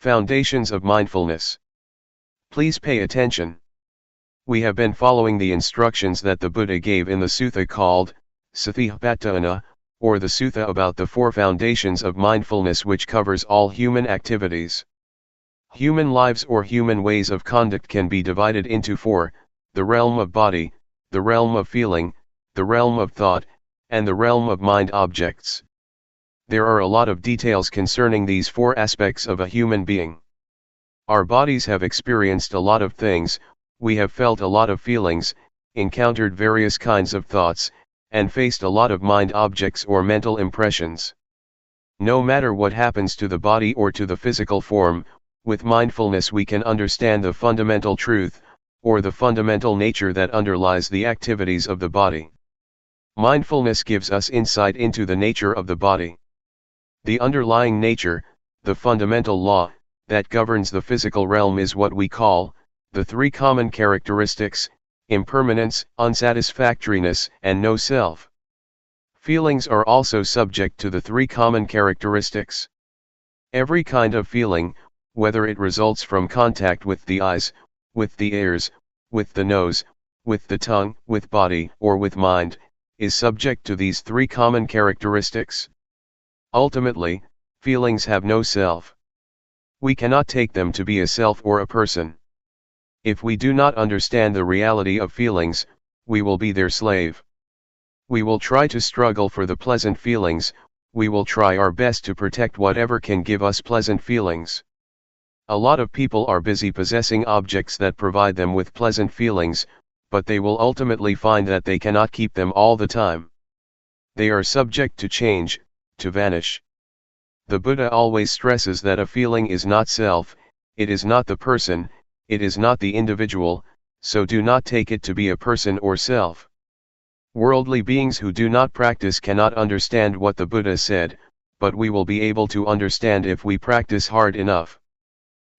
Foundations of Mindfulness. Please pay attention. We have been following the instructions that the Buddha gave in the sutta called Satipatthana, or the Sutta about the four foundations of mindfulness, which covers all human activities. Human lives or human ways of conduct can be divided into four: the realm of body, the realm of feeling, the realm of thought, and the realm of mind objects. There are a lot of details concerning these four aspects of a human being. Our bodies have experienced a lot of things, we have felt a lot of feelings, encountered various kinds of thoughts, and faced a lot of mind objects or mental impressions. No matter what happens to the body or to the physical form, with mindfulness we can understand the fundamental truth, or the fundamental nature that underlies the activities of the body. Mindfulness gives us insight into the nature of the body. The underlying nature, the fundamental law, that governs the physical realm is what we call the three common characteristics: impermanence, unsatisfactoriness, and no self. Feelings are also subject to the three common characteristics. Every kind of feeling, whether it results from contact with the eyes, with the ears, with the nose, with the tongue, with body, or with mind, is subject to these three common characteristics. Ultimately, feelings have no self. We cannot take them to be a self or a person. If we do not understand the reality of feelings, we will be their slave. We will try to struggle for the pleasant feelings, we will try our best to protect whatever can give us pleasant feelings. A lot of people are busy possessing objects that provide them with pleasant feelings, but they will ultimately find that they cannot keep them all the time. They are subject to change, to vanish. The Buddha always stresses that a feeling is not self, it is not the person, it is not the individual, so do not take it to be a person or self. Worldly beings who do not practice cannot understand what the Buddha said, but we will be able to understand if we practice hard enough.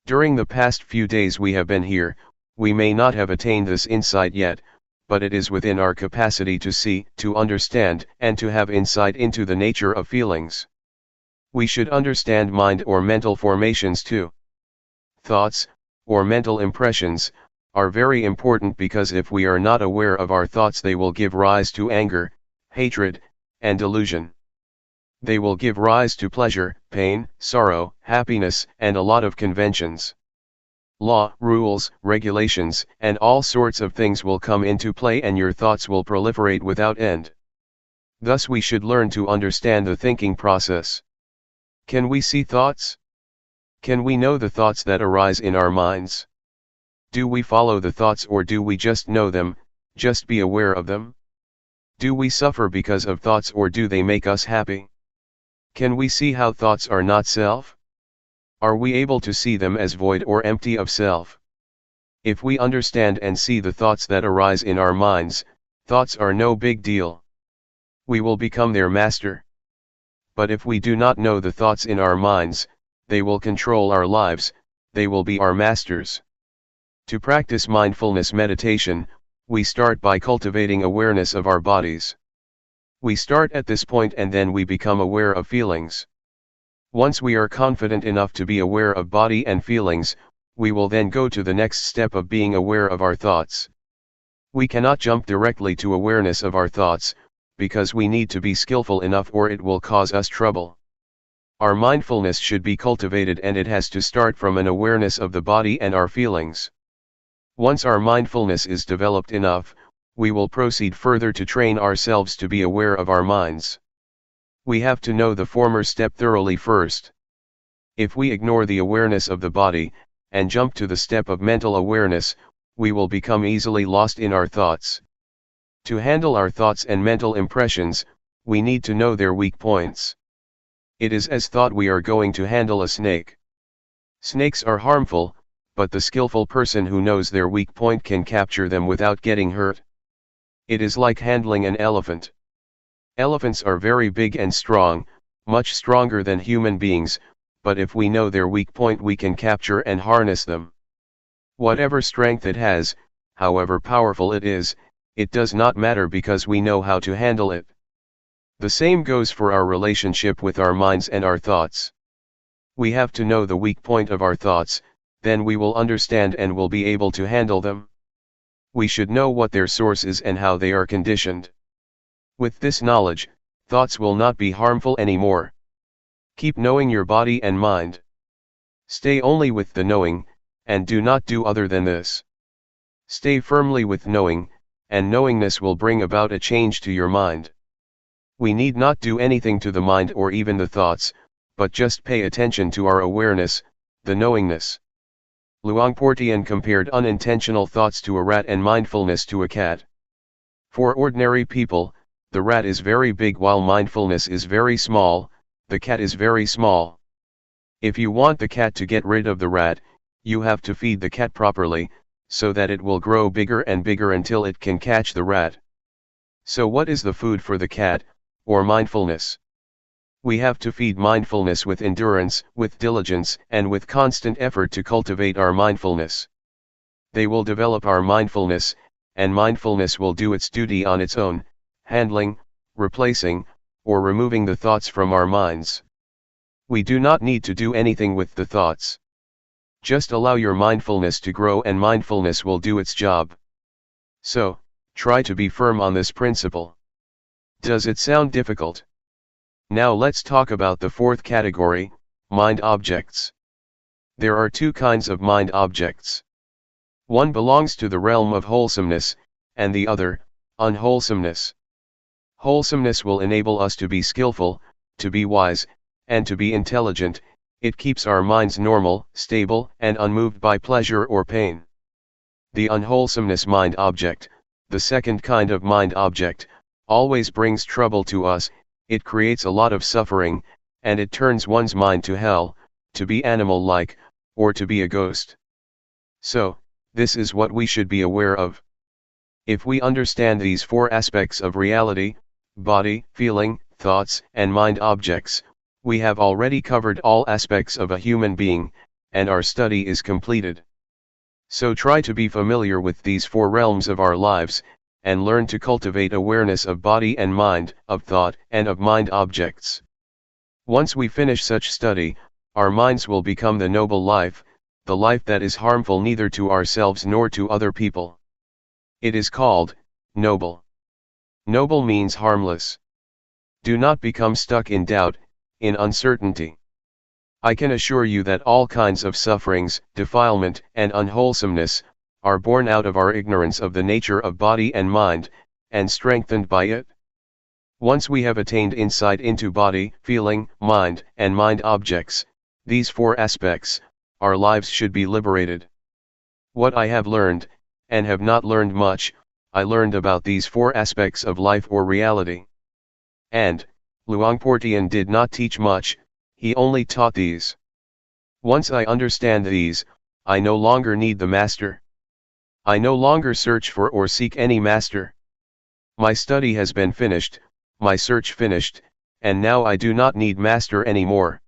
During the past few days we have been here, we may not have attained this insight yet, but it is within our capacity to see, to understand, and to have insight into the nature of feelings. We should understand mind or mental formations too. Thoughts, or mental impressions, are very important because if we are not aware of our thoughts they will give rise to anger, hatred, and delusion. They will give rise to pleasure, pain, sorrow, happiness, and a lot of conventions. Law, rules, regulations, and all sorts of things will come into play and your thoughts will proliferate without end. Thus we should learn to understand the thinking process. Can we see thoughts? Can we know the thoughts that arise in our minds? Do we follow the thoughts or do we just know them, just be aware of them? Do we suffer because of thoughts or do they make us happy? Can we see how thoughts are not self? Are we able to see them as void or empty of self? If we understand and see the thoughts that arise in our minds, thoughts are no big deal. We will become their master. But if we do not know the thoughts in our minds, they will control our lives, they will be our masters. To practice mindfulness meditation, we start by cultivating awareness of our bodies. We start at this point and then we become aware of feelings. Once we are confident enough to be aware of body and feelings, we will then go to the next step of being aware of our thoughts. We cannot jump directly to awareness of our thoughts, because we need to be skillful enough or it will cause us trouble. Our mindfulness should be cultivated and it has to start from an awareness of the body and our feelings. Once our mindfulness is developed enough, we will proceed further to train ourselves to be aware of our minds. We have to know the former step thoroughly first. If we ignore the awareness of the body, and jump to the step of mental awareness, we will become easily lost in our thoughts. To handle our thoughts and mental impressions, we need to know their weak points. It is as thought we are going to handle a snake. Snakes are harmful, but the skillful person who knows their weak point can capture them without getting hurt. It is like handling an elephant. Elephants are very big and strong, much stronger than human beings, but if we know their weak point we can capture and harness them. Whatever strength it has, however powerful it is, it does not matter because we know how to handle it. The same goes for our relationship with our minds and our thoughts. We have to know the weak point of our thoughts, then we will understand and will be able to handle them. We should know what their source is and how they are conditioned. With this knowledge, thoughts will not be harmful anymore. Keep knowing your body and mind. Stay only with the knowing, and do not do other than this. Stay firmly with knowing, and knowingness will bring about a change to your mind. We need not do anything to the mind or even the thoughts, but just pay attention to our awareness, the knowingness. Luangpor Teean compared unintentional thoughts to a rat and mindfulness to a cat. For ordinary people, the rat is very big while mindfulness is very small, the cat is very small. If you want the cat to get rid of the rat, you have to feed the cat properly, so that it will grow bigger and bigger until it can catch the rat. So what is the food for the cat, or mindfulness? We have to feed mindfulness with endurance, with diligence, and with constant effort to cultivate our mindfulness. They will develop our mindfulness, and mindfulness will do its duty on its own, handling, replacing, or removing the thoughts from our minds. We do not need to do anything with the thoughts. Just allow your mindfulness to grow and mindfulness will do its job. So, try to be firm on this principle. Does it sound difficult? Now let's talk about the fourth category, mind objects. There are two kinds of mind objects. One belongs to the realm of wholesomeness, and the other, unwholesomeness. Wholesomeness will enable us to be skillful, to be wise, and to be intelligent. It keeps our minds normal, stable, and unmoved by pleasure or pain. The unwholesomeness mind object, the second kind of mind object, always brings trouble to us. It creates a lot of suffering, and it turns one's mind to hell, to be animal-like, or to be a ghost. So, this is what we should be aware of. If we understand these four aspects of reality, body, feeling, thoughts, and mind objects, we have already covered all aspects of a human being, and our study is completed. So try to be familiar with these four realms of our lives, and learn to cultivate awareness of body and mind, of thought and of mind objects. Once we finish such study, our minds will become the noble life, the life that is harmful neither to ourselves nor to other people. It is called noble. Noble means harmless. Do not become stuck in doubt, in uncertainty. I can assure you that all kinds of sufferings, defilement, and unwholesomeness are born out of our ignorance of the nature of body and mind, and strengthened by it. Once we have attained insight into body, feeling, mind, and mind objects, these four aspects, our lives should be liberated. What I have learned, and have not learned much, I learned about these four aspects of life or reality. And, Luangpor Teean did not teach much, he only taught these. Once I understand these, I no longer need the master. I no longer search for or seek any master. My study has been finished, my search finished, and now I do not need master anymore.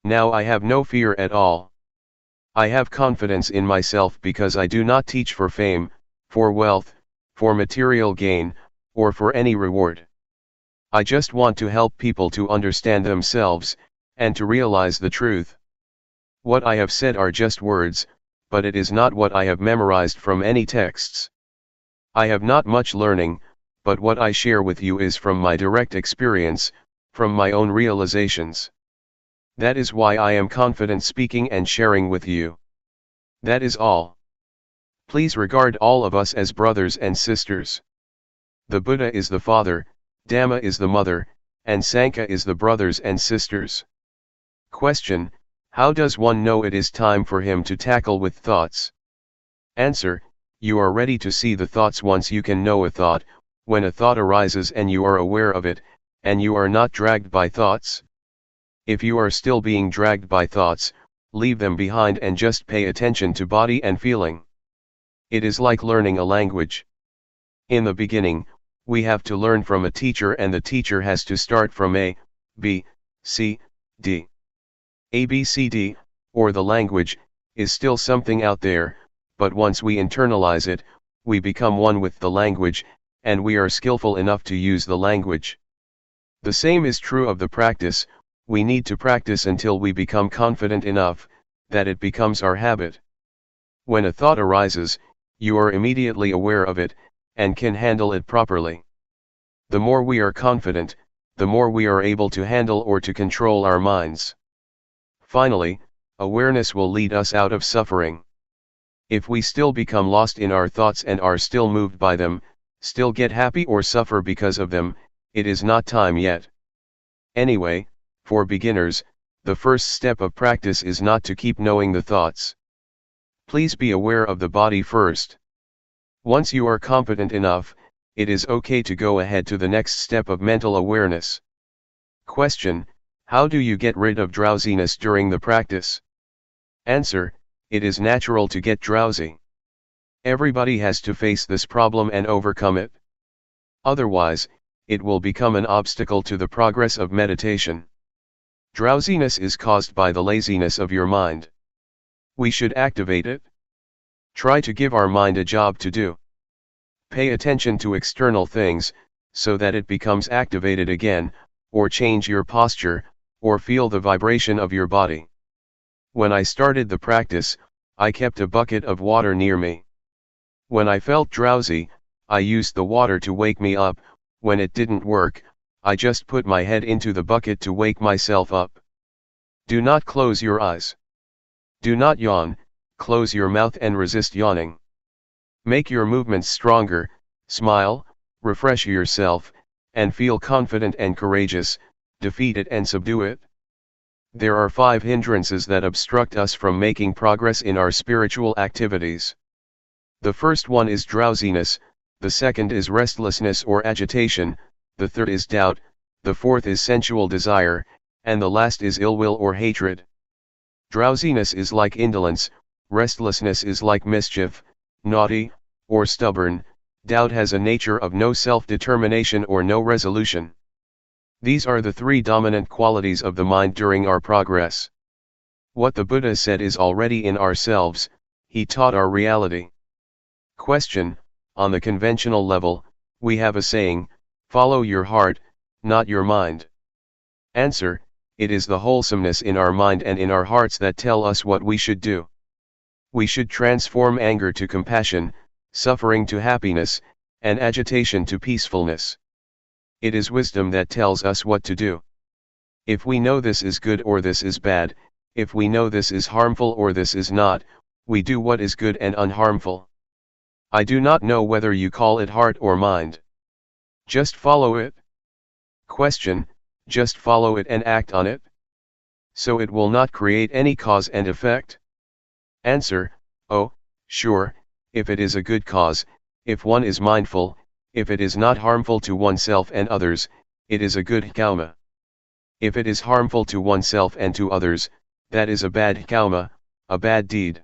Now I have no fear at all. I have confidence in myself because I do not teach for fame, for wealth, for material gain, or for any reward. I just want to help people to understand themselves, and to realize the truth. What I have said are just words, but it is not what I have memorized from any texts. I have not much learning, but what I share with you is from my direct experience, from my own realizations. That is why I am confident speaking and sharing with you. That is all. Please regard all of us as brothers and sisters. The Buddha is the father, Dhamma is the mother, and Sangha is the brothers and sisters. Question: how does one know it is time for him to tackle with thoughts? Answer: you are ready to see the thoughts once you can know a thought, when a thought arises and you are aware of it, and you are not dragged by thoughts. If you are still being dragged by thoughts, leave them behind and just pay attention to body and feeling. It is like learning a language. In the beginning, we have to learn from a teacher, and the teacher has to start from A, B, C, D. A, B, C, D, or the language, is still something out there, but once we internalize it, we become one with the language, and we are skillful enough to use the language. The same is true of the practice. We need to practice until we become confident enough that it becomes our habit. When a thought arises, you are immediately aware of it, and can handle it properly. The more we are confident, the more we are able to handle or to control our minds. Finally, awareness will lead us out of suffering. If we still become lost in our thoughts and are still moved by them, still get happy or suffer because of them, it is not time yet. Anyway, for beginners, the first step of practice is not to keep knowing the thoughts. Please be aware of the body first. Once you are competent enough, it is okay to go ahead to the next step of mental awareness. Question: how do you get rid of drowsiness during the practice? Answer: it is natural to get drowsy. Everybody has to face this problem and overcome it. Otherwise, it will become an obstacle to the progress of meditation. Drowsiness is caused by the laziness of your mind. We should activate it. Try to give our mind a job to do. Pay attention to external things, so that it becomes activated again, or change your posture, or feel the vibration of your body. When I started the practice, I kept a bucket of water near me. When I felt drowsy, I used the water to wake me up. When it didn't work, I just put my head into the bucket to wake myself up. Do not close your eyes. Do not yawn, close your mouth and resist yawning. Make your movements stronger, smile, refresh yourself, and feel confident and courageous. Defeat it and subdue it. There are 5 hindrances that obstruct us from making progress in our spiritual activities. The first one is drowsiness, the second is restlessness or agitation, the third is doubt, the fourth is sensual desire, and the last is ill will or hatred. Drowsiness is like indolence, restlessness is like mischief, naughty, or stubborn, doubt has a nature of no self-determination or no resolution. These are the 3 dominant qualities of the mind during our progress. What the Buddha said is already in ourselves. He taught our reality. Question: on the conventional level, we have a saying, follow your heart, not your mind. Answer: it is the wholesomeness in our mind and in our hearts that tell us what we should do. We should transform anger to compassion, suffering to happiness, and agitation to peacefulness. It is wisdom that tells us what to do. If we know this is good or this is bad, if we know this is harmful or this is not, we do what is good and unharmful. I do not know whether you call it heart or mind. Just follow it. Question: just follow it and act on it? So it will not create any cause and effect? Answer: oh, sure, if it is a good cause, if one is mindful, if it is not harmful to oneself and others, it is a good karma. If it is harmful to oneself and to others, that is a bad karma, a bad deed.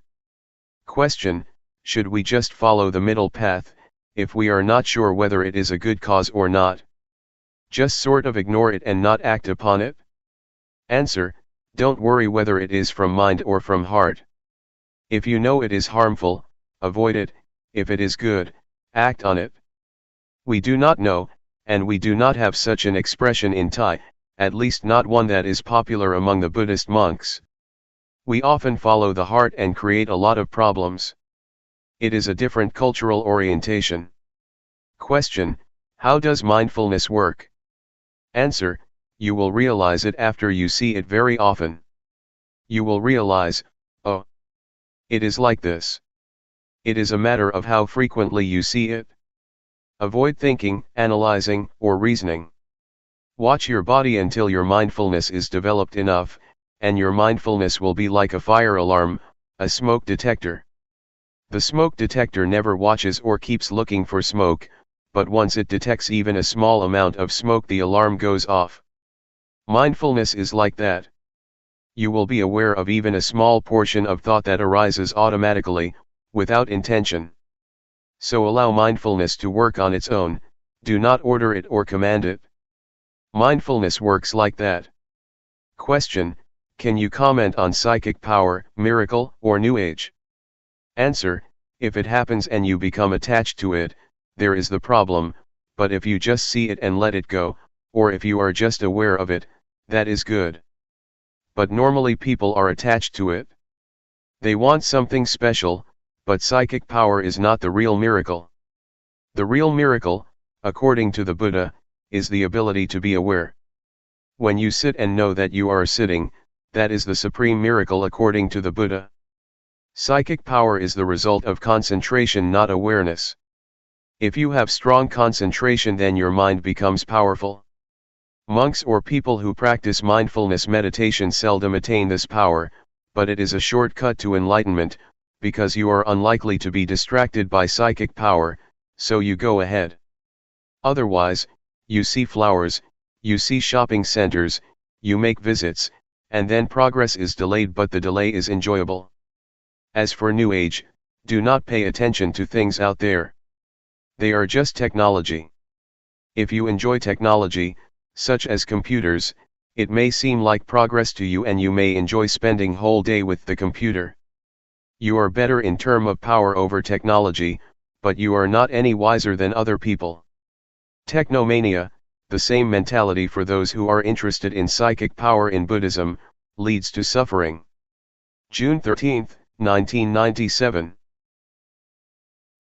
Question: should we just follow the middle path, if we are not sure whether it is a good cause or not? Just sort of ignore it and not act upon it? Answer: don't worry whether it is from mind or from heart. If you know it is harmful, avoid it. If it is good, act on it. We do not know, and we do not have such an expression in Thai, at least not one that is popular among the Buddhist monks. We often follow the heart and create a lot of problems. It is a different cultural orientation. Question: how does mindfulness work? Answer: you will realize it after you see it very often. You will realize, oh, it is like this. It is a matter of how frequently you see it. Avoid thinking, analyzing, or reasoning. Watch your body until your mindfulness is developed enough, and your mindfulness will be like a fire alarm, a smoke detector. The smoke detector never watches or keeps looking for smoke, but once it detects even a small amount of smoke, the alarm goes off. Mindfulness is like that. you will be aware of even a small portion of thought that arises automatically, without intention. So allow mindfulness to work on its own, do not order it or command it. Mindfulness works like that. Question: can you comment on psychic power, miracle, or New Age? Answer: if it happens and you become attached to it, there is the problem, but if you just see it and let it go, or if you are just aware of it, that is good. But normally people are attached to it. They want something special, but psychic power is not the real miracle. The real miracle, according to the Buddha, is the ability to be aware. When you sit and know that you are sitting, that is the supreme miracle according to the Buddha. Psychic power is the result of concentration, not awareness. If you have strong concentration, then your mind becomes powerful. Monks or people who practice mindfulness meditation seldom attain this power, but it is a shortcut to enlightenment, because you are unlikely to be distracted by psychic power, so you go ahead. Otherwise, you see flowers, you see shopping centers, you make visits, and then progress is delayed, but the delay is enjoyable. As for New Age, do not pay attention to things out there. They are just technology. If you enjoy technology, such as computers, it may seem like progress to you and you may enjoy spending whole day with the computer. You are better in terms of power over technology, but you are not any wiser than other people. Technomania, the same mentality for those who are interested in psychic power in Buddhism, leads to suffering. June 13, 1997.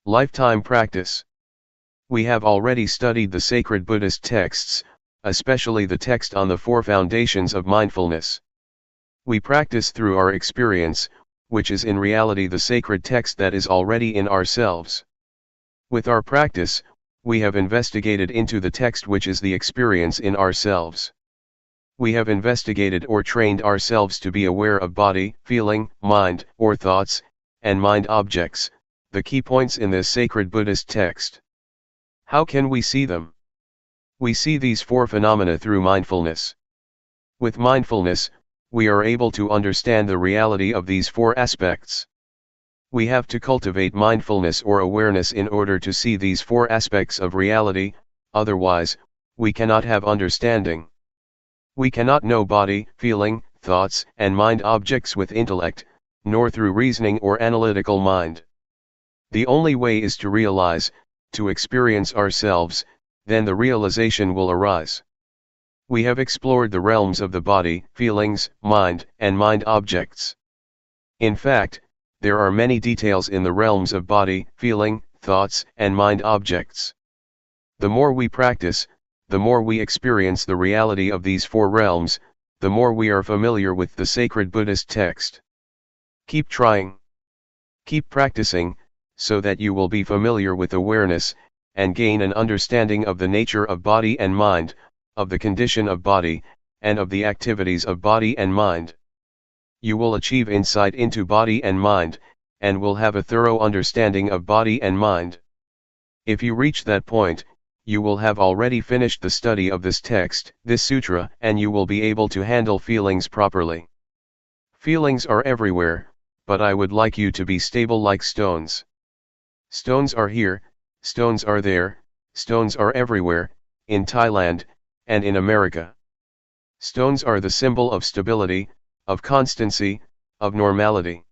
Lifetime practice. We have already studied the sacred Buddhist texts, especially the text on the four foundations of mindfulness. We practice through our experience, which is in reality the sacred text that is already in ourselves. With our practice, we have investigated into the text which is the experience in ourselves. We have investigated or trained ourselves to be aware of body, feeling, mind, or thoughts, and mind objects, the key points in this sacred Buddhist text. How can we see them? We see these four phenomena through mindfulness. With mindfulness, we are able to understand the reality of these four aspects. We have to cultivate mindfulness or awareness in order to see these four aspects of reality, otherwise, we cannot have understanding. We cannot know body, feeling, thoughts, and mind objects with intellect, nor through reasoning or analytical mind. The only way is to realize, to experience ourselves, then the realization will arise. We have explored the realms of the body, feelings, mind, and mind objects. In fact, there are many details in the realms of body, feeling, thoughts, and mind objects. The more we practice, the more we experience the reality of these four realms, the more we are familiar with the sacred Buddhist text. Keep trying. Keep practicing, so that you will be familiar with awareness, and gain an understanding of the nature of body and mind, of the condition of body, and of the activities of body and mind. You will achieve insight into body and mind, and will have a thorough understanding of body and mind. If you reach that point, you will have already finished the study of this text, this sutra, and you will be able to handle feelings properly. Feelings are everywhere, but I would like you to be stable like stones. Stones are here, stones are there, stones are everywhere, in Thailand, and in America. Stones are the symbol of stability, of constancy, of normality.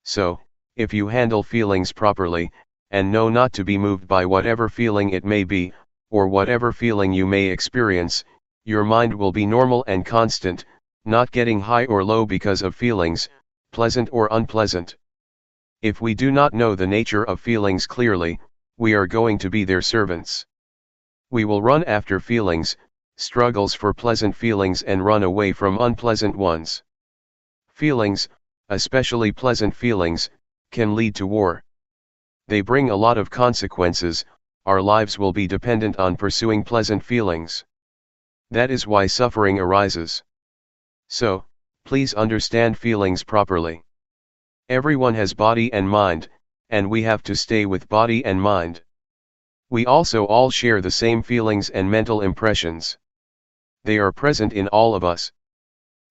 So, if you handle feelings properly, and know not to be moved by whatever feeling it may be, or whatever feeling you may experience, your mind will be normal and constant, not getting high or low because of feelings, pleasant or unpleasant. If we do not know the nature of feelings clearly, we are going to be their servants. We will run after feelings, struggles for pleasant feelings and run away from unpleasant ones. Feelings, especially pleasant feelings, can lead to war. They bring a lot of consequences. Our lives will be dependent on pursuing pleasant feelings. That is why suffering arises. So, please understand feelings properly. Everyone has body and mind, and we have to stay with body and mind. We also all share the same feelings and mental impressions. They are present in all of us.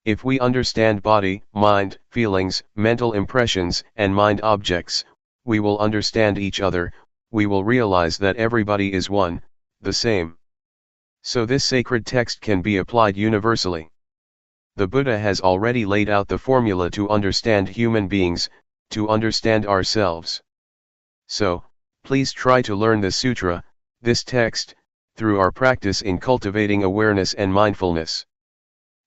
If we understand body, mind, feelings, mental impressions, and mind objects, we will understand each other, we will realize that everybody is one, the same. So this sacred text can be applied universally. The Buddha has already laid out the formula to understand human beings, to understand ourselves. So, please try to learn this sutra, this text, through our practice in cultivating awareness and mindfulness.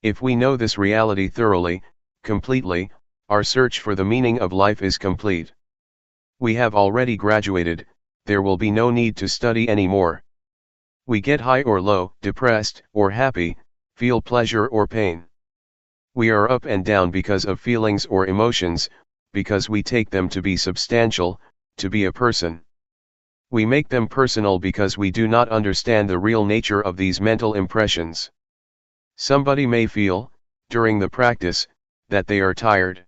If we know this reality thoroughly, completely, our search for the meaning of life is complete. We have already graduated, there will be no need to study anymore. We get high or low, depressed or happy, feel pleasure or pain. We are up and down because of feelings or emotions, because we take them to be substantial, to be a person. We make them personal because we do not understand the real nature of these mental impressions. Somebody may feel, during the practice, that they are tired.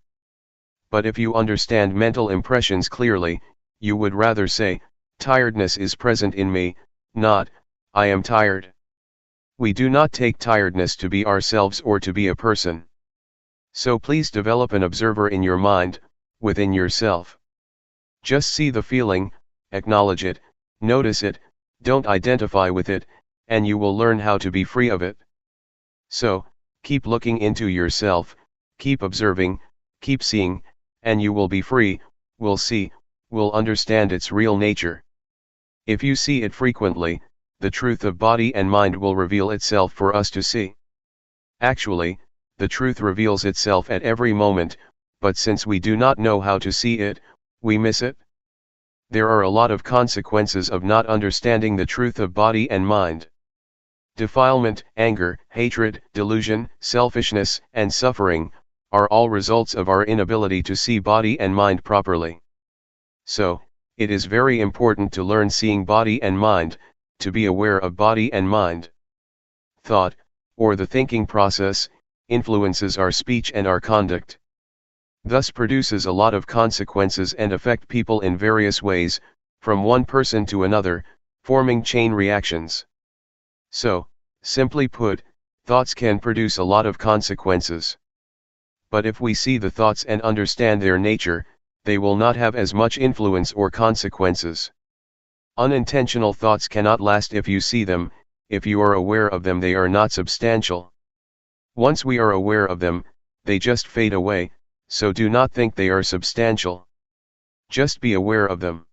But if you understand mental impressions clearly, you would rather say, tiredness is present in me, not, I am tired. We do not take tiredness to be ourselves or to be a person. So please develop an observer in your mind, within yourself. Just see the feeling, acknowledge it, notice it, don't identify with it, and you will learn how to be free of it. So, keep looking into yourself, keep observing, keep seeing, and you will be free, will see, will understand its real nature. If you see it frequently, the truth of body and mind will reveal itself for us to see. Actually, the truth reveals itself at every moment, but since we do not know how to see it, we miss it. There are a lot of consequences of not understanding the truth of body and mind. Defilement, anger, hatred, delusion, selfishness, and suffering, are all results of our inability to see body and mind properly. So, it is very important to learn seeing body and mind, to be aware of body and mind. Thought, or the thinking process, influences our speech and our conduct. Thus produces a lot of consequences and affect people in various ways, from one person to another, forming chain reactions. So, simply put, thoughts can produce a lot of consequences. But if we see the thoughts and understand their nature, they will not have as much influence or consequences. Unintentional thoughts cannot last if you see them, if you are aware of them they are not substantial. Once we are aware of them, they just fade away, so do not think they are substantial. Just be aware of them.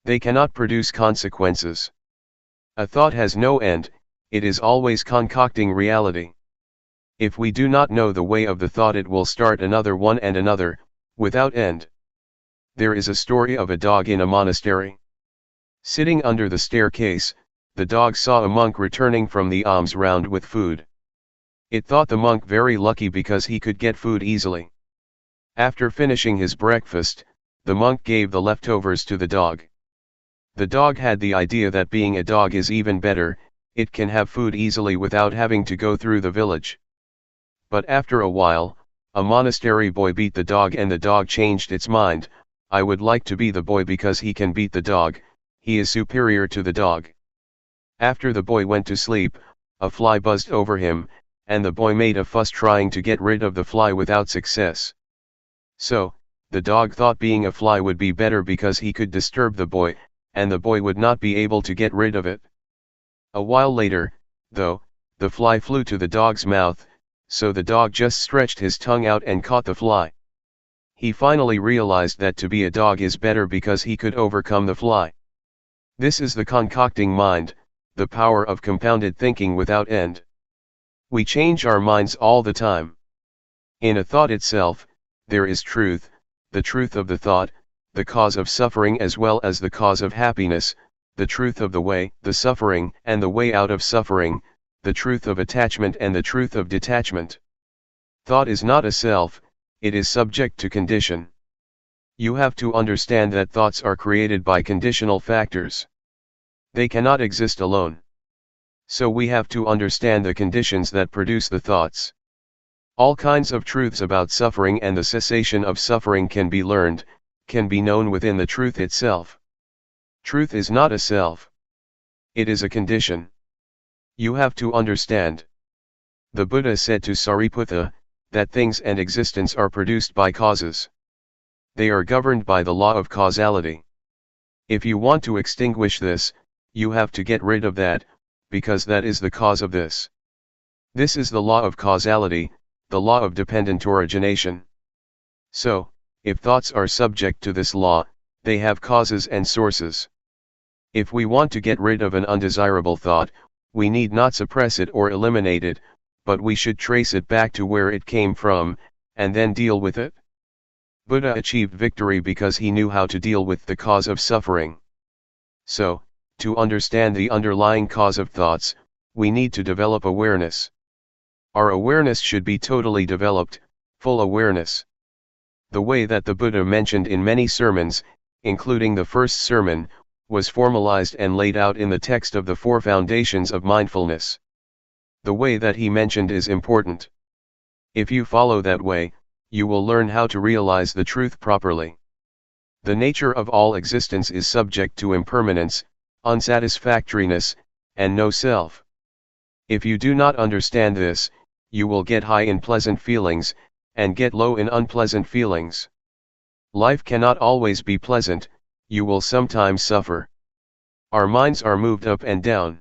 They cannot produce consequences. A thought has no end, it is always concocting reality. If we do not know the way of the thought it will start another one and another, without end. There is a story of a dog in a monastery. Sitting under the staircase, the dog saw a monk returning from the alms round with food. It thought the monk very lucky because he could get food easily. After finishing his breakfast, the monk gave the leftovers to the dog. The dog had the idea that being a dog is even better, it can have food easily without having to go through the village. But after a while, a monastery boy beat the dog and the dog changed its mind, I would like to be the boy because he can beat the dog, he is superior to the dog. After the boy went to sleep, a fly buzzed over him, and the boy made a fuss trying to get rid of the fly without success. So, the dog thought being a fly would be better because he could disturb the boy, and the boy would not be able to get rid of it. A while later, though, the fly flew to the dog's mouth, so the dog just stretched his tongue out and caught the fly. He finally realized that to be a dog is better because he could overcome the fly. This is the concocting mind, the power of compounded thinking without end. We change our minds all the time. In a thought itself, there is truth, the truth of the thought, the cause of suffering as well as the cause of happiness, the truth of the way, the suffering and the way out of suffering, the truth of attachment and the truth of detachment. Thought is not a self, it is subject to condition. You have to understand that thoughts are created by conditional factors. They cannot exist alone. So we have to understand the conditions that produce the thoughts. All kinds of truths about suffering and the cessation of suffering can be learned, can be known within the truth itself. Truth is not a self. It is a condition. You have to understand. The Buddha said to Sariputta, that things and existence are produced by causes. They are governed by the law of causality. If you want to extinguish this, you have to get rid of that, because that is the cause of this. This is the law of causality, the law of dependent origination. So, if thoughts are subject to this law, they have causes and sources. If we want to get rid of an undesirable thought, we need not suppress it or eliminate it, but we should trace it back to where it came from, and then deal with it. Buddha achieved victory because he knew how to deal with the cause of suffering. So, to understand the underlying cause of thoughts, we need to develop awareness. Our awareness should be totally developed, full awareness. The way that the Buddha mentioned in many sermons, including the first sermon, was formalized and laid out in the text of the Four Foundations of Mindfulness. The way that he mentioned is important. If you follow that way, you will learn how to realize the truth properly. The nature of all existence is subject to impermanence, unsatisfactoriness, and no self. If you do not understand this, you will get high in pleasant feelings, and get low in unpleasant feelings. Life cannot always be pleasant, you will sometimes suffer. Our minds are moved up and down.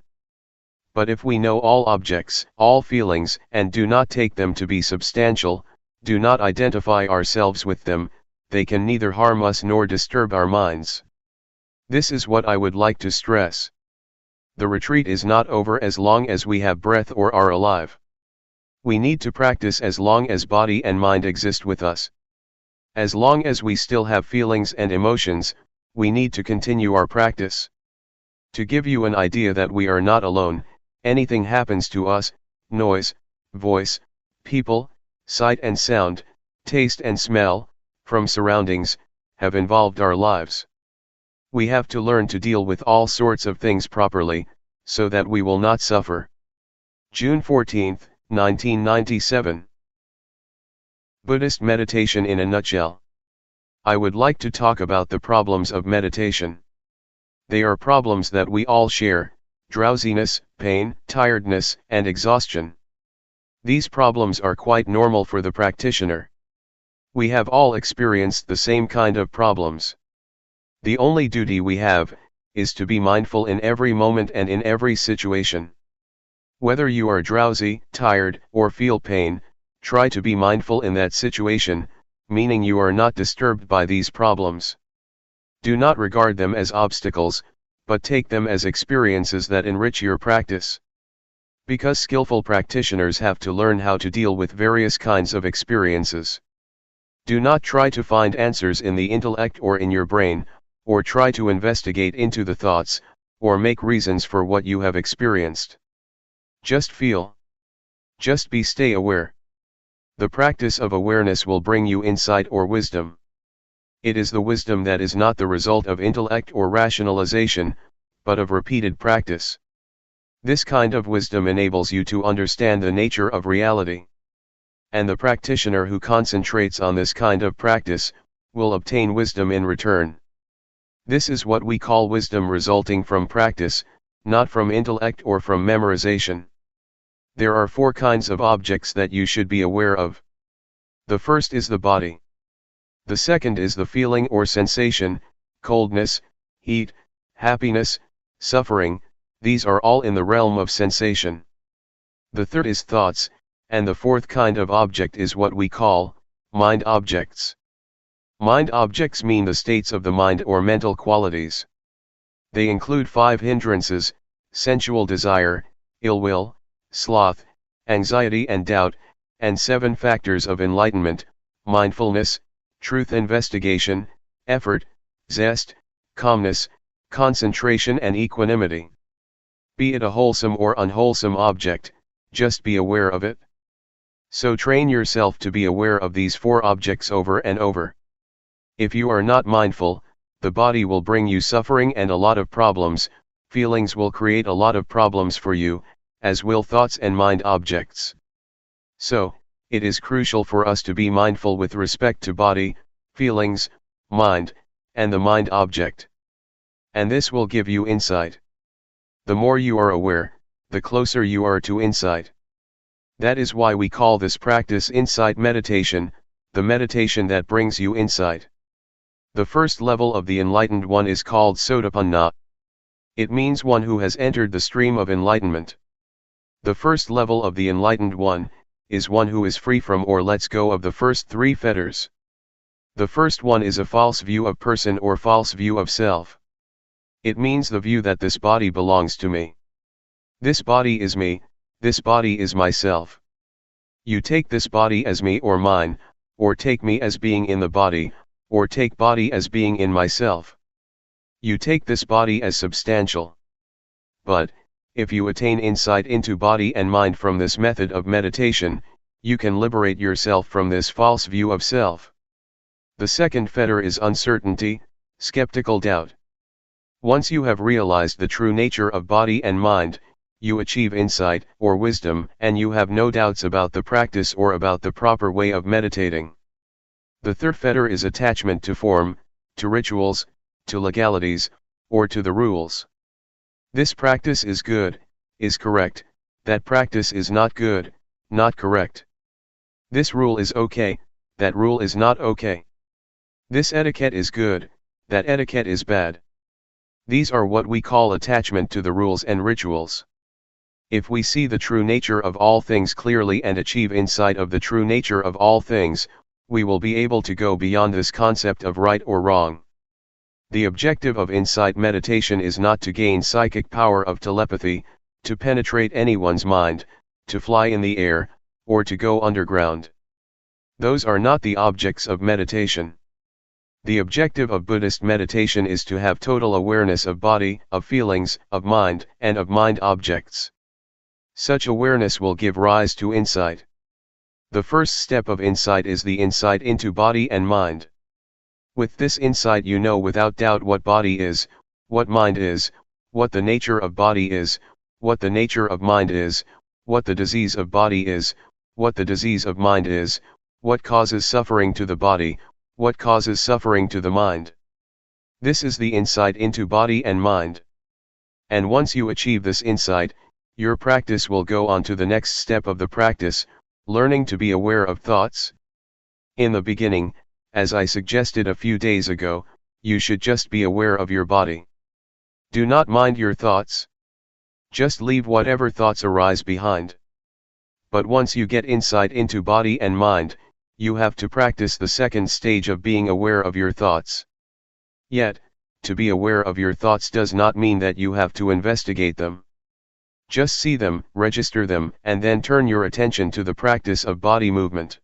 But if we know all objects, all feelings, and do not take them to be substantial, do not identify ourselves with them, they can neither harm us nor disturb our minds. This is what I would like to stress. The retreat is not over as long as we have breath or are alive. We need to practice as long as body and mind exist with us. As long as we still have feelings and emotions, we need to continue our practice. To give you an idea that we are not alone, anything happens to us, noise, voice, people, sight and sound, taste and smell, from surroundings, have involved our lives. We have to learn to deal with all sorts of things properly, so that we will not suffer. June 14, 1997. Buddhist meditation in a nutshell. I would like to talk about the problems of meditation. They are problems that we all share: drowsiness, pain, tiredness, and exhaustion. These problems are quite normal for the practitioner. We have all experienced the same kind of problems. The only duty we have is to be mindful in every moment and in every situation. Whether you are drowsy, tired, or feel pain, try to be mindful in that situation, meaning you are not disturbed by these problems. Do not regard them as obstacles, but take them as experiences that enrich your practice. Because skillful practitioners have to learn how to deal with various kinds of experiences. Do not try to find answers in the intellect or in your brain, or try to investigate into the thoughts, or make reasons for what you have experienced. Just feel. Just stay aware. The practice of awareness will bring you insight or wisdom. It is the wisdom that is not the result of intellect or rationalization, but of repeated practice. This kind of wisdom enables you to understand the nature of reality. And the practitioner who concentrates on this kind of practice, will obtain wisdom in return. This is what we call wisdom resulting from practice, not from intellect or from memorization. There are 4 kinds of objects that you should be aware of. The first is the body. The second is the feeling or sensation: coldness, heat, happiness, suffering. These are all in the realm of sensation. The third is thoughts, and the fourth kind of object is what we call mind objects. Mind objects mean the states of the mind or mental qualities. They include 5 hindrances: sensual desire, ill will, sloth, anxiety and doubt, and 7 factors of enlightenment: mindfulness, truth investigation, effort, zest, calmness, concentration and equanimity. Be it a wholesome or unwholesome object, just be aware of it. So train yourself to be aware of these 4 objects over and over. If you are not mindful, the body will bring you suffering and a lot of problems, feelings will create a lot of problems for you, as will thoughts and mind objects. So, it is crucial for us to be mindful with respect to body, feelings, mind, and the mind object. And this will give you insight. The more you are aware, the closer you are to insight. That is why we call this practice insight meditation, the meditation that brings you insight. The first level of the enlightened one is called Sotapanna. It means one who has entered the stream of enlightenment. The first level of the enlightened one is one who is free from or lets go of the first three fetters. The first one is a false view of person or false view of self. It means the view that this body belongs to me. This body is me, this body is myself. You take this body as me or mine, or take me as being in the body, or take body as being in myself. You take this body as substantial. But, if you attain insight into body and mind from this method of meditation, you can liberate yourself from this false view of self. The second fetter is uncertainty, skeptical doubt. Once you have realized the true nature of body and mind, you achieve insight or wisdom, and you have no doubts about the practice or about the proper way of meditating. The third fetter is attachment to form, to rituals, to legalities, or to the rules. This practice is good, is correct, that practice is not good, not correct. This rule is okay, that rule is not okay. This etiquette is good, that etiquette is bad. These are what we call attachment to the rules and rituals. If we see the true nature of all things clearly and achieve insight of the true nature of all things, we will be able to go beyond this concept of right or wrong. The objective of insight meditation is not to gain psychic power of telepathy, to penetrate anyone's mind, to fly in the air, or to go underground. Those are not the objects of meditation. The objective of Buddhist meditation is to have total awareness of body, of feelings, of mind, and of mind objects. Such awareness will give rise to insight. The first step of insight is the insight into body and mind. With this insight you know without doubt what body is, what mind is, what the nature of body is, what the nature of mind is, what the disease of body is, what the disease of mind is, what causes suffering to the body, what causes suffering to the mind. This is the insight into body and mind. And once you achieve this insight, your practice will go on to the next step of the practice, learning to be aware of thoughts. In the beginning, as I suggested a few days ago, you should just be aware of your body. Do not mind your thoughts. Just leave whatever thoughts arise behind. But once you get insight into body and mind, you have to practice the second stage of being aware of your thoughts. Yet, to be aware of your thoughts does not mean that you have to investigate them. Just see them, register them, and then turn your attention to the practice of body movement.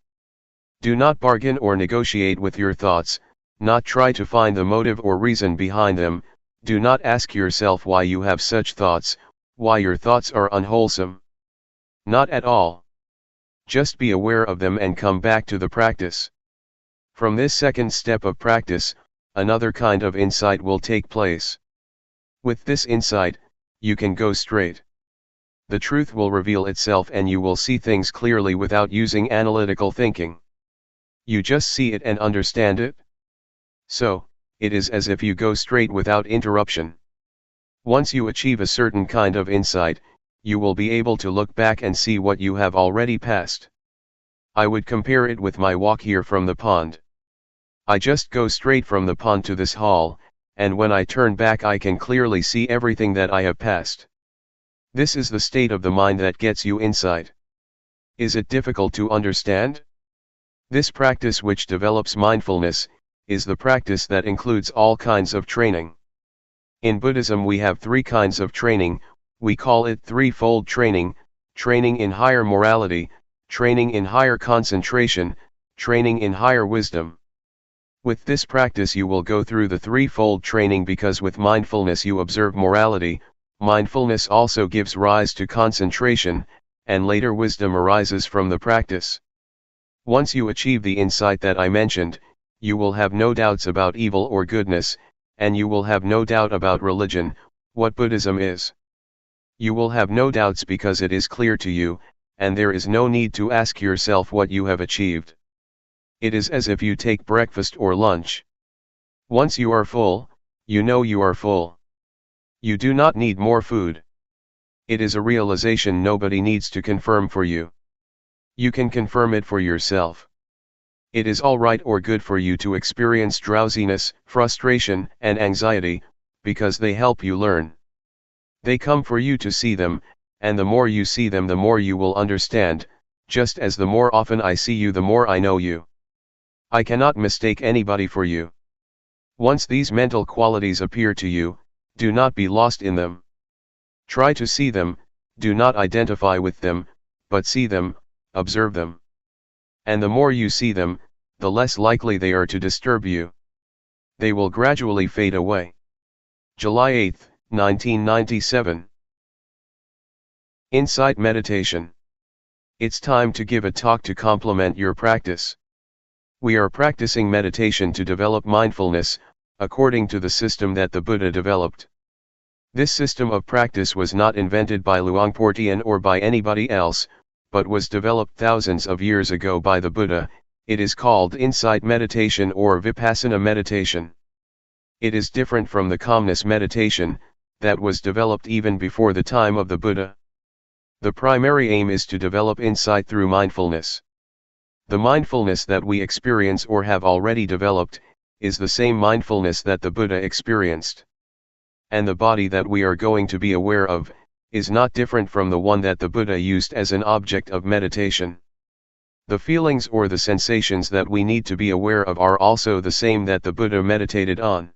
Do not bargain or negotiate with your thoughts, not try to find the motive or reason behind them, do not ask yourself why you have such thoughts, why your thoughts are unwholesome. Not at all. Just be aware of them and come back to the practice. From this second step of practice, another kind of insight will take place. With this insight, you can go straight. The truth will reveal itself and you will see things clearly without using analytical thinking. You just see it and understand it. So, it is as if you go straight without interruption. Once you achieve a certain kind of insight, you will be able to look back and see what you have already passed. I would compare it with my walk here from the pond. I just go straight from the pond to this hall, and when I turn back I can clearly see everything that I have passed. This is the state of the mind that gets you insight. Is it difficult to understand? This practice, which develops mindfulness, is the practice that includes all kinds of training. In Buddhism we have three kinds of training. We call it threefold training: training in higher morality, training in higher concentration, training in higher wisdom. With this practice you will go through the threefold training because with mindfulness you observe morality, mindfulness also gives rise to concentration, and later wisdom arises from the practice. Once you achieve the insight that I mentioned, you will have no doubts about evil or goodness, and you will have no doubt about religion, what Buddhism is. You will have no doubts because it is clear to you, and there is no need to ask yourself what you have achieved. It is as if you take breakfast or lunch. Once you are full, you know you are full. You do not need more food. It is a realization nobody needs to confirm for you. You can confirm it for yourself. It is all right or good for you to experience drowsiness, frustration, and anxiety, because they help you learn. They come for you to see them, and the more you see them the more you will understand, just as the more often I see you the more I know you. I cannot mistake anybody for you. Once these mental qualities appear to you, do not be lost in them. Try to see them, do not identify with them, but see them, observe them. And the more you see them, the less likely they are to disturb you. They will gradually fade away. July 8, 1997. Insight Meditation. It's time to give a talk to complement your practice. We are practicing meditation to develop mindfulness, according to the system that the Buddha developed. This system of practice was not invented by Luangpor Teean or by anybody else, but was developed thousands of years ago by the Buddha. It is called insight meditation or Vipassana meditation. It is different from the calmness meditation, that was developed even before the time of the Buddha. The primary aim is to develop insight through mindfulness. The mindfulness that we experience or have already developed, is the same mindfulness that the Buddha experienced. And the body that we are going to be aware of, is not different from the one that the Buddha used as an object of meditation. The feelings or the sensations that we need to be aware of are also the same that the Buddha meditated on.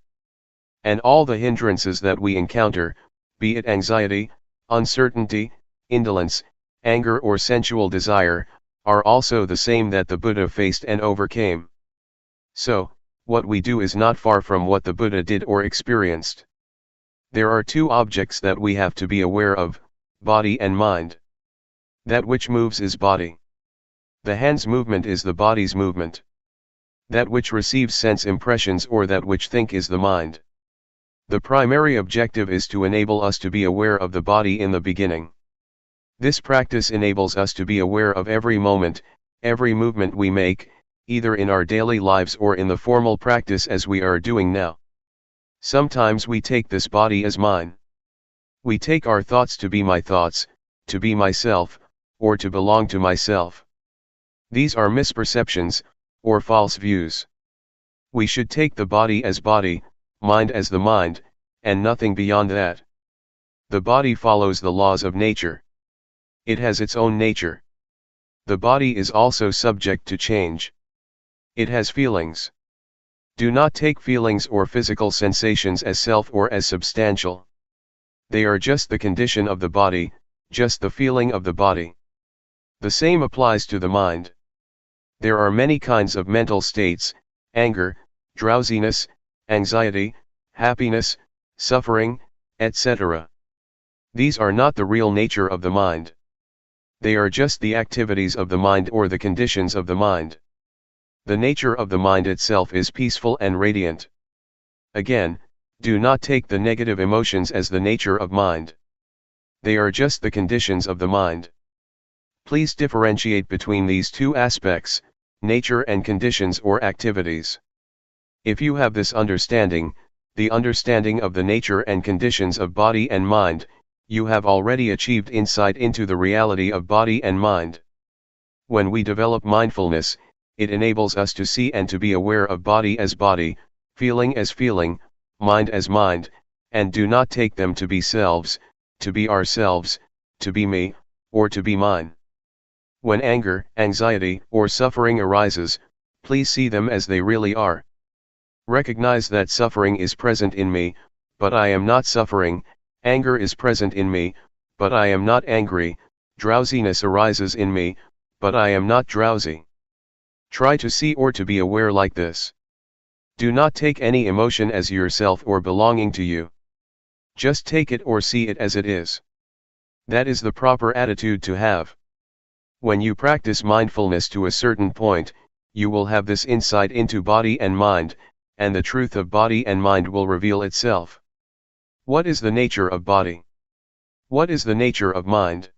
And all the hindrances that we encounter, be it anxiety, uncertainty, indolence, anger or sensual desire, are also the same that the Buddha faced and overcame. So, what we do is not far from what the Buddha did or experienced. There are two objects that we have to be aware of, body and mind. That which moves is body. The hand's movement is the body's movement. That which receives sense impressions or that which think is the mind. The primary objective is to enable us to be aware of the body in the beginning. This practice enables us to be aware of every moment, every movement we make, either in our daily lives or in the formal practice as we are doing now. Sometimes we take this body as mine. We take our thoughts to be my thoughts, to be myself, or to belong to myself. These are misperceptions, or false views. We should take the body as body, mind as the mind, and nothing beyond that. The body follows the laws of nature. It has its own nature. The body is also subject to change. It has feelings. Do not take feelings or physical sensations as self or as substantial. They are just the condition of the body, just the feeling of the body. The same applies to the mind. There are many kinds of mental states: anger, drowsiness, anxiety, happiness, suffering, etc. These are not the real nature of the mind. They are just the activities of the mind or the conditions of the mind. The nature of the mind itself is peaceful and radiant. Again, do not take the negative emotions as the nature of mind. They are just the conditions of the mind. Please differentiate between these two aspects, nature and conditions or activities. If you have this understanding, the understanding of the nature and conditions of body and mind, you have already achieved insight into the reality of body and mind. When we develop mindfulness, it enables us to see and to be aware of body as body, feeling as feeling, mind as mind, and do not take them to be selves, to be ourselves, to be me, or to be mine. When anger, anxiety, or suffering arises, please see them as they really are. Recognize that suffering is present in me, but I am not suffering. Anger is present in me, but I am not angry. Drowsiness arises in me, but I am not drowsy. Try to see or to be aware like this. Do not take any emotion as yourself or belonging to you. Just take it or see it as it is. That is the proper attitude to have. When you practice mindfulness to a certain point, you will have this insight into body and mind, and the truth of body and mind will reveal itself. What is the nature of body? What is the nature of mind?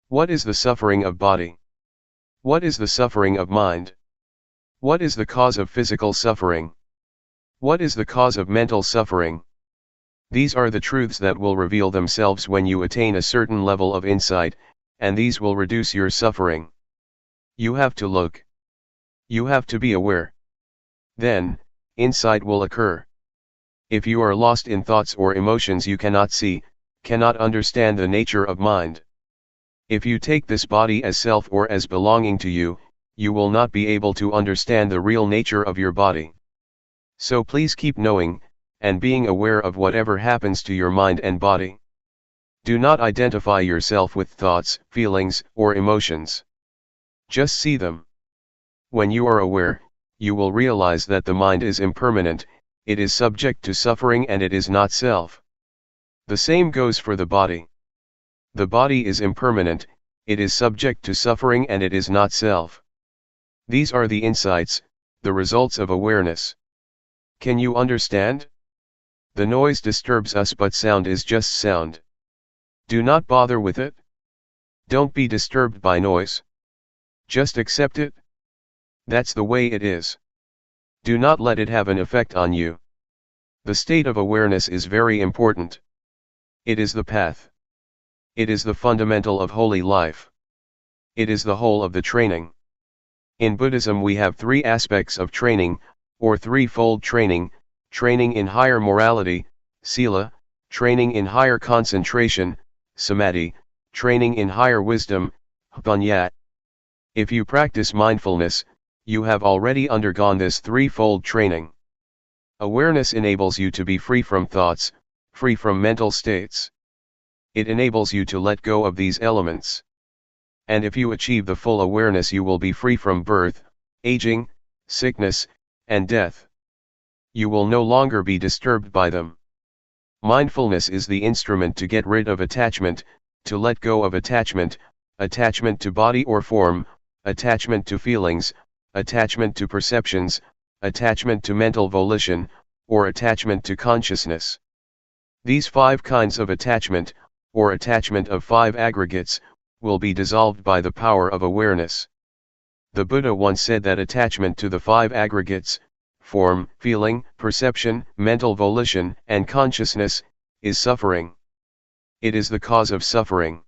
What is the suffering of body? What is the suffering of mind? What is the cause of physical suffering? What is the cause of mental suffering? These are the truths that will reveal themselves when you attain a certain level of insight, and these will reduce your suffering. You have to look. You have to be aware. Then, insight will occur. If you are lost in thoughts or emotions you cannot see, cannot understand the nature of mind. If you take this body as self or as belonging to you, you will not be able to understand the real nature of your body. So please keep knowing, and being aware of whatever happens to your mind and body. Do not identify yourself with thoughts, feelings, or emotions. Just see them. When you are aware, you will realize that the mind is impermanent, it is subject to suffering and it is not self. The same goes for the body. The body is impermanent, it is subject to suffering and it is not self. These are the insights, the results of awareness. Can you understand? The noise disturbs us but sound is just sound. Do not bother with it. Don't be disturbed by noise. Just accept it. That's the way it is. Do not let it have an effect on you. The state of awareness is very important. It is the path. It is the fundamental of holy life. It is the whole of the training. In Buddhism we have three aspects of training, or threefold training: training in higher morality, sila; training in higher concentration, samadhi; training in higher wisdom, panya. If you practice mindfulness, you have already undergone this threefold training. Awareness enables you to be free from thoughts, free from mental states. It enables you to let go of these elements. And if you achieve the full awareness you will be free from birth, aging, sickness, and death. You will no longer be disturbed by them. Mindfulness is the instrument to get rid of attachment, to let go of attachment, attachment to body or form, attachment to feelings, attachment to perceptions, attachment to mental volition, or attachment to consciousness. These 5 kinds of attachment, or attachment of 5 aggregates, will be dissolved by the power of awareness. The Buddha once said that attachment to the 5 aggregates, form, feeling, perception, mental volition, and consciousness, is suffering. It is the cause of suffering.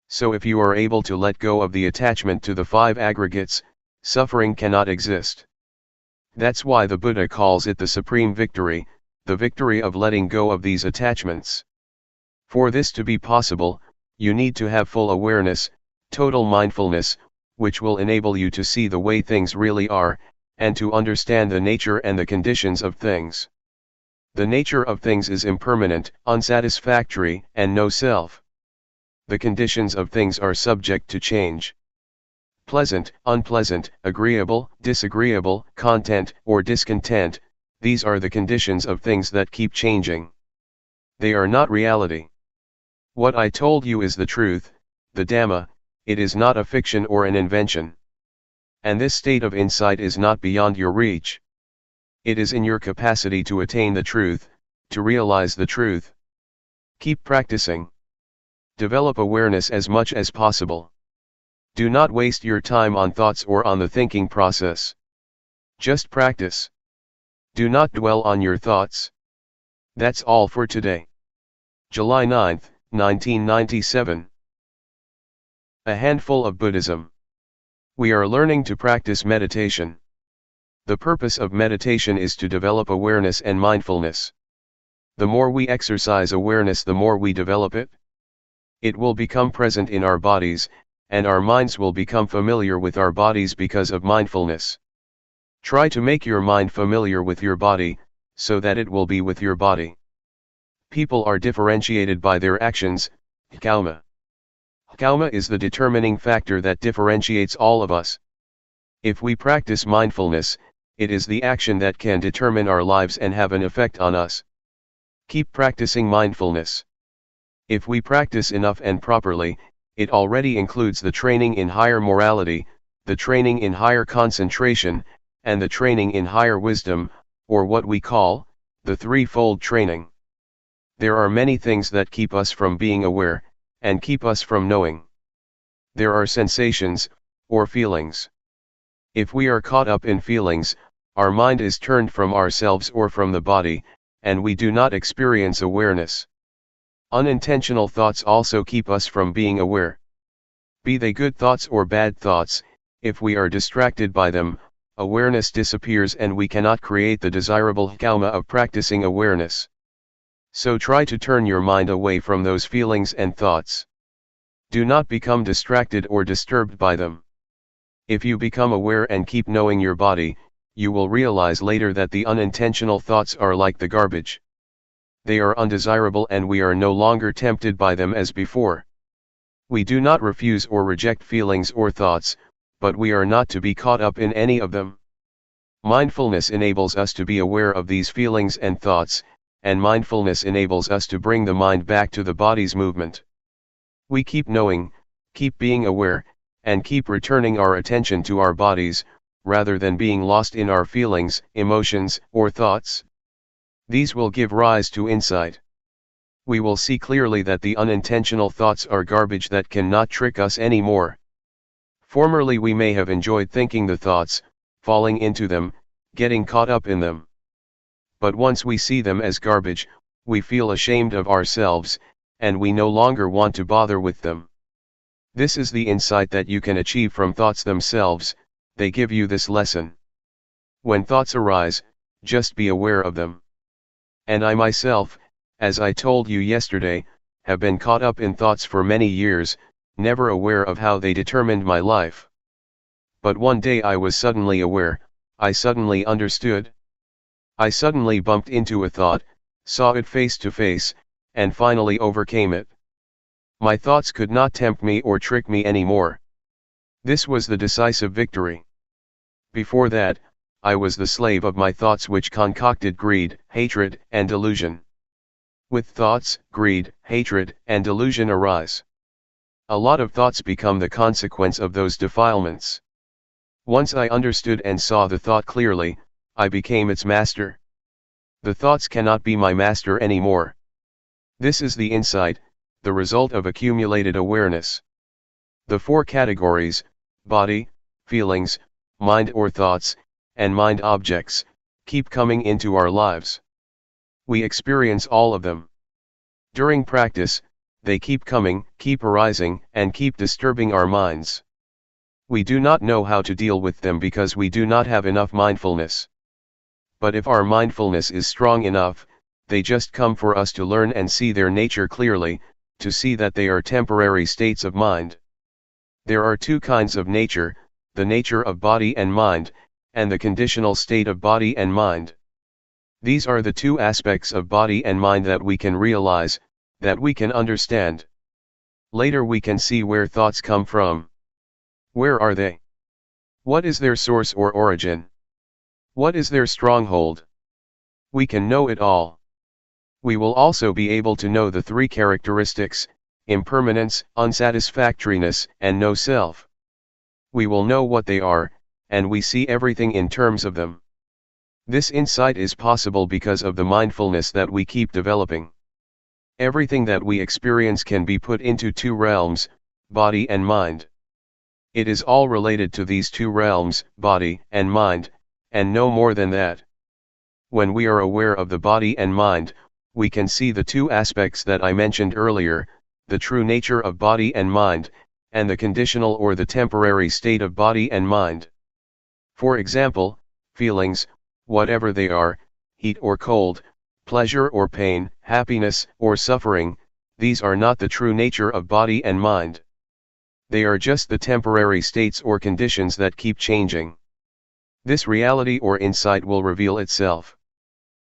So if you are able to let go of the attachment to the 5 aggregates, suffering cannot exist. That's why the Buddha calls it the supreme victory, the victory of letting go of these attachments. For this to be possible, you need to have full awareness, total mindfulness, which will enable you to see the way things really are, and to understand the nature and the conditions of things. The nature of things is impermanent, unsatisfactory, and no self. The conditions of things are subject to change. Pleasant, unpleasant, agreeable, disagreeable, content or discontent, these are the conditions of things that keep changing. They are not reality. What I told you is the truth, the Dhamma, it is not a fiction or an invention. And this state of insight is not beyond your reach. It is in your capacity to attain the truth, to realize the truth. Keep practicing. Develop awareness as much as possible. Do not waste your time on thoughts or on the thinking process. Just practice. Do not dwell on your thoughts. That's all for today. July 9, 1997. A handful of Buddhism. We are learning to practice meditation. The purpose of meditation is to develop awareness and mindfulness. The more we exercise awareness, the more we develop it. It will become present in our bodies, and our minds will become familiar with our bodies because of mindfulness. Try to make your mind familiar with your body, so that it will be with your body. People are differentiated by their actions, karma. Karma is the determining factor that differentiates all of us. If we practice mindfulness, it is the action that can determine our lives and have an effect on us. Keep practicing mindfulness. If we practice enough and properly, it already includes the training in higher morality, the training in higher concentration, and the training in higher wisdom, or what we call, the threefold training. There are many things that keep us from being aware, and keep us from knowing. There are sensations, or feelings. If we are caught up in feelings, our mind is turned from ourselves or from the body, and we do not experience awareness. Unintentional thoughts also keep us from being aware. Be they good thoughts or bad thoughts, If we are distracted by them, awareness disappears and we cannot create the desirable karma of practicing awareness. So try to turn your mind away from those feelings and thoughts. Do not become distracted or disturbed by them. If you become aware and keep knowing your body, you will realize later that the unintentional thoughts are like the garbage. They are undesirable and we are no longer tempted by them as before. We do not refuse or reject feelings or thoughts, but we are not to be caught up in any of them. Mindfulness enables us to be aware of these feelings and thoughts, and mindfulness enables us to bring the mind back to the body's movement. We keep knowing, keep being aware, and keep returning our attention to our bodies, rather than being lost in our feelings, emotions, or thoughts. These will give rise to insight. We will see clearly that the unintentional thoughts are garbage that cannot trick us anymore. Formerly we may have enjoyed thinking the thoughts, falling into them, getting caught up in them. But once we see them as garbage, we feel ashamed of ourselves, and we no longer want to bother with them. This is the insight that you can achieve from thoughts themselves. They give you this lesson. When thoughts arise, just be aware of them. And I myself, as I told you yesterday, have been caught up in thoughts for many years, never aware of how they determined my life. But one day I was suddenly aware, I suddenly understood. I suddenly bumped into a thought, saw it face to face, and finally overcame it. My thoughts could not tempt me or trick me anymore. This was the decisive victory. Before that, I was the slave of my thoughts which concocted greed, hatred, and delusion. With thoughts, greed, hatred, and delusion arise. A lot of thoughts become the consequence of those defilements. Once I understood and saw the thought clearly, I became its master. The thoughts cannot be my master anymore. This is the insight, the result of accumulated awareness. The four categories, body, feelings, mind or thoughts, and mind objects, keep coming into our lives. We experience all of them. During practice, they keep coming, keep arising, and keep disturbing our minds. We do not know how to deal with them because we do not have enough mindfulness. But if our mindfulness is strong enough, they just come for us to learn and see their nature clearly, to see that they are temporary states of mind. There are two kinds of nature, the nature of body and mind, and the conditional state of body and mind. These are the two aspects of body and mind that we can realize, that we can understand. Later we can see where thoughts come from. Where are they? What is their source or origin? What is their stronghold? We can know it all. We will also be able to know the three characteristics, impermanence, unsatisfactoriness, and no self. We will know what they are, and we see everything in terms of them. This insight is possible because of the mindfulness that we keep developing. Everything that we experience can be put into two realms, body and mind. It is all related to these two realms, body and mind, and no more than that. When we are aware of the body and mind, we can see the two aspects that I mentioned earlier, the true nature of body and mind, and the conditional or the temporary state of body and mind. For example, feelings, whatever they are, heat or cold, pleasure or pain, happiness or suffering, these are not the true nature of body and mind. They are just the temporary states or conditions that keep changing. This reality or insight will reveal itself.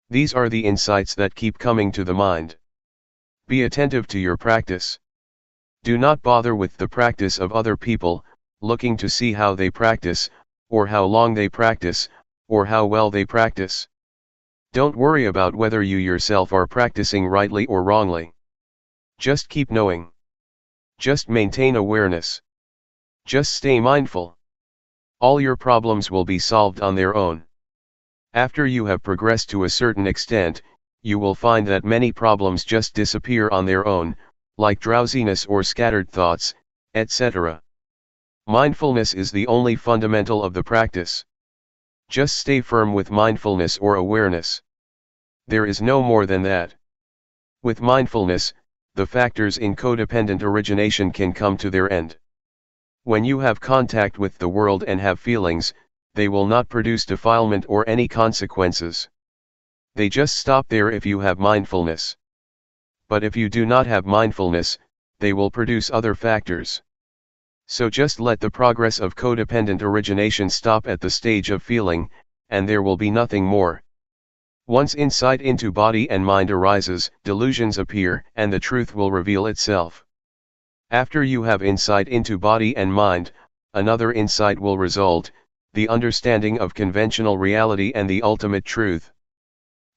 These are the insights that keep coming to the mind. Be attentive to your practice. Do not bother with the practice of other people, looking to see how they practice, or how long they practice, or how well they practice. Don't worry about whether you yourself are practicing rightly or wrongly. Just keep knowing. Just maintain awareness. Just stay mindful. All your problems will be solved on their own. After you have progressed to a certain extent, you will find that many problems just disappear on their own, like drowsiness or scattered thoughts, etc. Mindfulness is the only fundamental of the practice. Just stay firm with mindfulness or awareness. There is no more than that. With mindfulness, the factors in codependent origination can come to their end. When you have contact with the world and have feelings, they will not produce defilement or any consequences. They just stop there if you have mindfulness. But if you do not have mindfulness, they will produce other factors. So just let the progress of codependent origination stop at the stage of feeling, and there will be nothing more. Once insight into body and mind arises, delusions appear, and the truth will reveal itself. After you have insight into body and mind, another insight will result, the understanding of conventional reality and the ultimate truth.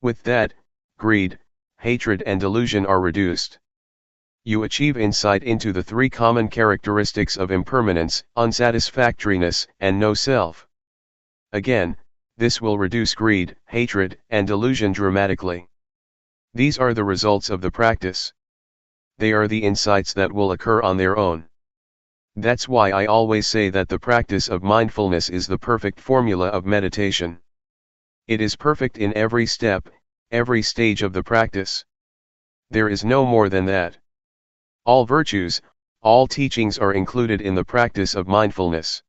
With that, greed, hatred and delusion are reduced. You achieve insight into the three common characteristics of impermanence, unsatisfactoriness, and no self. Again, this will reduce greed, hatred, and delusion dramatically. These are the results of the practice. They are the insights that will occur on their own. That's why I always say that the practice of mindfulness is the perfect formula of meditation. It is perfect in every step, every stage of the practice. There is no more than that. All virtues, all teachings are included in the practice of mindfulness.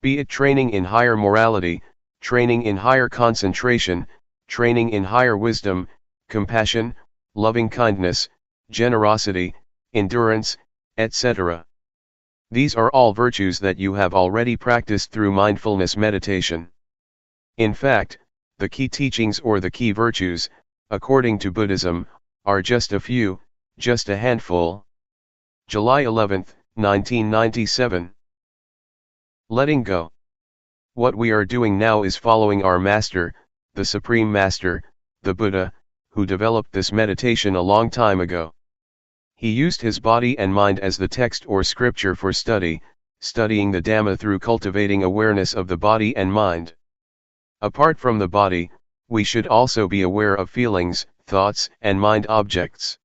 Be it training in higher morality, training in higher concentration, training in higher wisdom, compassion, loving kindness, generosity, endurance, etc. These are all virtues that you have already practiced through mindfulness meditation. In fact, the key teachings or the key virtues, according to Buddhism, are just a few, just a handful. July 11, 1997. Letting go. What we are doing now is following our Master, the Supreme Master, the Buddha, who developed this meditation a long time ago. He used his body and mind as the text or scripture for studying the Dhamma through cultivating awareness of the body and mind. Apart from the body, we should also be aware of feelings, thoughts, and mind objects.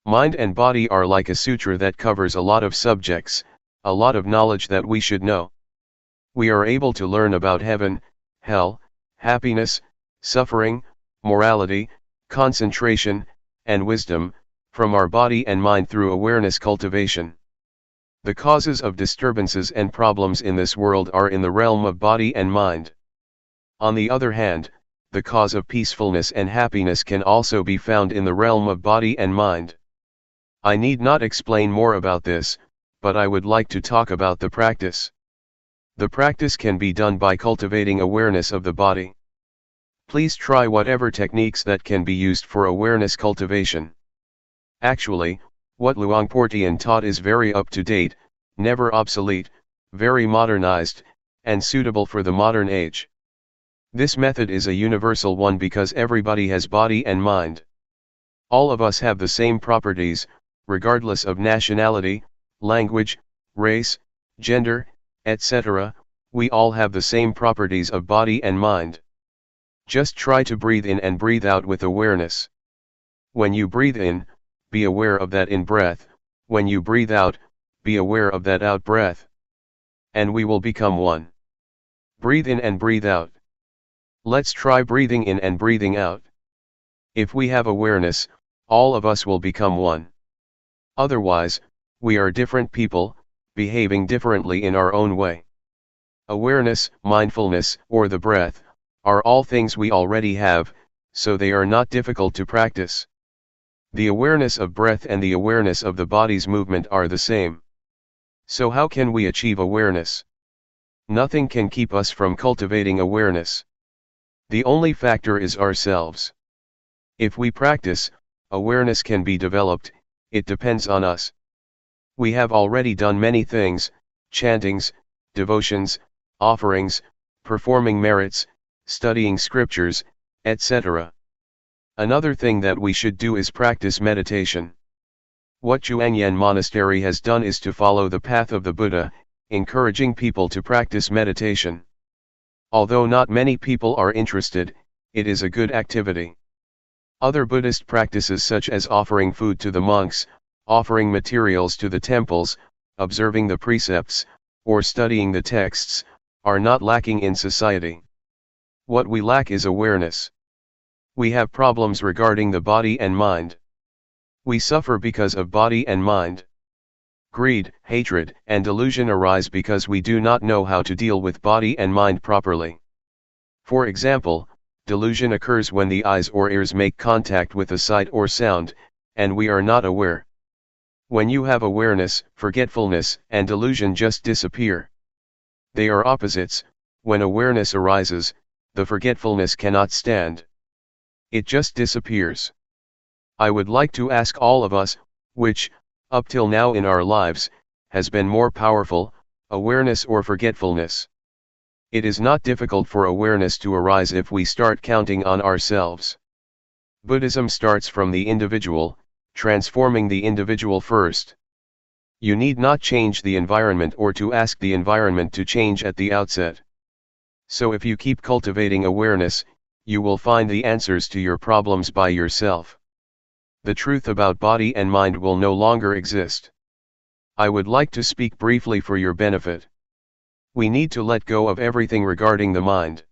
Mind and body are like a sutra that covers a lot of subjects, a lot of knowledge that we should know. We are able to learn about heaven, hell, happiness, suffering, morality, concentration, and wisdom, from our body and mind through awareness cultivation. The causes of disturbances and problems in this world are in the realm of body and mind. On the other hand, the cause of peacefulness and happiness can also be found in the realm of body and mind. I need not explain more about this, but I would like to talk about the practice. The practice can be done by cultivating awareness of the body. Please try whatever techniques that can be used for awareness cultivation. Actually, what Luangpor Teean taught is very up to date, never obsolete, very modernized, and suitable for the modern age. This method is a universal one because everybody has body and mind. All of us have the same properties, regardless of nationality, language, race, gender, etc. We all have the same properties of body and mind. Just try to breathe in and breathe out with awareness. When you breathe in, be aware of that in breath, when you breathe out, be aware of that out breath. And we will become one. Breathe in and breathe out. Let's try breathing in and breathing out. If we have awareness, all of us will become one. Otherwise, we are different people, behaving differently in our own way. Awareness, mindfulness, or the breath, are all things we already have, so they are not difficult to practice. The awareness of breath and the awareness of the body's movement are the same. So how can we achieve awareness? Nothing can keep us from cultivating awareness. The only factor is ourselves. If we practice, awareness can be developed, it depends on us. We have already done many things, chantings, devotions, offerings, performing merits, studying scriptures, etc. Another thing that we should do is practice meditation. What Zhuangyan Monastery has done is to follow the path of the Buddha, encouraging people to practice meditation. Although not many people are interested, it is a good activity. Other Buddhist practices such as offering food to the monks, offering materials to the temples, observing the precepts, or studying the texts, are not lacking in society. What we lack is awareness. We have problems regarding the body and mind. We suffer because of body and mind. greed, hatred, and delusion arise because we do not know how to deal with body and mind properly. For example, delusion occurs when the eyes or ears make contact with a sight or sound, and we are not aware. When you have awareness, forgetfulness and delusion just disappear. They are opposites. When awareness arises, the forgetfulness cannot stand. It just disappears. I would like to ask all of us, which, up till now in our lives, has been more powerful, awareness or forgetfulness? It is not difficult for awareness to arise if we start counting on ourselves. Buddhism starts from the individual, transforming the individual first. You need not change the environment or to ask the environment to change at the outset. So if you keep cultivating awareness, you will find the answers to your problems by yourself. The truth about body and mind will no longer exist. I would like to speak briefly for your benefit. We need to let go of everything regarding the mind.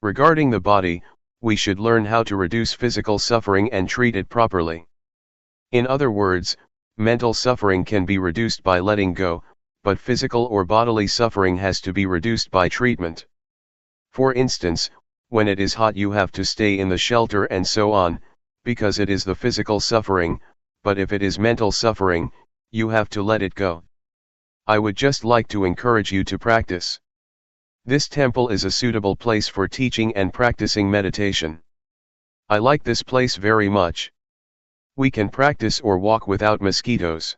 Regarding the body, we should learn how to reduce physical suffering and treat it properly. In other words, mental suffering can be reduced by letting go, but physical or bodily suffering has to be reduced by treatment. For instance, when it is hot you have to stay in the shelter and so on, because it is the physical suffering, but if it is mental suffering, you have to let it go. I would just like to encourage you to practice. This temple is a suitable place for teaching and practicing meditation. I like this place very much. We can practice or walk without mosquitoes.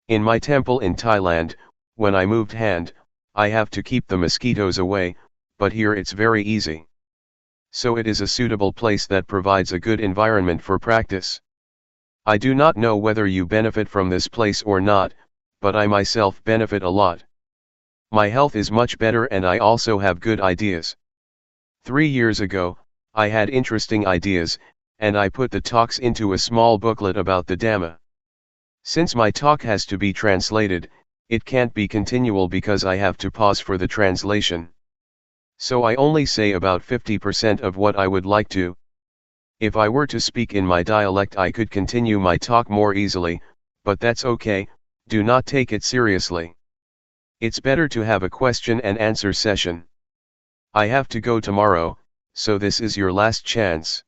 In my temple in Thailand, when I moved hand, I have to keep the mosquitoes away, but here it's very easy. So it is a suitable place that provides a good environment for practice. I do not know whether you benefit from this place or not, but I myself benefit a lot. My health is much better and I also have good ideas. 3 years ago, I had interesting ideas, and I put the talks into a small booklet about the Dhamma. Since my talk has to be translated, it can't be continual because I have to pause for the translation. So I only say about 50% of what I would like to. If I were to speak in my dialect I could continue my talk more easily, but that's okay, do not take it seriously. It's better to have a question and answer session. I have to go tomorrow, so this is your last chance.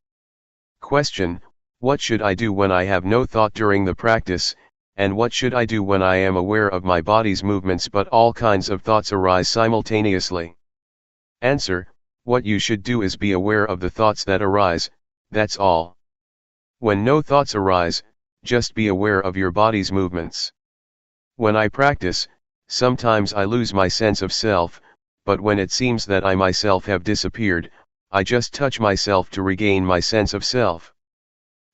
Question: what should I do when I have no thought during the practice, and what should I do when I am aware of my body's movements but all kinds of thoughts arise simultaneously? Answer: what you should do is be aware of the thoughts that arise, that's all. When no thoughts arise, just be aware of your body's movements. When I practice, sometimes I lose my sense of self, but when it seems that I myself have disappeared, I just touch myself to regain my sense of self.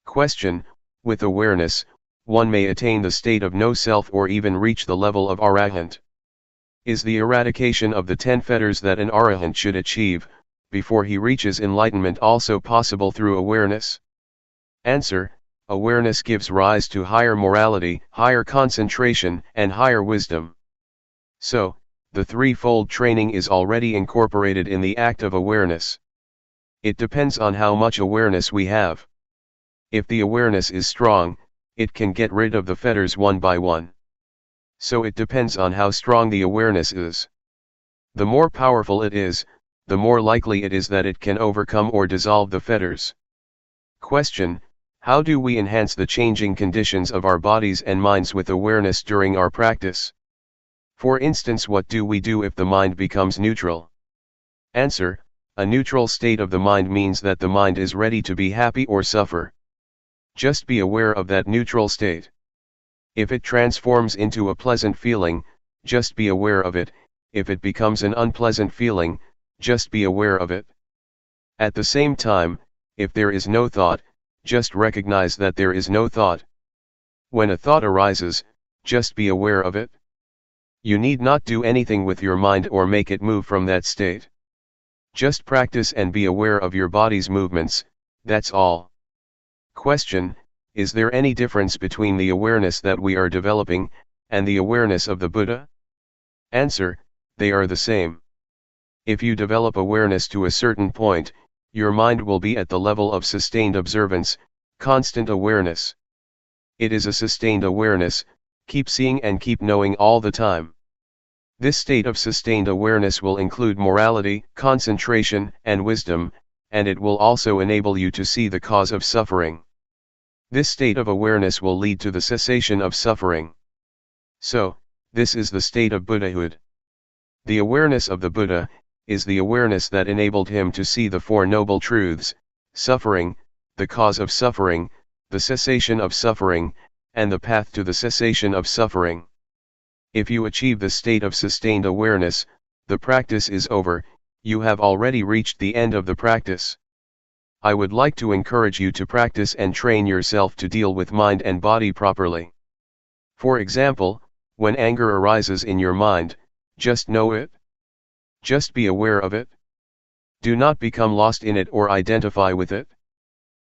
Question: with awareness, one may attain the state of no self or even reach the level of arahant. Is the eradication of the 10 fetters that an arahant should achieve, before he reaches enlightenment also possible through awareness? Answer: awareness gives rise to higher morality, higher concentration, and higher wisdom. So, the threefold training is already incorporated in the act of awareness. It depends on how much awareness we have. If the awareness is strong, it can get rid of the fetters one by one. So it depends on how strong the awareness is. The more powerful it is, the more likely it is that it can overcome or dissolve the fetters. Question: how do we enhance the changing conditions of our bodies and minds with awareness during our practice? For instance, what do we do if the mind becomes neutral? Answer: a neutral state of the mind means that the mind is ready to be happy or suffer. Just be aware of that neutral state. If it transforms into a pleasant feeling, just be aware of it. If it becomes an unpleasant feeling, just be aware of it. At the same time, if there is no thought, just recognize that there is no thought. When a thought arises, just be aware of it. You need not do anything with your mind or make it move from that state. Just practice and be aware of your body's movements, that's all. Question: is there any difference between the awareness that we are developing, and the awareness of the Buddha? Answer: they are the same. If you develop awareness to a certain point, your mind will be at the level of sustained observance, constant awareness. It is a sustained awareness, Keep seeing and keep knowing all the time. This state of sustained awareness will include morality, concentration, and wisdom, and it will also enable you to see the cause of suffering. This state of awareness will lead to the cessation of suffering. So, this is the state of Buddhahood. The awareness of the Buddha is the awareness that enabled him to see the Four Noble Truths: suffering, the cause of suffering, the cessation of suffering, and the path to the cessation of suffering. If you achieve the state of sustained awareness, the practice is over, you have already reached the end of the practice. I would like to encourage you to practice and train yourself to deal with mind and body properly. For example, when anger arises in your mind, just know it. Just be aware of it. Do not become lost in it or identify with it.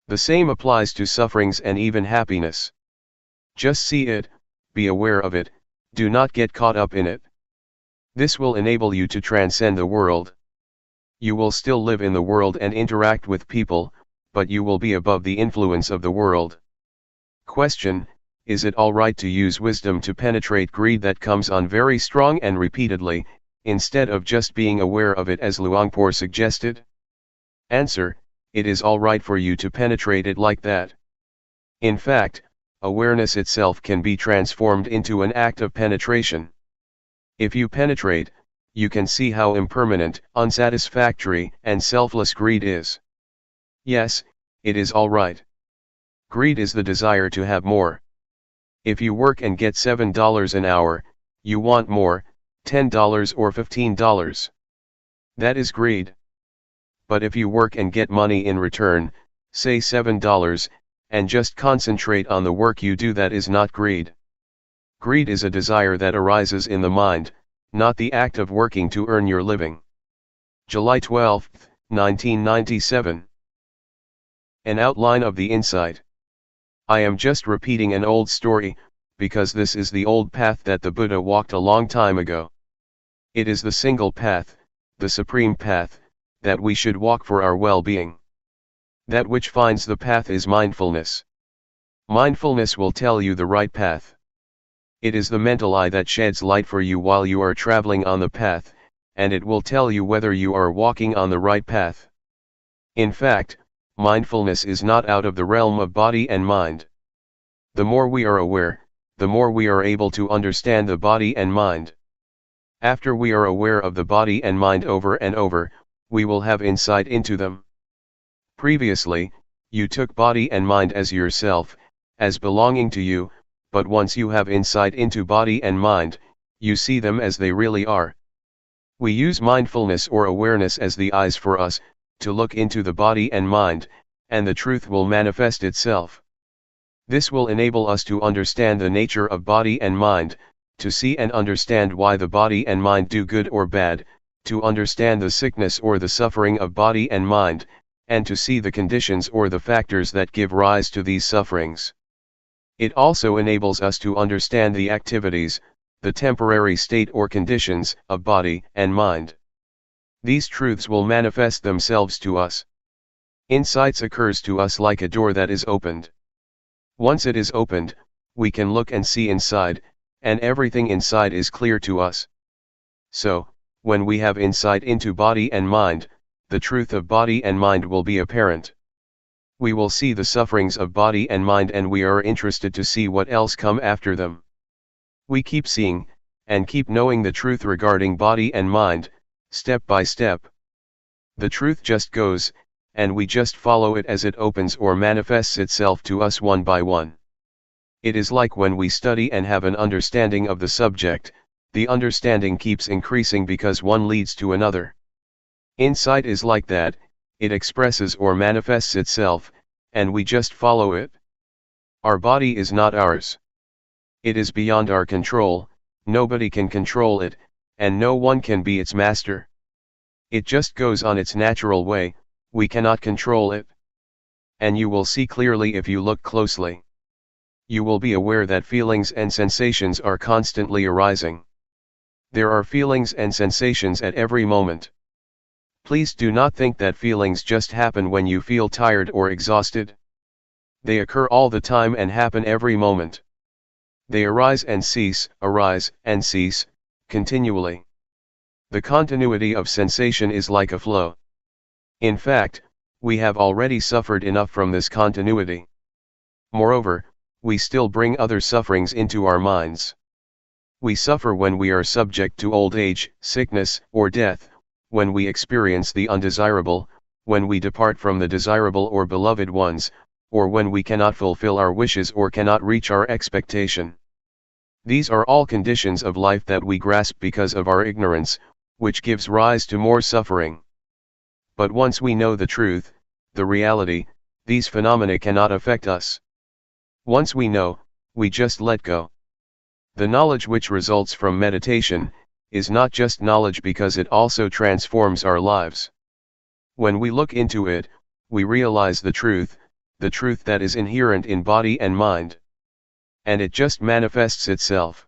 The same applies to sufferings and even happiness. Just see it, be aware of it, do not get caught up in it. This will enable you to transcend the world. You will still live in the world and interact with people, but you will be above the influence of the world. Question: is it alright to use wisdom to penetrate greed that comes on very strong and repeatedly, instead of just being aware of it as Luangpor suggested? Answer: it is alright for you to penetrate it like that. In fact, awareness itself can be transformed into an act of penetration. If you penetrate, you can see how impermanent, unsatisfactory, and selfless greed is. Yes, it is alright. Greed is the desire to have more. If you work and get $7 an hour, you want more, $10 or $15. That is greed. But if you work and get money in return, say $7, and just concentrate on the work you do, that is not greed. Greed is a desire that arises in the mind, not the act of working to earn your living. July 12, 1997. An outline of the insight. I am just repeating an old story, because this is the old path that the Buddha walked a long time ago. It is the single path, the supreme path, that we should walk for our well-being. That which finds the path is mindfulness. Mindfulness will tell you the right path. It is the mental eye that sheds light for you while you are traveling on the path, and it will tell you whether you are walking on the right path. In fact, mindfulness is not out of the realm of body and mind. The more we are aware, the more we are able to understand the body and mind. After we are aware of the body and mind over and over, we will have insight into them. Previously, you took body and mind as yourself, as belonging to you, but once you have insight into body and mind, you see them as they really are. We use mindfulness or awareness as the eyes for us, to look into the body and mind, and the truth will manifest itself. This will enable us to understand the nature of body and mind, to see and understand why the body and mind do good or bad, to understand the sickness or the suffering of body and mind, and to see the conditions or the factors that give rise to these sufferings. It also enables us to understand the activities, the temporary state or conditions, of body and mind. These truths will manifest themselves to us. Insights occurs to us like a door that is opened. Once it is opened, we can look and see inside, and everything inside is clear to us. So, when we have insight into body and mind, the truth of body and mind will be apparent. We will see the sufferings of body and mind, and we are interested to see what else come after them. We keep seeing, and keep knowing the truth regarding body and mind, step by step. The truth just goes, and we just follow it as it opens or manifests itself to us one by one. It is like when we study and have an understanding of the subject, the understanding keeps increasing because one leads to another. Insight is like that, it expresses or manifests itself, and we just follow it. Our body is not ours. It is beyond our control, nobody can control it, and no one can be its master. It just goes on its natural way, we cannot control it. And you will see clearly if you look closely. You will be aware that feelings and sensations are constantly arising. There are feelings and sensations at every moment. Please do not think that feelings just happen when you feel tired or exhausted. They occur all the time and happen every moment. They arise and cease, continually. The continuity of sensation is like a flow. In fact, we have already suffered enough from this continuity. Moreover, we still bring other sufferings into our minds. We suffer when we are subject to old age, sickness, or death, when we experience the undesirable, when we depart from the desirable or beloved ones, or when we cannot fulfill our wishes or cannot reach our expectation. These are all conditions of life that we grasp because of our ignorance, which gives rise to more suffering. But once we know the truth, the reality, these phenomena cannot affect us. Once we know, we just let go. The knowledge which results from meditation is not just knowledge because it also transforms our lives. When we look into it, we realize the truth that is inherent in body and mind. And it just manifests itself.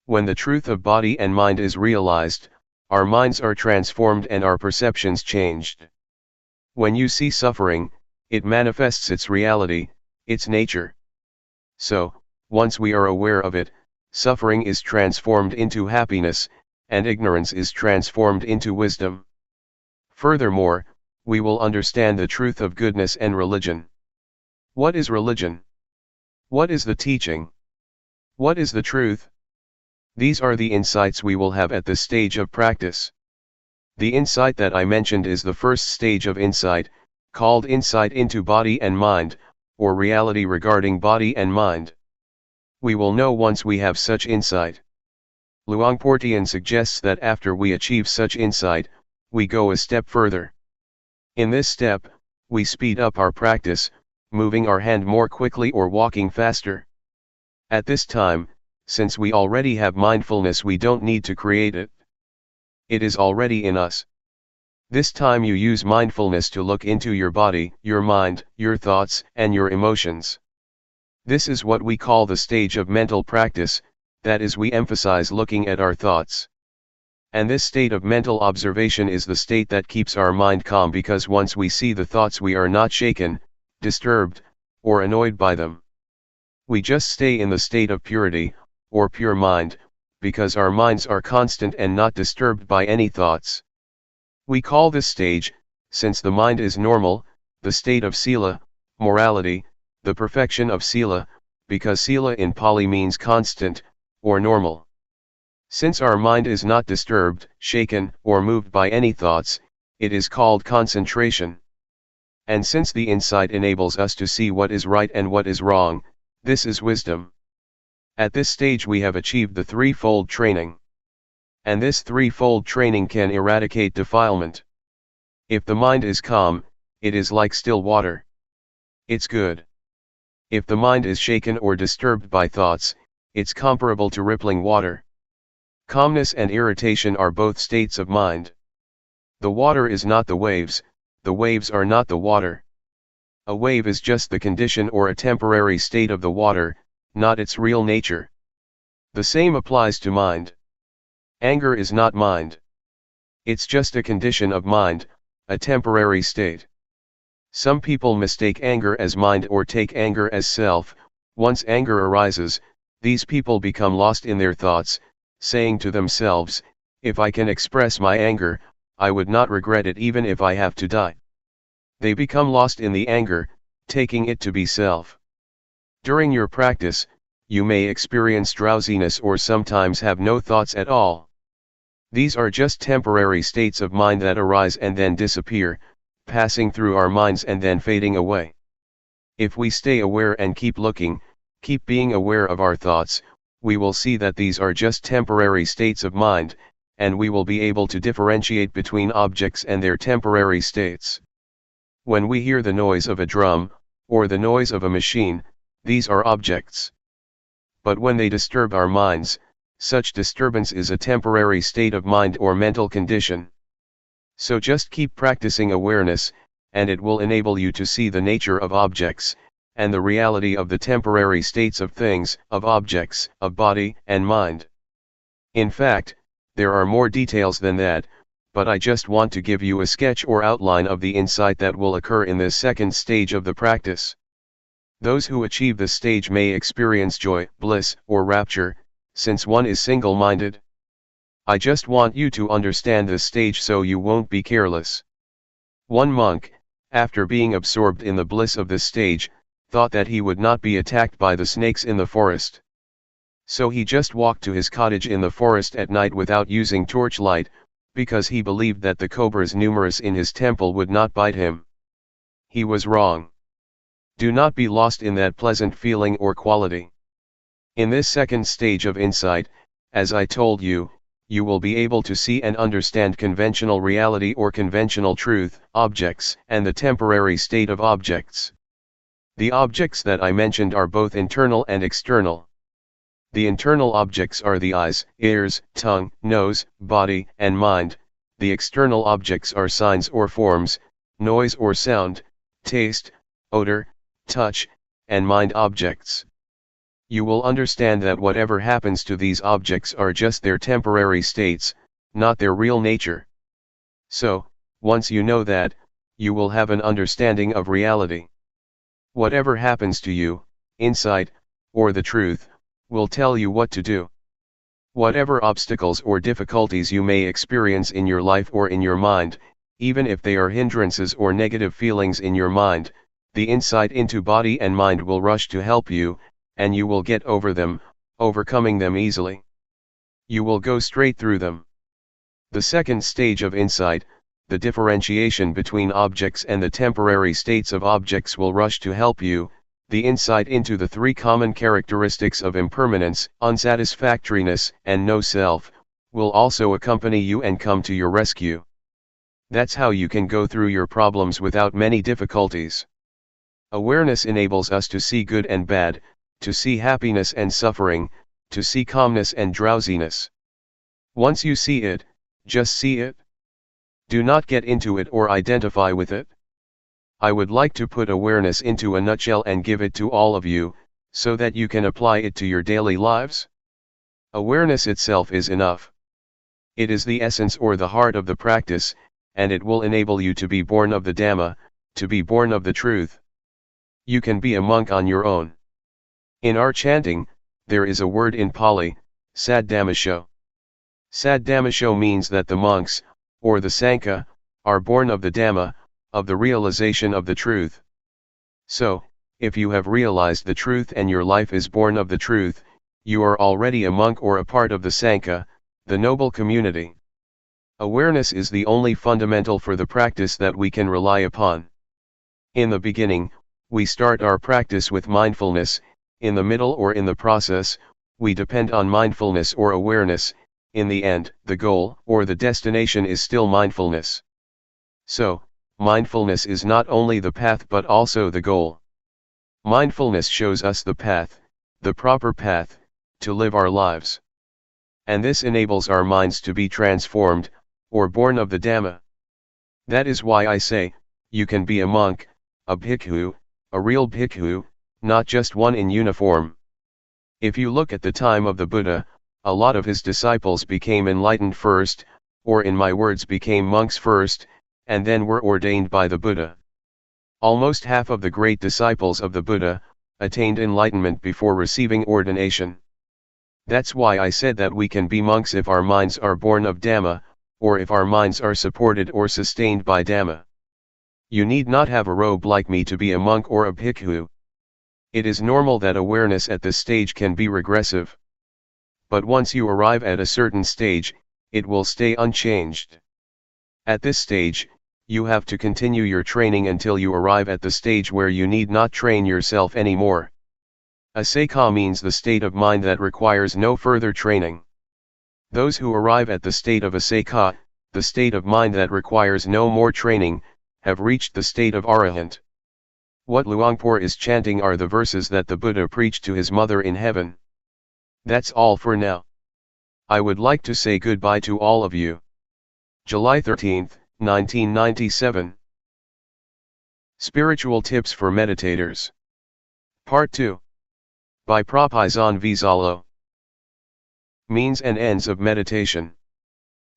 When the truth of body and mind is realized, our minds are transformed and our perceptions changed. When you see suffering, it manifests its reality, its nature. So, once we are aware of it, suffering is transformed into happiness, and ignorance is transformed into wisdom. Furthermore, we will understand the truth of goodness and religion. What is religion? What is the teaching? What is the truth? These are the insights we will have at this stage of practice. The insight that I mentioned is the first stage of insight, called insight into body and mind, or reality regarding body and mind. We will know once we have such insight. Luangpor Teean suggests that after we achieve such insight, we go a step further. In this step, we speed up our practice, moving our hand more quickly or walking faster. At this time, since we already have mindfulness, we don't need to create it. It is already in us. This time you use mindfulness to look into your body, your mind, your thoughts, and your emotions. This is what we call the stage of mental practice, that is, we emphasize looking at our thoughts. And this state of mental observation is the state that keeps our mind calm, because once we see the thoughts we are not shaken, disturbed, or annoyed by them. We just stay in the state of purity, or pure mind, because our minds are constant and not disturbed by any thoughts. We call this stage, since the mind is normal, the state of sila, morality, the perfection of sila, because sila in Pali means constant, or normal. Since our mind is not disturbed, shaken, or moved by any thoughts, it is called concentration. And since the insight enables us to see what is right and what is wrong, this is wisdom. At this stage we have achieved the threefold training. And this threefold training can eradicate defilement. If the mind is calm, it is like still water. It's good. If the mind is shaken or disturbed by thoughts, it's comparable to rippling water. Calmness and irritation are both states of mind. The water is not the waves are not the water. A wave is just the condition or a temporary state of the water, not its real nature. The same applies to mind. Anger is not mind. It's just a condition of mind, a temporary state. Some people mistake anger as mind or take anger as self. Once anger arises, these people become lost in their thoughts, saying to themselves, "If I can express my anger, I would not regret it even if I have to die." They become lost in the anger, taking it to be self. During your practice, you may experience drowsiness or sometimes have no thoughts at all. These are just temporary states of mind that arise and then disappear, passing through our minds and then fading away. If we stay aware and keep looking, keep being aware of our thoughts, we will see that these are just temporary states of mind, and we will be able to differentiate between objects and their temporary states. When we hear the noise of a drum, or the noise of a machine, these are objects. But when they disturb our minds, such disturbance is a temporary state of mind or mental condition. So just keep practicing awareness, and it will enable you to see the nature of objects, and the reality of the temporary states of things, of objects, of body and mind. In fact, there are more details than that, but I just want to give you a sketch or outline of the insight that will occur in this second stage of the practice. Those who achieve this stage may experience joy, bliss, or rapture, since one is single-minded. I just want you to understand this stage so you won't be careless. One monk, after being absorbed in the bliss of this stage, thought that he would not be attacked by the snakes in the forest. So he just walked to his cottage in the forest at night without using torchlight, because he believed that the cobras numerous in his temple would not bite him. He was wrong. Do not be lost in that pleasant feeling or quality. In this second stage of insight, as I told you, you will be able to see and understand conventional reality or conventional truth, objects, and the temporary state of objects. The objects that I mentioned are both internal and external. The internal objects are the eyes, ears, tongue, nose, body, and mind. The external objects are signs or forms, noise or sound, taste, odor, touch, and mind objects. You will understand that whatever happens to these objects are just their temporary states, not their real nature. So, once you know that, you will have an understanding of reality. Whatever happens to you, insight, or the truth, will tell you what to do. Whatever obstacles or difficulties you may experience in your life or in your mind, even if they are hindrances or negative feelings in your mind, the insight into body and mind will rush to help you, and you will get over them, overcoming them easily. You will go straight through them. The second stage of insight, the differentiation between objects and the temporary states of objects, will rush to help you. The insight into the three common characteristics of impermanence, unsatisfactoriness, and no self, will also accompany you and come to your rescue. That's how you can go through your problems without many difficulties. Awareness enables us to see good and bad, to see happiness and suffering, to see calmness and drowsiness. Once you see it, just see it. Do not get into it or identify with it. I would like to put awareness into a nutshell and give it to all of you, so that you can apply it to your daily lives. Awareness itself is enough. It is the essence or the heart of the practice, and it will enable you to be born of the Dhamma, to be born of the truth. You can be a monk on your own. In our chanting, there is a word in Pali, Saddhammasho. Saddhammasho means that the monks, or the Sangha, are born of the Dhamma, of the realization of the truth. So, if you have realized the truth and your life is born of the truth, you are already a monk or a part of the Sangha, the noble community. Awareness is the only fundamental for the practice that we can rely upon. In the beginning, we start our practice with mindfulness. In the middle or in the process, we depend on mindfulness or awareness. In the end, the goal or the destination is still mindfulness. So, mindfulness is not only the path but also the goal. Mindfulness shows us the path, the proper path, to live our lives. And this enables our minds to be transformed, or born of the Dhamma. That is why I say, you can be a monk, a bhikkhu, a real bhikkhu, not just one in uniform. If you look at the time of the Buddha, a lot of his disciples became enlightened first, or in my words became monks first, and then were ordained by the Buddha. Almost half of the great disciples of the Buddha attained enlightenment before receiving ordination. That's why I said that we can be monks if our minds are born of Dhamma, or if our minds are supported or sustained by Dhamma. You need not have a robe like me to be a monk or a bhikkhu. It is normal that awareness at this stage can be regressive. But once you arrive at a certain stage, it will stay unchanged. At this stage, you have to continue your training until you arrive at the stage where you need not train yourself anymore. Asakha means the state of mind that requires no further training. Those who arrive at the state of asakha, the state of mind that requires no more training, have reached the state of arahant. What Luangpor is chanting are the verses that the Buddha preached to his mother in heaven. That's all for now. I would like to say goodbye to all of you. July 13, 1997. Spiritual Tips for Meditators. Part 2. By Propizan Vizalo. Means and Ends of Meditation.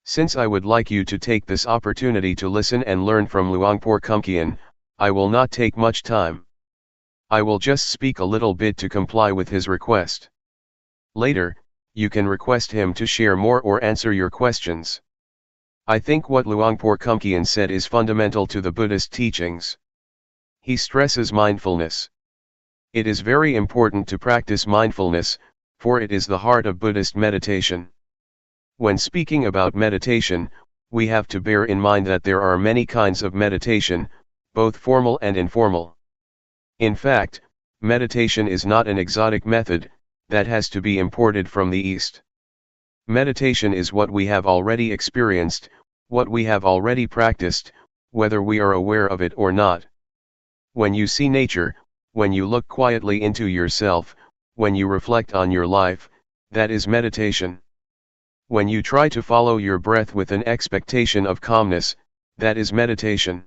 Since I would like you to take this opportunity to listen and learn from Luangpor Teean, I will not take much time. I will just speak a little bit to comply with his request. Later, you can request him to share more or answer your questions. I think what Luangpor Teean said is fundamental to the Buddhist teachings. He stresses mindfulness. It is very important to practice mindfulness, for it is the heart of Buddhist meditation. When speaking about meditation, we have to bear in mind that there are many kinds of meditation, both formal and informal. In fact, meditation is not an exotic method that has to be imported from the East. Meditation is what we have already experienced, what we have already practiced, whether we are aware of it or not. When you see nature, when you look quietly into yourself, when you reflect on your life, that is meditation. When you try to follow your breath with an expectation of calmness, that is meditation.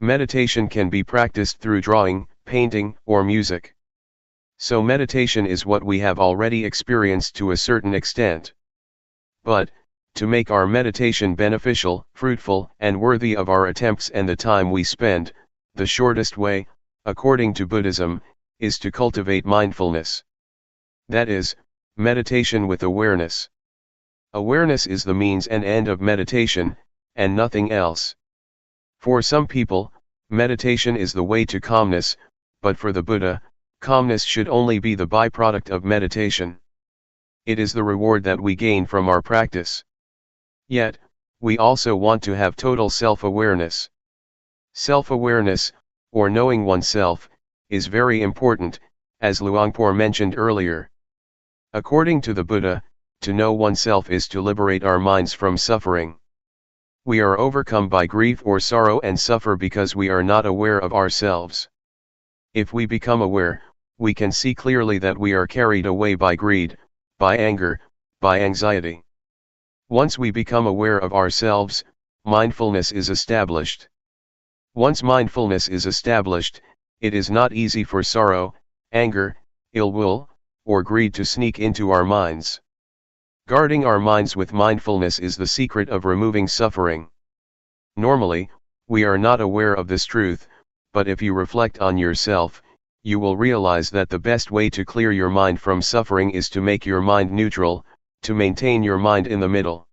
Meditation can be practiced through drawing, painting, or music. So meditation is what we have already experienced to a certain extent. But, to make our meditation beneficial, fruitful, and worthy of our attempts and the time we spend, the shortest way, according to Buddhism, is to cultivate mindfulness. That is, meditation with awareness. Awareness is the means and end of meditation, and nothing else. For some people, meditation is the way to calmness, but for the Buddha, calmness should only be the byproduct of meditation. It is the reward that we gain from our practice. Yet, we also want to have total self-awareness. Self-awareness, or knowing oneself, is very important, as Luangpor mentioned earlier. According to the Buddha, to know oneself is to liberate our minds from suffering. We are overcome by grief or sorrow and suffer because we are not aware of ourselves. If we become aware, we can see clearly that we are carried away by greed, by anger, by anxiety. Once we become aware of ourselves, mindfulness is established. Once mindfulness is established, it is not easy for sorrow, anger, ill will, or greed to sneak into our minds. Guarding our minds with mindfulness is the secret of removing suffering. Normally, we are not aware of this truth, but if you reflect on yourself, you will realize that the best way to clear your mind from suffering is to make your mind neutral, to maintain your mind in the middle.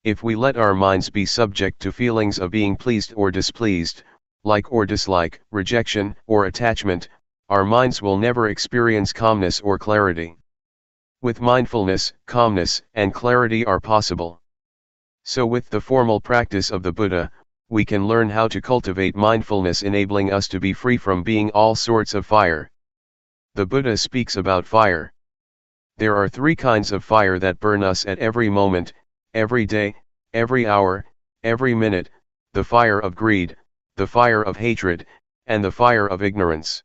If we let our minds be subject to feelings of being pleased or displeased, like or dislike, rejection or attachment, our minds will never experience calmness or clarity. With mindfulness, calmness and clarity are possible. So with the formal practice of the Buddha, we can learn how to cultivate mindfulness, enabling us to be free from being all sorts of fire. The Buddha speaks about fire. There are three kinds of fire that burn us at every moment, every day, every hour, every minute: the fire of greed, the fire of hatred, and the fire of ignorance.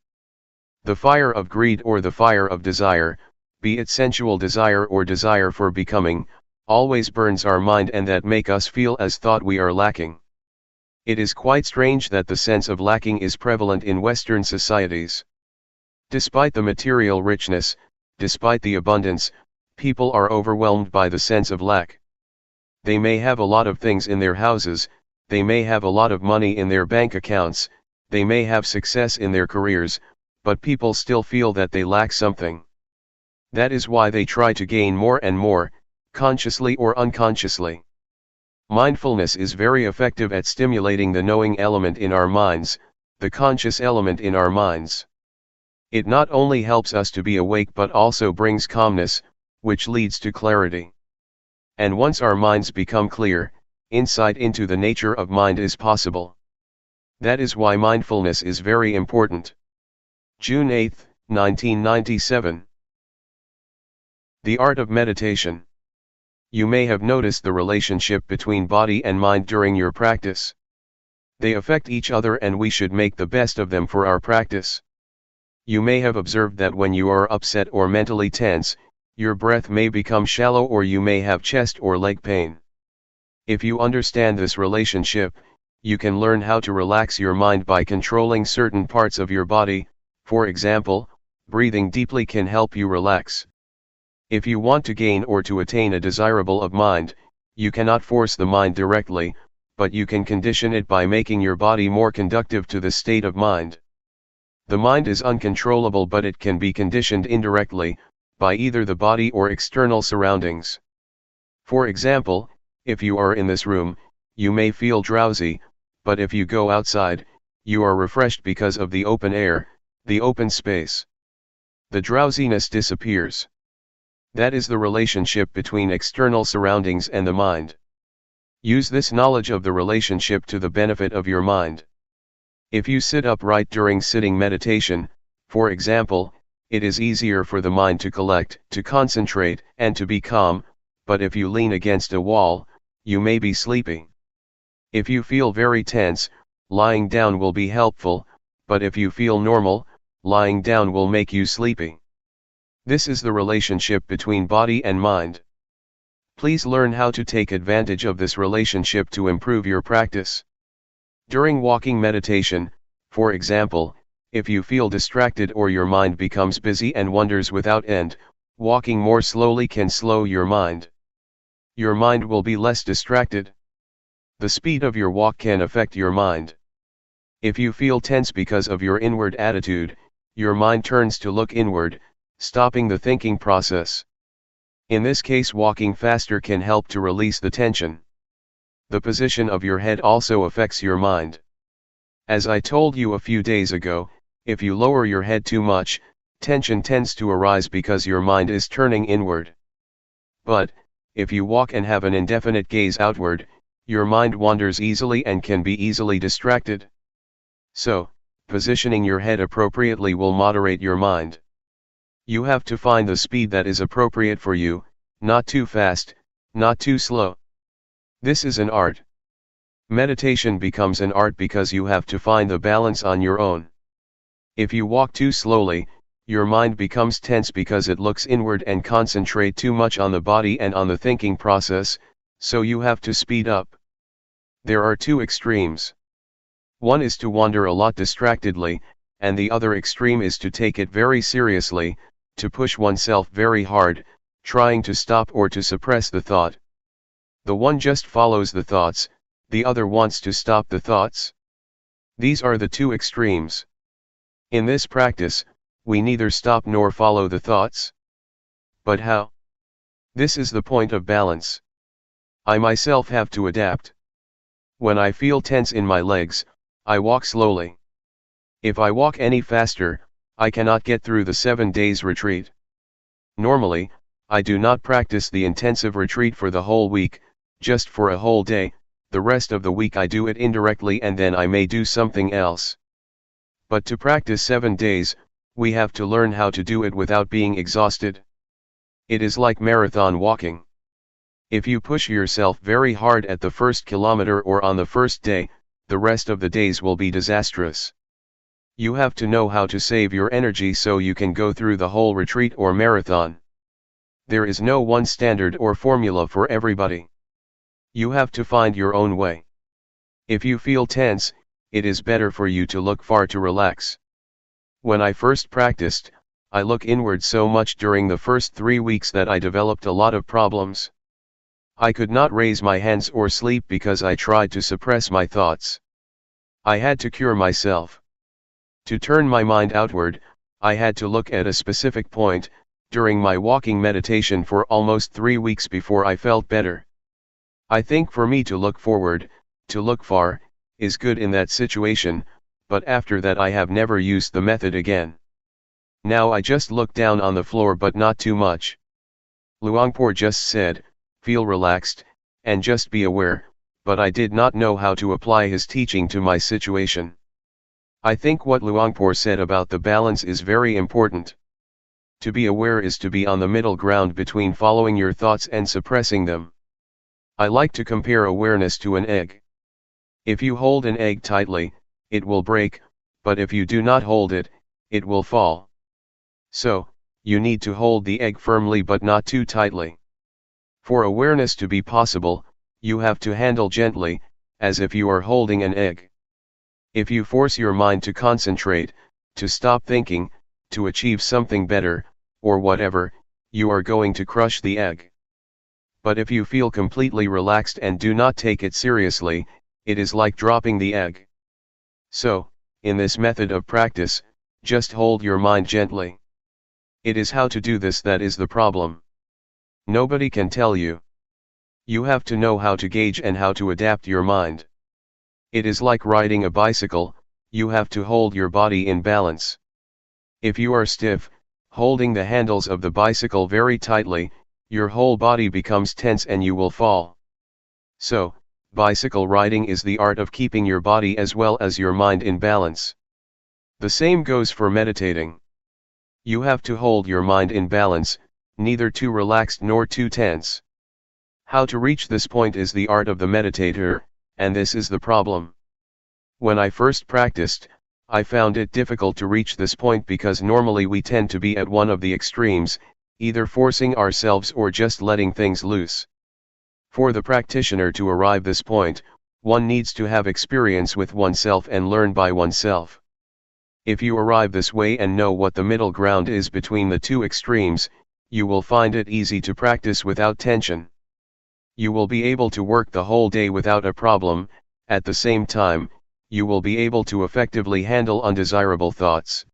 The fire of greed or the fire of desire, be it sensual desire or desire for becoming, always burns our mind, and that make us feel as thought we are lacking. It is quite strange that the sense of lacking is prevalent in Western societies. Despite the material richness, despite the abundance, people are overwhelmed by the sense of lack. They may have a lot of things in their houses, they may have a lot of money in their bank accounts, they may have success in their careers, but people still feel that they lack something. That is why they try to gain more and more, consciously or unconsciously. Mindfulness is very effective at stimulating the knowing element in our minds, the conscious element in our minds. It not only helps us to be awake but also brings calmness, which leads to clarity. And once our minds become clear, insight into the nature of mind is possible. That is why mindfulness is very important. June 8, 1997. The art of meditation. You may have noticed the relationship between body and mind during your practice. They affect each other and we should make the best of them for our practice. You may have observed that when you are upset or mentally tense, your breath may become shallow or you may have chest or leg pain. If you understand this relationship, you can learn how to relax your mind by controlling certain parts of your body. For example, breathing deeply can help you relax. If you want to gain or to attain a desirable of mind, you cannot force the mind directly, but you can condition it by making your body more conducive to the state of mind. The mind is uncontrollable, but it can be conditioned indirectly, by either the body or external surroundings. For example, if you are in this room, you may feel drowsy, but if you go outside, you are refreshed because of the open air, the open space. The drowsiness disappears. That is the relationship between external surroundings and the mind. Use this knowledge of the relationship to the benefit of your mind. If you sit upright during sitting meditation, for example, it is easier for the mind to collect, to concentrate, and to be calm, but if you lean against a wall, you may be sleeping. If you feel very tense, lying down will be helpful, but if you feel normal, lying down will make you sleepy. This is the relationship between body and mind. Please learn how to take advantage of this relationship to improve your practice. During walking meditation, for example, if you feel distracted or your mind becomes busy and wanders without end, walking more slowly can slow your mind. Your mind will be less distracted. The speed of your walk can affect your mind. If you feel tense because of your inward attitude, your mind turns to look inward, stopping the thinking process. In this case, walking faster can help to release the tension. The position of your head also affects your mind. As I told you a few days ago, if you lower your head too much, tension tends to arise because your mind is turning inward. But, if you walk and have an indefinite gaze outward, your mind wanders easily and can be easily distracted. So, positioning your head appropriately will moderate your mind. You have to find the speed that is appropriate for you, not too fast, not too slow. This is an art. Meditation becomes an art because you have to find the balance on your own. If you walk too slowly, your mind becomes tense because it looks inward and concentrate too much on the body and on the thinking process, so you have to speed up. There are two extremes. One is to wander a lot distractedly, and the other extreme is to take it very seriously, to push oneself very hard, trying to stop or to suppress the thought. The one just follows the thoughts, the other wants to stop the thoughts. These are the two extremes. In this practice, we neither stop nor follow the thoughts. But how? This is the point of balance. I myself have to adapt. When I feel tense in my legs, I walk slowly. If I walk any faster, I cannot get through the 7 days retreat. Normally, I do not practice the intensive retreat for the whole week, just for a whole day. The rest of the week I do it indirectly and then I may do something else. But to practice 7 days, we have to learn how to do it without being exhausted. It is like marathon walking. If you push yourself very hard at the first kilometer or on the first day, the rest of the days will be disastrous. You have to know how to save your energy so you can go through the whole retreat or marathon. There is no one standard or formula for everybody. You have to find your own way. If you feel tense, it is better for you to look far to relax. When I first practiced, I look inward so much during the first 3 weeks that I developed a lot of problems. I could not raise my hands or sleep because I tried to suppress my thoughts. I had to cure myself. To turn my mind outward, I had to look at a specific point, during my walking meditation for almost 3 weeks before I felt better. I think for me to look forward, to look far, is good in that situation, but after that I have never used the method again. Now I just look down on the floor but not too much. Luangpor just said, feel relaxed, and just be aware, but I did not know how to apply his teaching to my situation. I think what Luangpor said about the balance is very important. To be aware is to be on the middle ground between following your thoughts and suppressing them. I like to compare awareness to an egg. If you hold an egg tightly, it will break, but if you do not hold it, it will fall. So, you need to hold the egg firmly but not too tightly. For awareness to be possible, you have to handle gently, as if you are holding an egg. If you force your mind to concentrate, to stop thinking, to achieve something better, or whatever, you are going to crush the egg. But if you feel completely relaxed and do not take it seriously, it is like dropping the egg. So, in this method of practice, just hold your mind gently. It is how to do this that is the problem. Nobody can tell you. You have to know how to gauge and how to adapt your mind. It is like riding a bicycle, you have to hold your body in balance. If you are stiff, holding the handles of the bicycle very tightly, your whole body becomes tense and you will fall. So, bicycle riding is the art of keeping your body as well as your mind in balance. The same goes for meditating. You have to hold your mind in balance, neither too relaxed nor too tense. How to reach this point is the art of the meditator, and this is the problem. When I first practiced, I found it difficult to reach this point because normally we tend to be at one of the extremes, either forcing ourselves or just letting things loose. For the practitioner to arrive this point, one needs to have experience with oneself and learn by oneself. If you arrive this way and know what the middle ground is between the two extremes, you will find it easy to practice without tension. You will be able to work the whole day without a problem. At the same time, you will be able to effectively handle undesirable thoughts.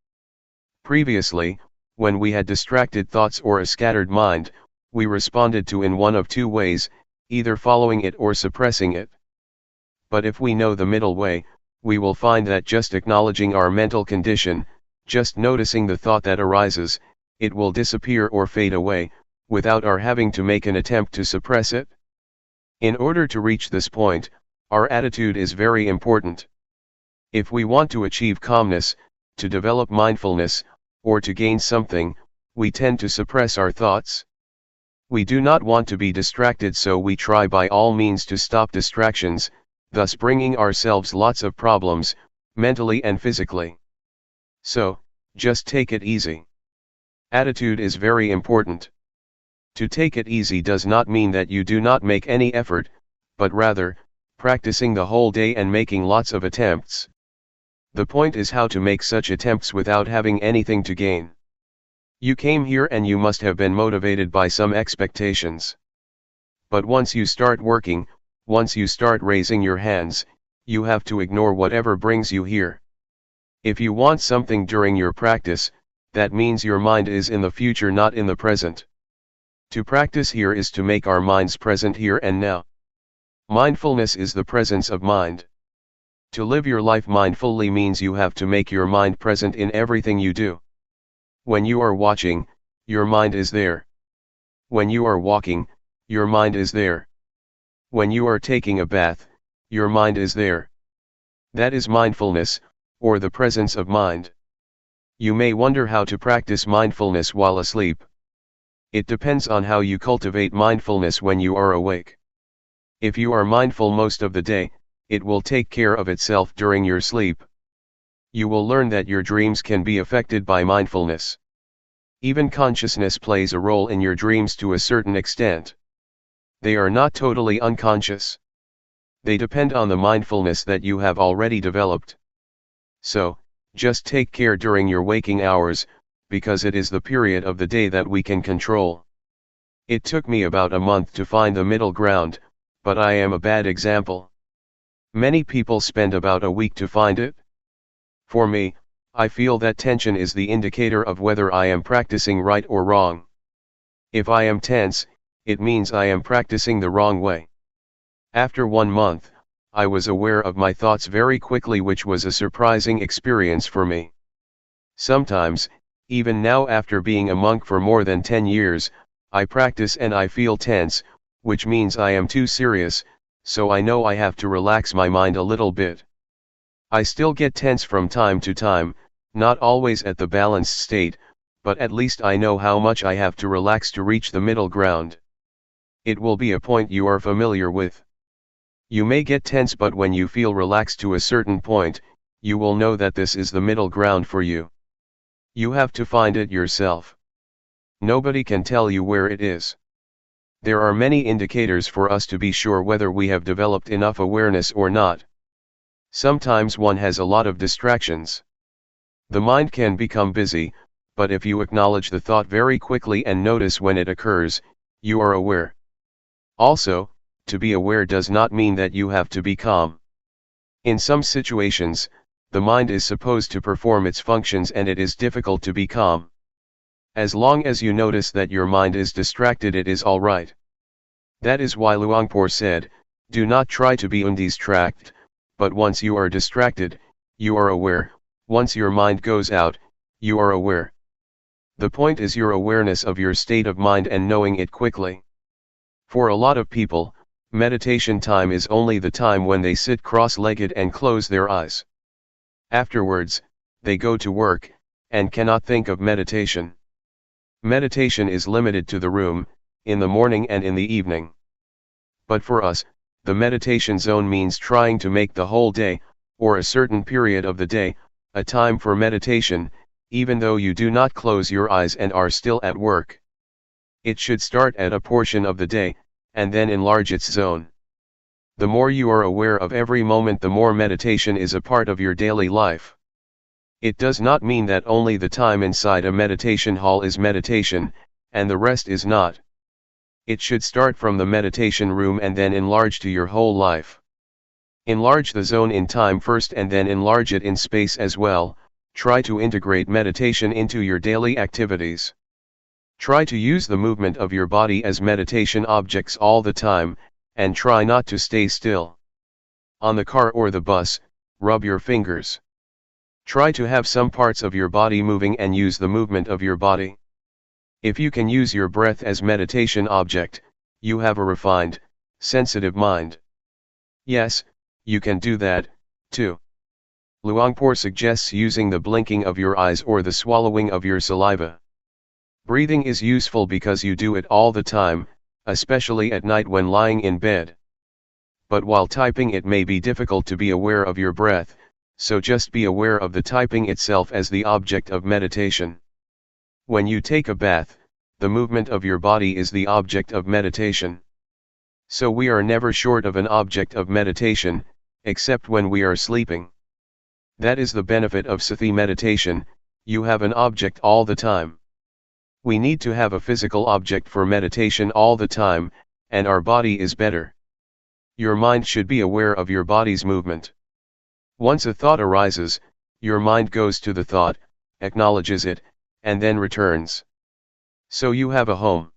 Previously, when we had distracted thoughts or a scattered mind, we responded to in one of two ways, either following it or suppressing it. But if we know the middle way, we will find that just acknowledging our mental condition, just noticing the thought that arises, it will disappear or fade away, without our having to make an attempt to suppress it. In order to reach this point, our attitude is very important. If we want to achieve calmness, to develop mindfulness, or to gain something, we tend to suppress our thoughts. We do not want to be distracted, so we try by all means to stop distractions, thus bringing ourselves lots of problems, mentally and physically. So, just take it easy. Attitude is very important. To take it easy does not mean that you do not make any effort, but rather, practicing the whole day and making lots of attempts. The point is how to make such attempts without having anything to gain. You came here and you must have been motivated by some expectations. But once you start working, once you start raising your hands, you have to ignore whatever brings you here. If you want something during your practice, that means your mind is in the future, not in the present. To practice here is to make our minds present here and now. Mindfulness is the presence of mind. To live your life mindfully means you have to make your mind present in everything you do. When you are watching, your mind is there. When you are walking, your mind is there. When you are taking a bath, your mind is there. That is mindfulness, or the presence of mind. You may wonder how to practice mindfulness while asleep. It depends on how you cultivate mindfulness when you are awake. If you are mindful most of the day, it will take care of itself during your sleep. You will learn that your dreams can be affected by mindfulness. Even consciousness plays a role in your dreams to a certain extent. They are not totally unconscious. They depend on the mindfulness that you have already developed. So, just take care during your waking hours, because it is the period of the day that we can control. It took me about a month to find the middle ground, but I am a bad example. Many people spend about a week to find it. For me, I feel that tension is the indicator of whether I am practicing right or wrong. If I am tense, it means I am practicing the wrong way. After 1 month, I was aware of my thoughts very quickly, which was a surprising experience for me. Sometimes, even now after being a monk for more than 10 years, I practice and I feel tense, which means I am too serious, so I know I have to relax my mind a little bit. I still get tense from time to time, not always at the balanced state, but at least I know how much I have to relax to reach the middle ground. It will be a point you are familiar with. You may get tense, but when you feel relaxed to a certain point, you will know that this is the middle ground for you. You have to find it yourself. Nobody can tell you where it is. There are many indicators for us to be sure whether we have developed enough awareness or not. Sometimes one has a lot of distractions. The mind can become busy, but if you acknowledge the thought very quickly and notice when it occurs, you are aware. Also, to be aware does not mean that you have to be calm. In some situations, the mind is supposed to perform its functions and it is difficult to be calm. As long as you notice that your mind is distracted, it is all right. That is why Luangpor said, do not try to be undistracted, but once you are distracted, you are aware. Once your mind goes out, you are aware. The point is your awareness of your state of mind and knowing it quickly. For a lot of people, meditation time is only the time when they sit cross-legged and close their eyes. Afterwards, they go to work, and cannot think of meditation. Meditation is limited to the room, in the morning and in the evening. But for us, the meditation zone means trying to make the whole day, or a certain period of the day, a time for meditation, even though you do not close your eyes and are still at work. It should start at a portion of the day, and then enlarge its zone. The more you are aware of every moment, the more meditation is a part of your daily life. It does not mean that only the time inside a meditation hall is meditation, and the rest is not. It should start from the meditation room and then enlarge to your whole life. Enlarge the zone in time first and then enlarge it in space as well. Try to integrate meditation into your daily activities. Try to use the movement of your body as meditation objects all the time, and try not to stay still. On the car or the bus, rub your fingers. Try to have some parts of your body moving and use the movement of your body. If you can use your breath as meditation object, you have a refined, sensitive mind. Yes, you can do that, too. Luangpor suggests using the blinking of your eyes or the swallowing of your saliva. Breathing is useful because you do it all the time, especially at night when lying in bed. But while typing, it may be difficult to be aware of your breath, so just be aware of the typing itself as the object of meditation. When you take a bath, the movement of your body is the object of meditation. So we are never short of an object of meditation, except when we are sleeping. That is the benefit of Sati meditation, you have an object all the time. We need to have a physical object for meditation all the time, and our body is better. Your mind should be aware of your body's movement. Once a thought arises, your mind goes to the thought, acknowledges it, and then returns. So you have a home.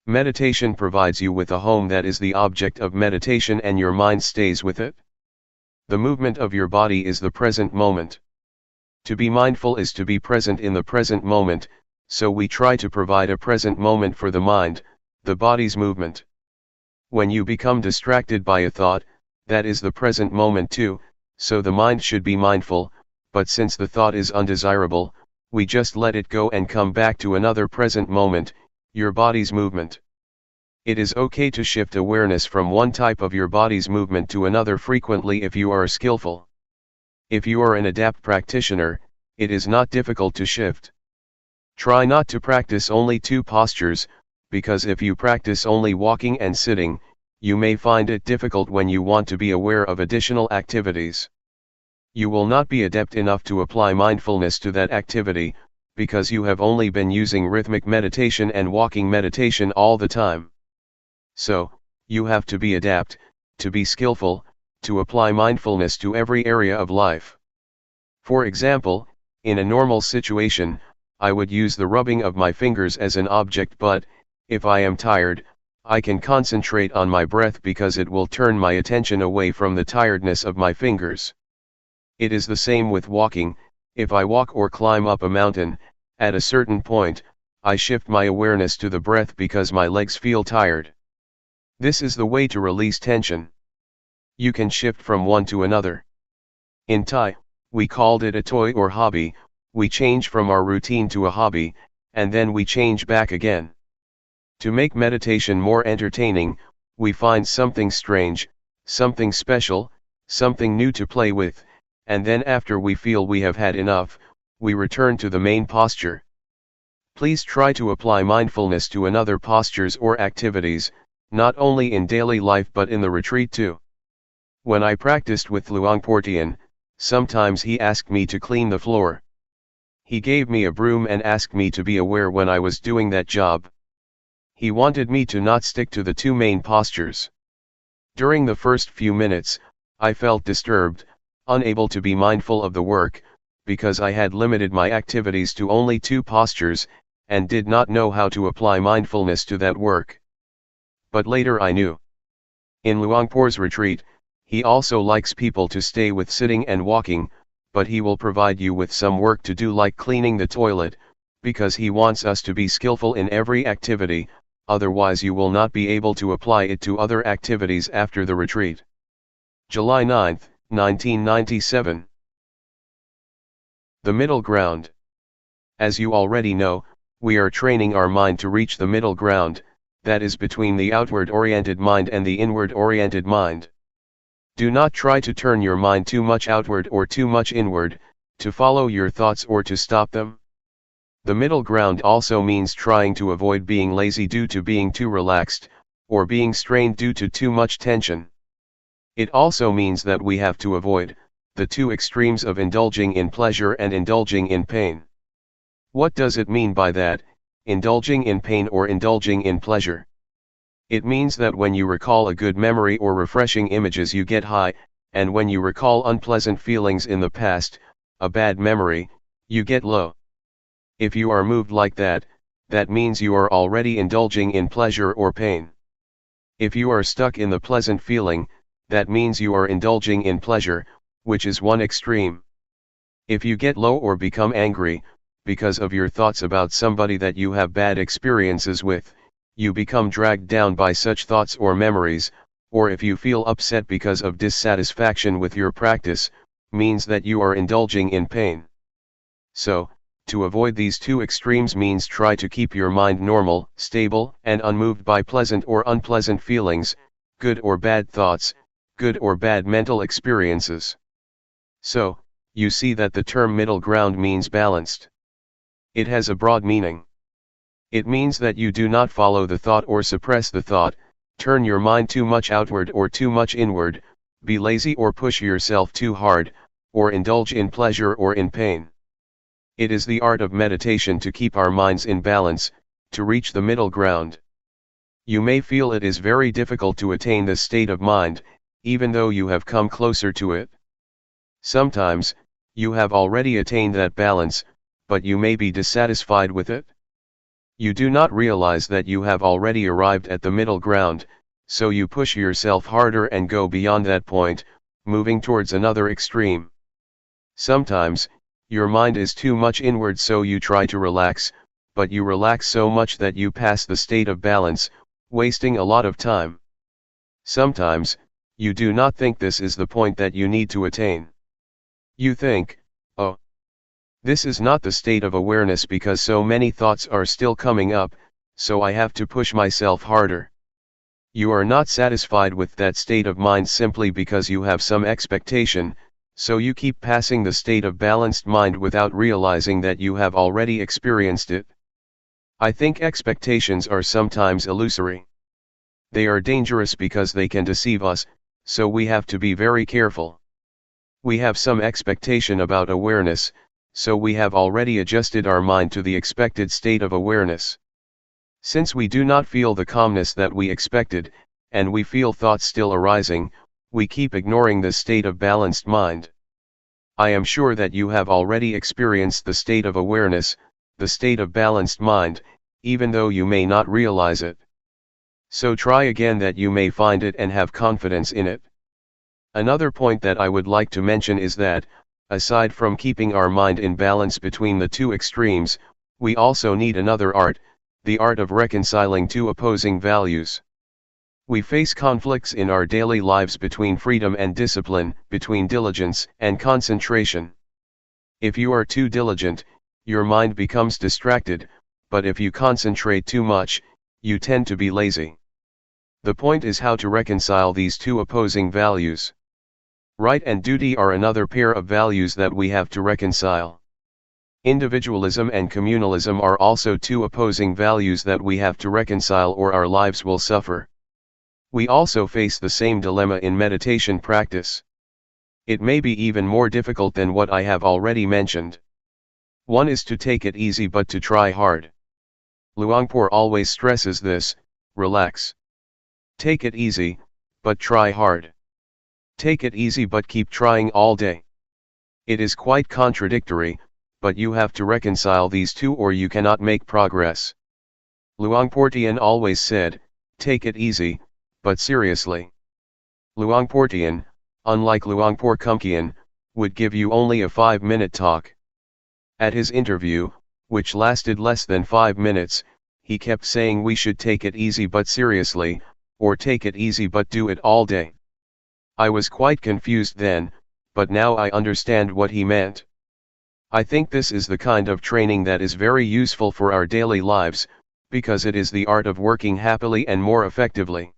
Meditation provides you with a home that is the object of meditation and your mind stays with it. The movement of your body is the present moment. To be mindful is to be present in the present moment, so we try to provide a present moment for the mind, the body's movement. When you become distracted by a thought, that is the present moment too, so the mind should be mindful, but since the thought is undesirable, we just let it go and come back to another present moment, your body's movement. It is okay to shift awareness from one type of your body's movement to another frequently if you are skillful. If you are an adept practitioner, it is not difficult to shift. Try not to practice only two postures, because if you practice only walking and sitting, you may find it difficult when you want to be aware of additional activities. You will not be adept enough to apply mindfulness to that activity, because you have only been using rhythmic meditation and walking meditation all the time. So, you have to be adept, to be skillful, to apply mindfulness to every area of life. For example, in a normal situation, I would use the rubbing of my fingers as an object, but, if I am tired, I can concentrate on my breath because it will turn my attention away from the tiredness of my fingers. It is the same with walking. If I walk or climb up a mountain, at a certain point, I shift my awareness to the breath because my legs feel tired. This is the way to release tension. You can shift from one to another. In Thai, we called it a toy or hobby. We change from our routine to a hobby, and then we change back again. To make meditation more entertaining, we find something strange, something special, something new to play with, and then after we feel we have had enough, we return to the main posture. Please try to apply mindfulness to another postures or activities, not only in daily life but in the retreat too. When I practiced with Luangpor Teean, sometimes he asked me to clean the floor. He gave me a broom and asked me to be aware when I was doing that job. He wanted me to not stick to the two main postures. During the first few minutes, I felt disturbed. unable to be mindful of the work, because I had limited my activities to only 2 postures, and did not know how to apply mindfulness to that work. But later I knew. In Luangpor's retreat, he also likes people to stay with sitting and walking, but he will provide you with some work to do like cleaning the toilet, because he wants us to be skillful in every activity, otherwise you will not be able to apply it to other activities after the retreat. July 9, 1997. The middle ground. As you already know, we are training our mind to reach the middle ground, that is between the outward-oriented mind and the inward-oriented mind. Do not try to turn your mind too much outward or too much inward, to follow your thoughts or to stop them. The middle ground also means trying to avoid being lazy due to being too relaxed, or being strained due to too much tension. It also means that we have to avoid the 2 extremes of indulging in pleasure and indulging in pain. What does it mean by that, indulging in pain or indulging in pleasure? It means that when you recall a good memory or refreshing images you get high, and when you recall unpleasant feelings in the past, a bad memory, you get low. If you are moved like that, that means you are already indulging in pleasure or pain. If you are stuck in the pleasant feeling, that means you are indulging in pleasure, which is one extreme. If you get low or become angry, because of your thoughts about somebody that you have bad experiences with, you become dragged down by such thoughts or memories, or if you feel upset because of dissatisfaction with your practice, means that you are indulging in pain. So, to avoid these 2 extremes means try to keep your mind normal, stable, and unmoved by pleasant or unpleasant feelings, good or bad thoughts, good or bad mental experiences. So, you see that the term middle ground means balanced. It has a broad meaning. It means that you do not follow the thought or suppress the thought, turn your mind too much outward or too much inward, be lazy or push yourself too hard, or indulge in pleasure or in pain. It is the art of meditation to keep our minds in balance, to reach the middle ground. You may feel it is very difficult to attain this state of mind, even though you have come closer to it. Sometimes, you have already attained that balance, but you may be dissatisfied with it. You do not realize that you have already arrived at the middle ground, so you push yourself harder and go beyond that point, moving towards another extreme. Sometimes, your mind is too much inward, so you try to relax, but you relax so much that you pass the state of balance, wasting a lot of time. Sometimes, you do not think this is the point that you need to attain. You think, oh, this is not the state of awareness because so many thoughts are still coming up, so I have to push myself harder. You are not satisfied with that state of mind simply because you have some expectation, so you keep passing the state of balanced mind without realizing that you have already experienced it. I think expectations are sometimes illusory. They are dangerous because they can deceive us, so we have to be very careful. We have some expectation about awareness, so we have already adjusted our mind to the expected state of awareness. Since we do not feel the calmness that we expected, and we feel thoughts still arising, we keep ignoring this state of balanced mind. I am sure that you have already experienced the state of awareness, the state of balanced mind, even though you may not realize it. So try again that you may find it and have confidence in it. Another point that I would like to mention is that, aside from keeping our mind in balance between the 2 extremes, we also need another art, the art of reconciling 2 opposing values. We face conflicts in our daily lives between freedom and discipline, between diligence and concentration. If you are too diligent, your mind becomes distracted, but if you concentrate too much, you tend to be lazy. The point is how to reconcile these 2 opposing values. Right and duty are another pair of values that we have to reconcile. Individualism and communalism are also 2 opposing values that we have to reconcile, or our lives will suffer. We also face the same dilemma in meditation practice. It may be even more difficult than what I have already mentioned. One is to take it easy but to try hard. Luangpor always stresses this: relax. Take it easy, but try hard. Take it easy but keep trying all day. It is quite contradictory, but you have to reconcile these two or you cannot make progress. Luangpor Teean always said, take it easy, but seriously. Luangpor Teean, unlike Luangpor Teean, would give you only a 5-minute talk. At his interview, which lasted less than 5 minutes, he kept saying we should take it easy but seriously, or take it easy but do it all day. I was quite confused then, but now I understand what he meant. I think this is the kind of training that is very useful for our daily lives, because it is the art of working happily and more effectively.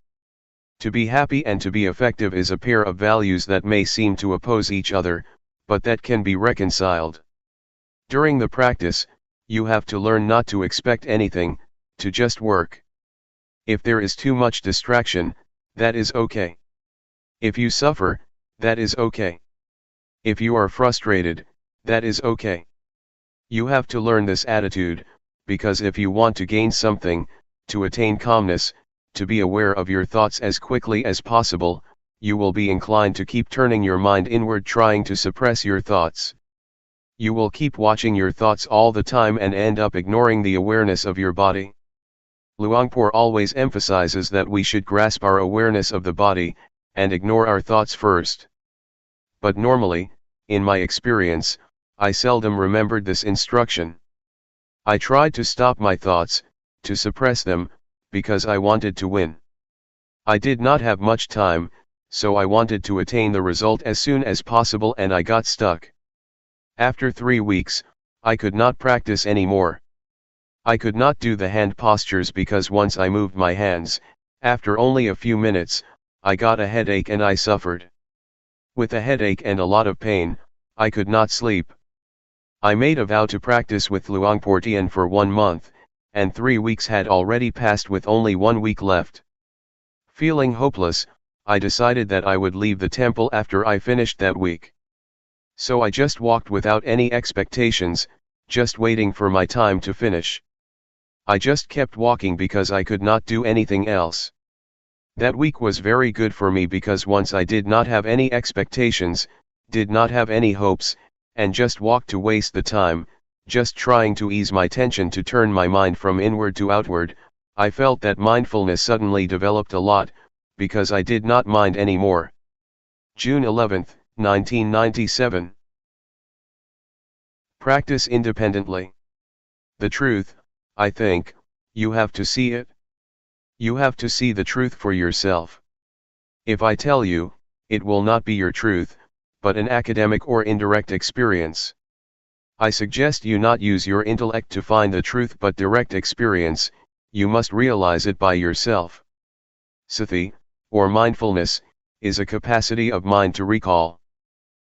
To be happy and to be effective is a pair of values that may seem to oppose each other, but that can be reconciled. During the practice, you have to learn not to expect anything, to just work. If there is too much distraction, that is okay. If you suffer, that is okay. If you are frustrated, that is okay. You have to learn this attitude, because if you want to gain something, to attain calmness, to be aware of your thoughts as quickly as possible, you will be inclined to keep turning your mind inward trying to suppress your thoughts. You will keep watching your thoughts all the time and end up ignoring the awareness of your body. Luangpor always emphasizes that we should grasp our awareness of the body, and ignore our thoughts first. But normally, in my experience, I seldom remembered this instruction. I tried to stop my thoughts, to suppress them, because I wanted to win. I did not have much time, so I wanted to attain the result as soon as possible and I got stuck. After 3 weeks, I could not practice anymore. I could not do the hand postures because once I moved my hands, after only a few minutes, I got a headache and I suffered. With a headache and a lot of pain, I could not sleep. I made a vow to practice with Luangpor Teean for 1 month, and 3 weeks had already passed with only 1 week left. Feeling hopeless, I decided that I would leave the temple after I finished that week. So I just walked without any expectations, just waiting for my time to finish. I just kept walking because I could not do anything else. That week was very good for me because once I did not have any expectations, did not have any hopes, and just walked to waste the time, just trying to ease my tension to turn my mind from inward to outward, I felt that mindfulness suddenly developed a lot, because I did not mind anymore. June 11, 1997. Practice independently. The truth, I think, you have to see it. You have to see the truth for yourself. If I tell you, it will not be your truth, but an academic or indirect experience. I suggest you not use your intellect to find the truth but direct experience, you must realize it by yourself. Sati, or mindfulness, is a capacity of mind to recall.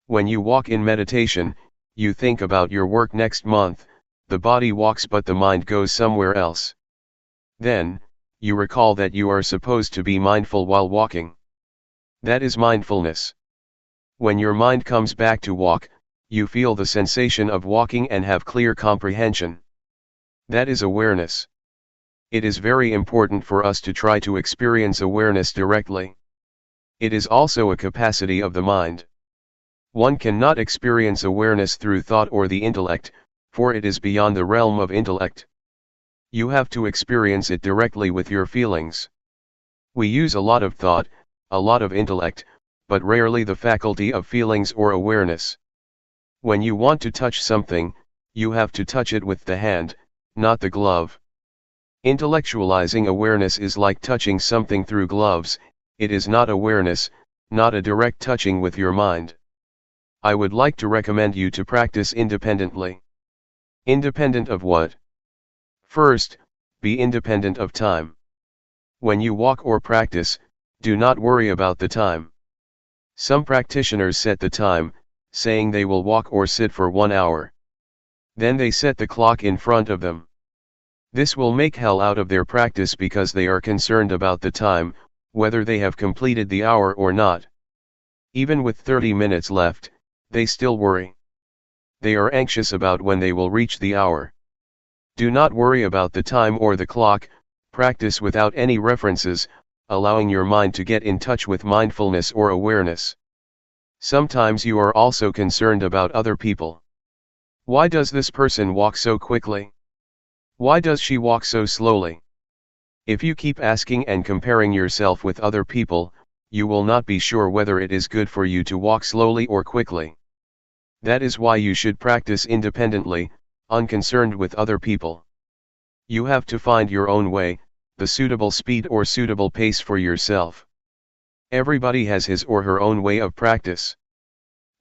When you walk in meditation, you think about your work next month, the body walks but the mind goes somewhere else. Then, you recall that you are supposed to be mindful while walking. That is mindfulness. When your mind comes back to walk, you feel the sensation of walking and have clear comprehension. That is awareness. It is very important for us to try to experience awareness directly. It is also a capacity of the mind. One cannot experience awareness through thought or the intellect, for it is beyond the realm of intellect. You have to experience it directly with your feelings. We use a lot of thought, a lot of intellect, but rarely the faculty of feelings or awareness. When you want to touch something, you have to touch it with the hand, not the glove. Intellectualizing awareness is like touching something through gloves, it is not awareness, not a direct touching with your mind. I would like to recommend you to practice independently. Independent of what? First, be independent of time. When you walk or practice, do not worry about the time. Some practitioners set the time, saying they will walk or sit for 1 hour. Then they set the clock in front of them. This will make hell out of their practice because they are concerned about the time, whether they have completed the hour or not. Even with 30 minutes left, they still worry. They are anxious about when they will reach the hour. Do not worry about the time or the clock, practice without any references, allowing your mind to get in touch with mindfulness or awareness. Sometimes you are also concerned about other people. Why does this person walk so quickly? Why does she walk so slowly? If you keep asking and comparing yourself with other people, you will not be sure whether it is good for you to walk slowly or quickly. That is why you should practice independently, unconcerned with other people. You have to find your own way, the suitable speed or suitable pace for yourself. Everybody has his or her own way of practice.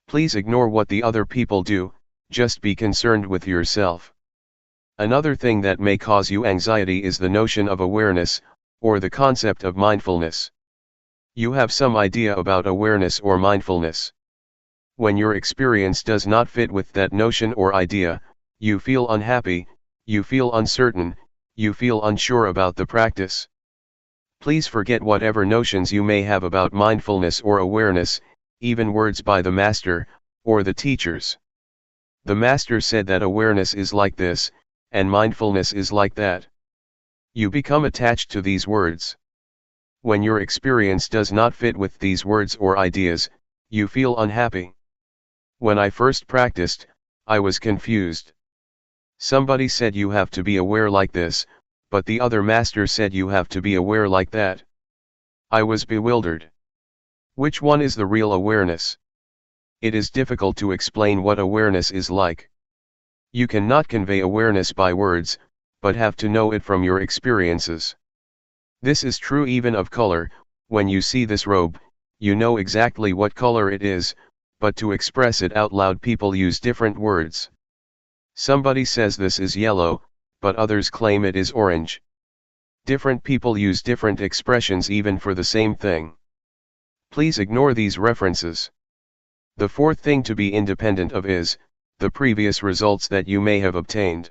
Please ignore what the other people do, just be concerned with yourself. Another thing that may cause you anxiety is the notion of awareness, or the concept of mindfulness. You have some idea about awareness or mindfulness. When your experience does not fit with that notion or idea, you feel unhappy, you feel uncertain, you feel unsure about the practice. Please forget whatever notions you may have about mindfulness or awareness, even words by the master, or the teachers. The master said that awareness is like this, and mindfulness is like that. You become attached to these words. When your experience does not fit with these words or ideas, you feel unhappy. When I first practiced, I was confused. Somebody said you have to be aware like this, but the other master said you have to be aware like that. I was bewildered. Which one is the real awareness? It is difficult to explain what awareness is like. You cannot convey awareness by words, but have to know it from your experiences. This is true even of color. When you see this robe, you know exactly what color it is, but to express it out loud people use different words. Somebody says this is yellow, but others claim it is orange. Different people use different expressions even for the same thing. Please ignore these references. The fourth thing to be independent of is the previous results that you may have obtained.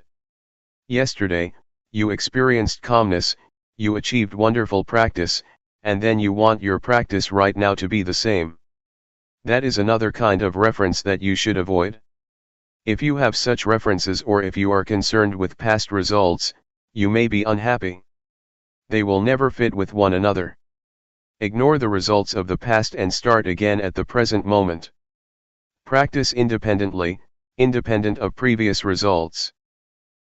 Yesterday, you experienced calmness, you achieved wonderful practice, and then you want your practice right now to be the same. That is another kind of reference that you should avoid. If you have such references or if you are concerned with past results, you may be unhappy. They will never fit with one another. Ignore the results of the past and start again at the present moment. Practice independently, independent of previous results.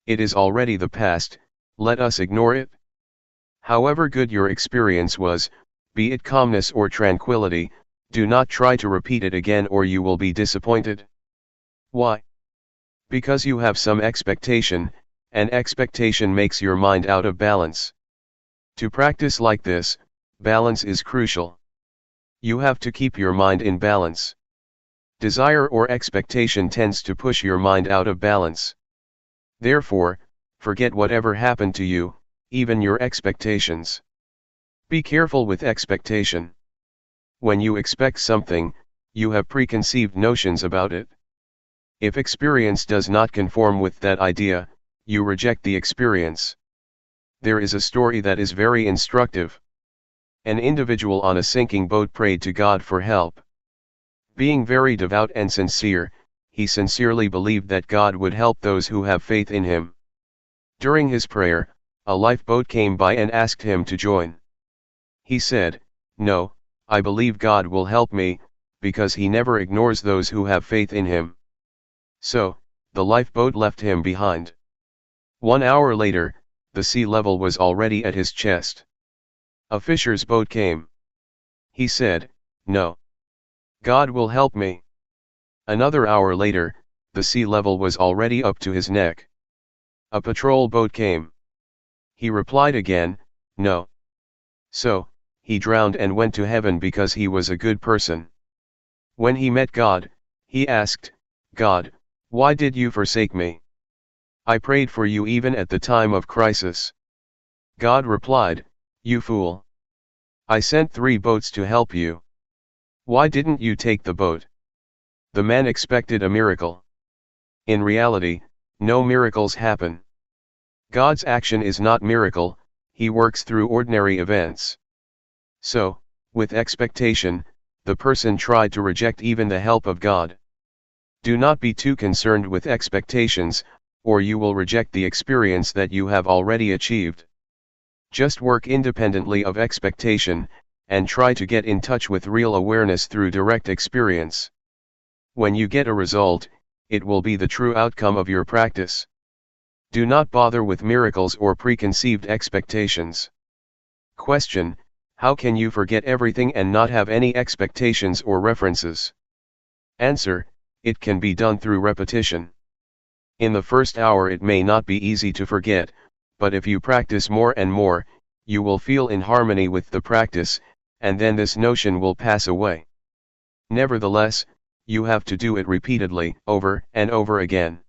It is already the past, let us ignore it. However good your experience was, be it calmness or tranquility, do not try to repeat it again or you will be disappointed. Why? Because you have some expectation, and expectation makes your mind out of balance. To practice like this, balance is crucial. You have to keep your mind in balance. Desire or expectation tends to push your mind out of balance. Therefore, forget whatever happened to you, even your expectations. Be careful with expectation. When you expect something, you have preconceived notions about it. If experience does not conform with that idea, you reject the experience. There is a story that is very instructive. An individual on a sinking boat prayed to God for help. Being very devout and sincere, he sincerely believed that God would help those who have faith in him. During his prayer, a lifeboat came by and asked him to join. He said, "No, I believe God will help me, because he never ignores those who have faith in him." So, the lifeboat left him behind. 1 hour later, the sea level was already at his chest. A fisher's boat came. He said, "No. God will help me." Another hour later, the sea level was already up to his neck. A patrol boat came. He replied again, "No." So, he drowned and went to heaven because he was a good person. When he met God, he asked, "God, why did you forsake me? I prayed for you even at the time of crisis." God replied, "You fool. I sent 3 boats to help you. Why didn't you take the boat?" The man expected a miracle. In reality, no miracles happen. God's action is not miracle, he works through ordinary events. So, with expectation, the person tried to reject even the help of God. Do not be too concerned with expectations, or you will reject the experience that you have already achieved. Just work independently of expectation, and try to get in touch with real awareness through direct experience. When you get a result, it will be the true outcome of your practice. Do not bother with miracles or preconceived expectations. Question: how can you forget everything and not have any expectations or references? Answer: it can be done through repetition. In the first hour it may not be easy to forget, but if you practice more and more, you will feel in harmony with the practice, and then this notion will pass away. Nevertheless, you have to do it repeatedly, over and over again.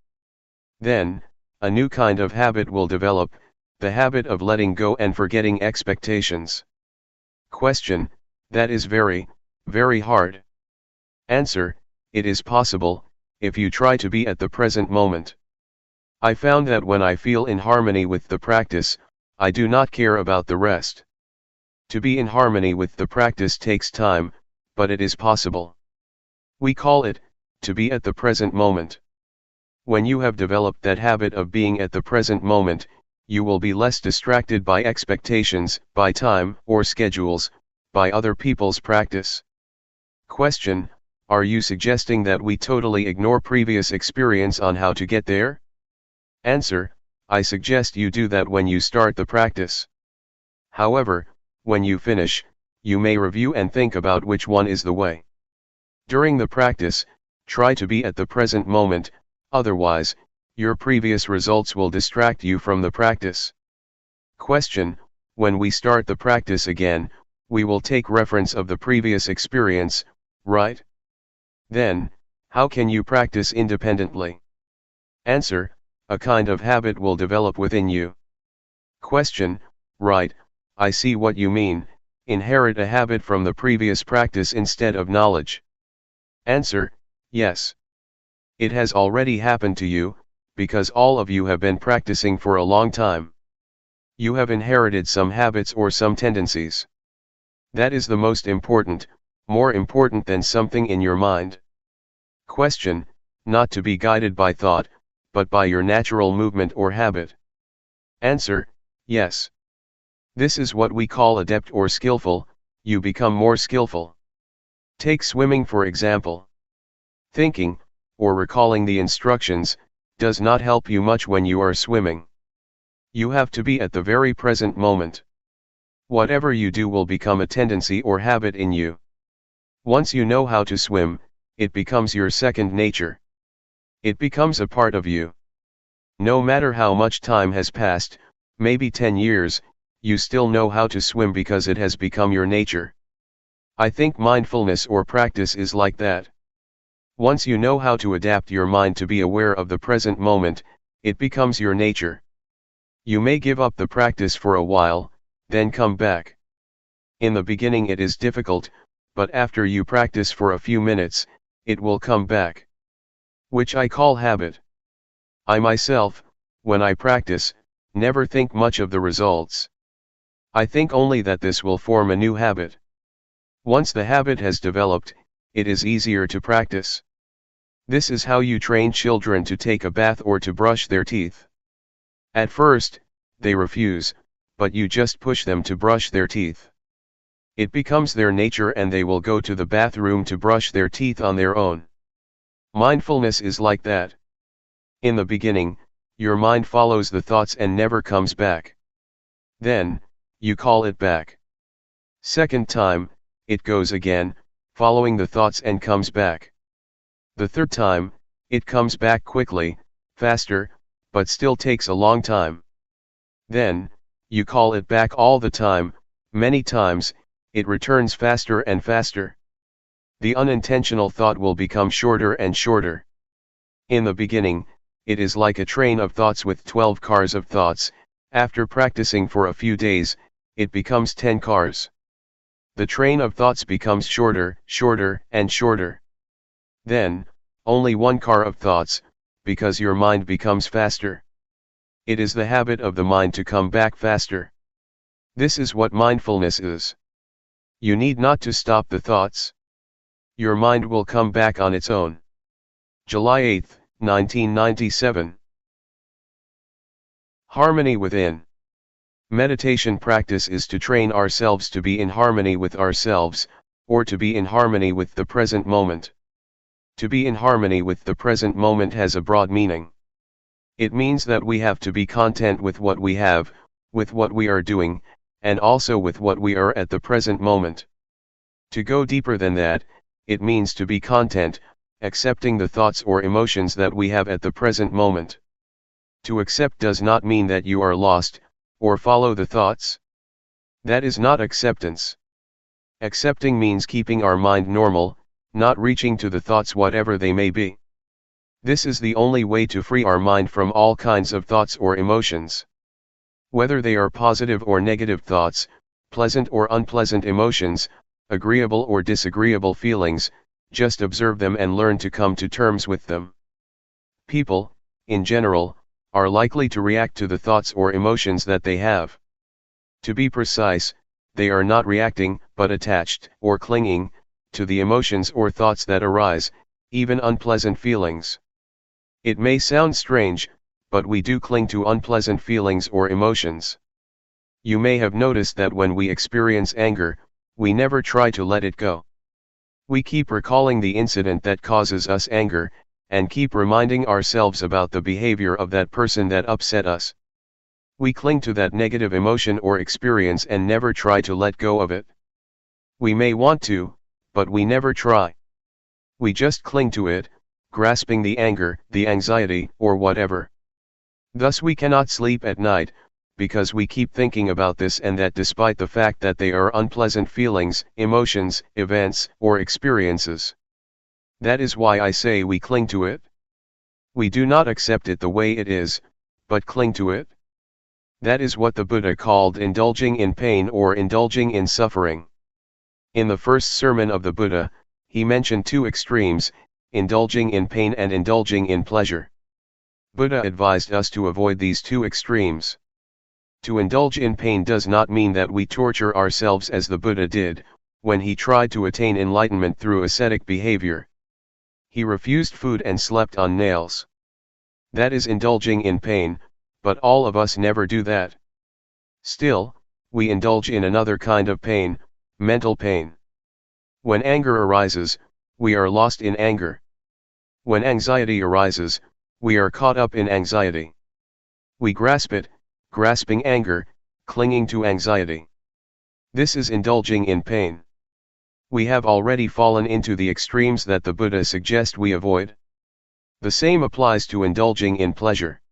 Then, a new kind of habit will develop, the habit of letting go and forgetting expectations. Question: that is very, very hard. Answer: it is possible, if you try to be at the present moment. I found that when I feel in harmony with the practice, I do not care about the rest. To be in harmony with the practice takes time, but it is possible. We call it, to be at the present moment. When you have developed that habit of being at the present moment, you will be less distracted by expectations, by time or schedules, by other people's practice. Question: are you suggesting that we totally ignore previous experience on how to get there? Answer: I suggest you do that when you start the practice. However, when you finish, you may review and think about which one is the way. During the practice, try to be at the present moment, otherwise, your previous results will distract you from the practice. Question: when we start the practice again, we will take reference of the previous experience, right? Then, how can you practice independently? Answer: a kind of habit will develop within you. Question: right, I see what you mean, inherit a habit from the previous practice instead of knowledge. Answer: yes. It has already happened to you, because all of you have been practicing for a long time. You have inherited some habits or some tendencies. That is the most important, more important than something in your mind. Question: not to be guided by thought, but by your natural movement or habit. Answer: yes. This is what we call adept or skillful. You become more skillful. Take swimming for example. Thinking, or recalling the instructions, does not help you much when you are swimming. You have to be at the very present moment. Whatever you do will become a tendency or habit in you. Once you know how to swim, it becomes your second nature. It becomes a part of you. No matter how much time has passed, maybe 10 years, you still know how to swim because it has become your nature. I think mindfulness or practice is like that. Once you know how to adapt your mind to be aware of the present moment, it becomes your nature. You may give up the practice for a while, then come back. In the beginning it is difficult, but after you practice for a few minutes, it will come back. Which I call habit. I myself, when I practice, never think much of the results. I think only that this will form a new habit. Once the habit has developed, it is easier to practice. This is how you train children to take a bath or to brush their teeth. At first, they refuse, but you just push them to brush their teeth. It becomes their nature and they will go to the bathroom to brush their teeth on their own. Mindfulness is like that. In the beginning, your mind follows the thoughts and never comes back. Then, you call it back. Second time, it goes again, following the thoughts and comes back. The third time, it comes back quickly, faster, but still takes a long time. Then, you call it back all the time, many times, it returns faster and faster. The unintentional thought will become shorter and shorter. In the beginning, it is like a train of thoughts with 12 cars of thoughts. After practicing for a few days, it becomes 10 cars. The train of thoughts becomes shorter, shorter, and shorter. Then, only one car of thoughts, because your mind becomes faster. It is the habit of the mind to come back faster. This is what mindfulness is. You need not to stop the thoughts. Your mind will come back on its own. July 8, 1997. Harmony within. Meditation practice is to train ourselves to be in harmony with ourselves, or to be in harmony with the present moment. To be in harmony with the present moment has a broad meaning. It means that we have to be content with what we have, with what we are doing, and also with what we are at the present moment. To go deeper than that, it means to be content, accepting the thoughts or emotions that we have at the present moment. To accept does not mean that you are lost, or follow the thoughts. That is not acceptance. Accepting means keeping our mind normal, not reaching to the thoughts whatever they may be. This is the only way to free our mind from all kinds of thoughts or emotions. Whether they are positive or negative thoughts, pleasant or unpleasant emotions, agreeable or disagreeable feelings, just observe them and learn to come to terms with them. People, in general, are likely to react to the thoughts or emotions that they have. To be precise, they are not reacting, but attached, or clinging, to the emotions or thoughts that arise, even unpleasant feelings. It may sound strange, but we do cling to unpleasant feelings or emotions. You may have noticed that when we experience anger, we never try to let it go. We keep recalling the incident that causes us anger, and keep reminding ourselves about the behavior of that person that upset us. We cling to that negative emotion or experience and never try to let go of it. We may want to, but we never try. We just cling to it, grasping the anger, the anxiety, or whatever. Thus we cannot sleep at night, because we keep thinking about this and that despite the fact that they are unpleasant feelings, emotions, events, or experiences. That is why I say we cling to it. We do not accept it the way it is, but cling to it. That is what the Buddha called indulging in pain or indulging in suffering. In the first sermon of the Buddha, he mentioned two extremes, indulging in pain and indulging in pleasure. Buddha advised us to avoid these two extremes. To indulge in pain does not mean that we torture ourselves as the Buddha did, when he tried to attain enlightenment through ascetic behavior. He refused food and slept on nails. That is indulging in pain, but all of us never do that. Still, we indulge in another kind of pain, mental pain. When anger arises, we are lost in anger. When anxiety arises, we are caught up in anxiety. We grasp it, grasping anger, clinging to anxiety. This is indulging in pain. We have already fallen into the extremes that the Buddha suggests we avoid. The same applies to indulging in pleasure.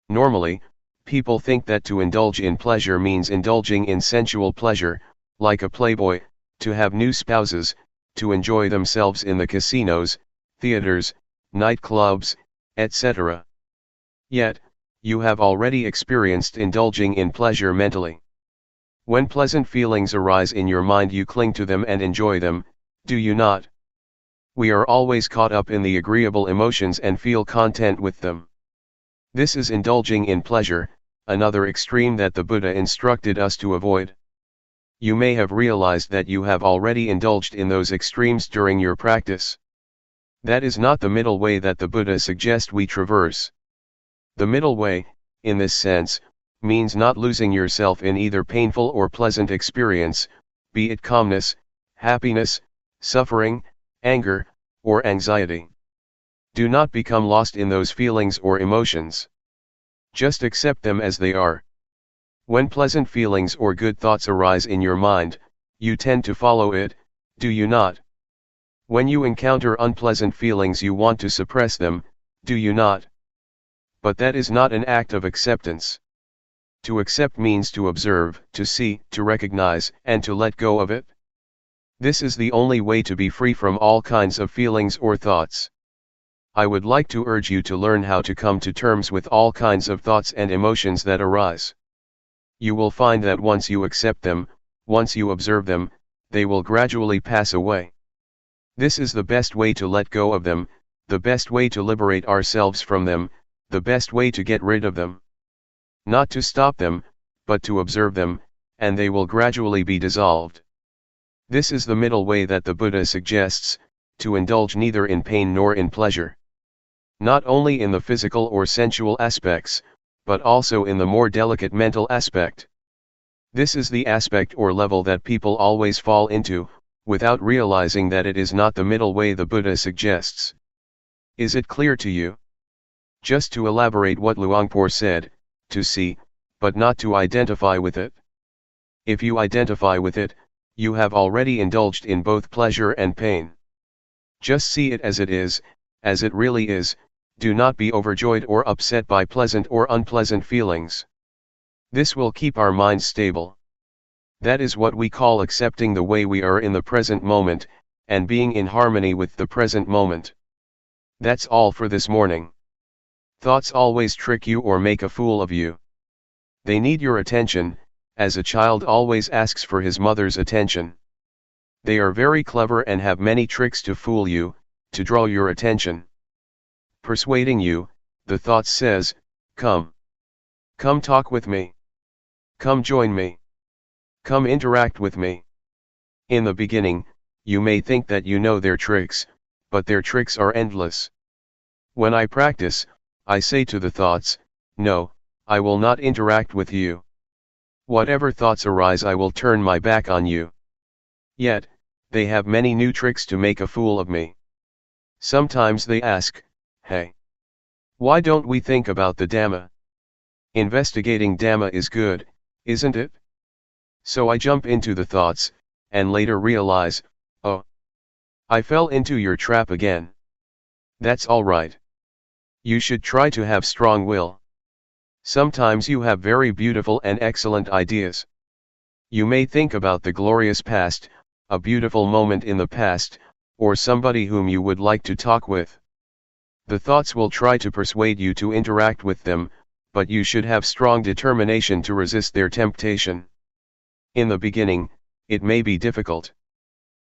Normally, people think that to indulge in pleasure means indulging in sensual pleasure, like a playboy, to have new spouses, to enjoy themselves in the casinos, theaters, nightclubs, etc. Yet, you have already experienced indulging in pleasure mentally. When pleasant feelings arise in your mind, you cling to them and enjoy them, do you not? We are always caught up in the agreeable emotions and feel content with them. This is indulging in pleasure, another extreme that the Buddha instructed us to avoid. You may have realized that you have already indulged in those extremes during your practice. That is not the middle way that the Buddha suggests we traverse. The middle way, in this sense, means not losing yourself in either painful or pleasant experience, be it calmness, happiness, suffering, anger, or anxiety. Do not become lost in those feelings or emotions. Just accept them as they are. When pleasant feelings or good thoughts arise in your mind, you tend to follow it, do you not? When you encounter unpleasant feelings, you want to suppress them, do you not? But that is not an act of acceptance. To accept means to observe, to see, to recognize, and to let go of it. This is the only way to be free from all kinds of feelings or thoughts. I would like to urge you to learn how to come to terms with all kinds of thoughts and emotions that arise. You will find that once you accept them, once you observe them, they will gradually pass away. This is the best way to let go of them, the best way to liberate ourselves from them, the best way to get rid of them. Not to stop them, but to observe them, and they will gradually be dissolved. This is the middle way that the Buddha suggests, to indulge neither in pain nor in pleasure. Not only in the physical or sensual aspects, but also in the more delicate mental aspect. This is the aspect or level that people always fall into, without realizing that it is not the middle way the Buddha suggests. Is it clear to you? Just to elaborate what Luangpor said, to see, but not to identify with it. If you identify with it, you have already indulged in both pleasure and pain. Just see it as it really is, do not be overjoyed or upset by pleasant or unpleasant feelings. This will keep our minds stable. That is what we call accepting the way we are in the present moment, and being in harmony with the present moment. That's all for this morning. Thoughts always trick you or make a fool of you. They need your attention, as a child always asks for his mother's attention. They are very clever and have many tricks to fool you, to draw your attention. Persuading you, the thought says, come. Come talk with me. Come join me. Come interact with me. In the beginning, you may think that you know their tricks, but their tricks are endless. When I practice, I say to the thoughts, no, I will not interact with you. Whatever thoughts arise, I will turn my back on you. Yet, they have many new tricks to make a fool of me. Sometimes they ask, hey, why don't we think about the Dhamma? Investigating Dhamma is good, isn't it? So I jump into the thoughts, and later realize, oh, I fell into your trap again. That's all right. You should try to have strong will. Sometimes you have very beautiful and excellent ideas. You may think about the glorious past, a beautiful moment in the past, or somebody whom you would like to talk with. The thoughts will try to persuade you to interact with them, but you should have strong determination to resist their temptation. In the beginning, it may be difficult.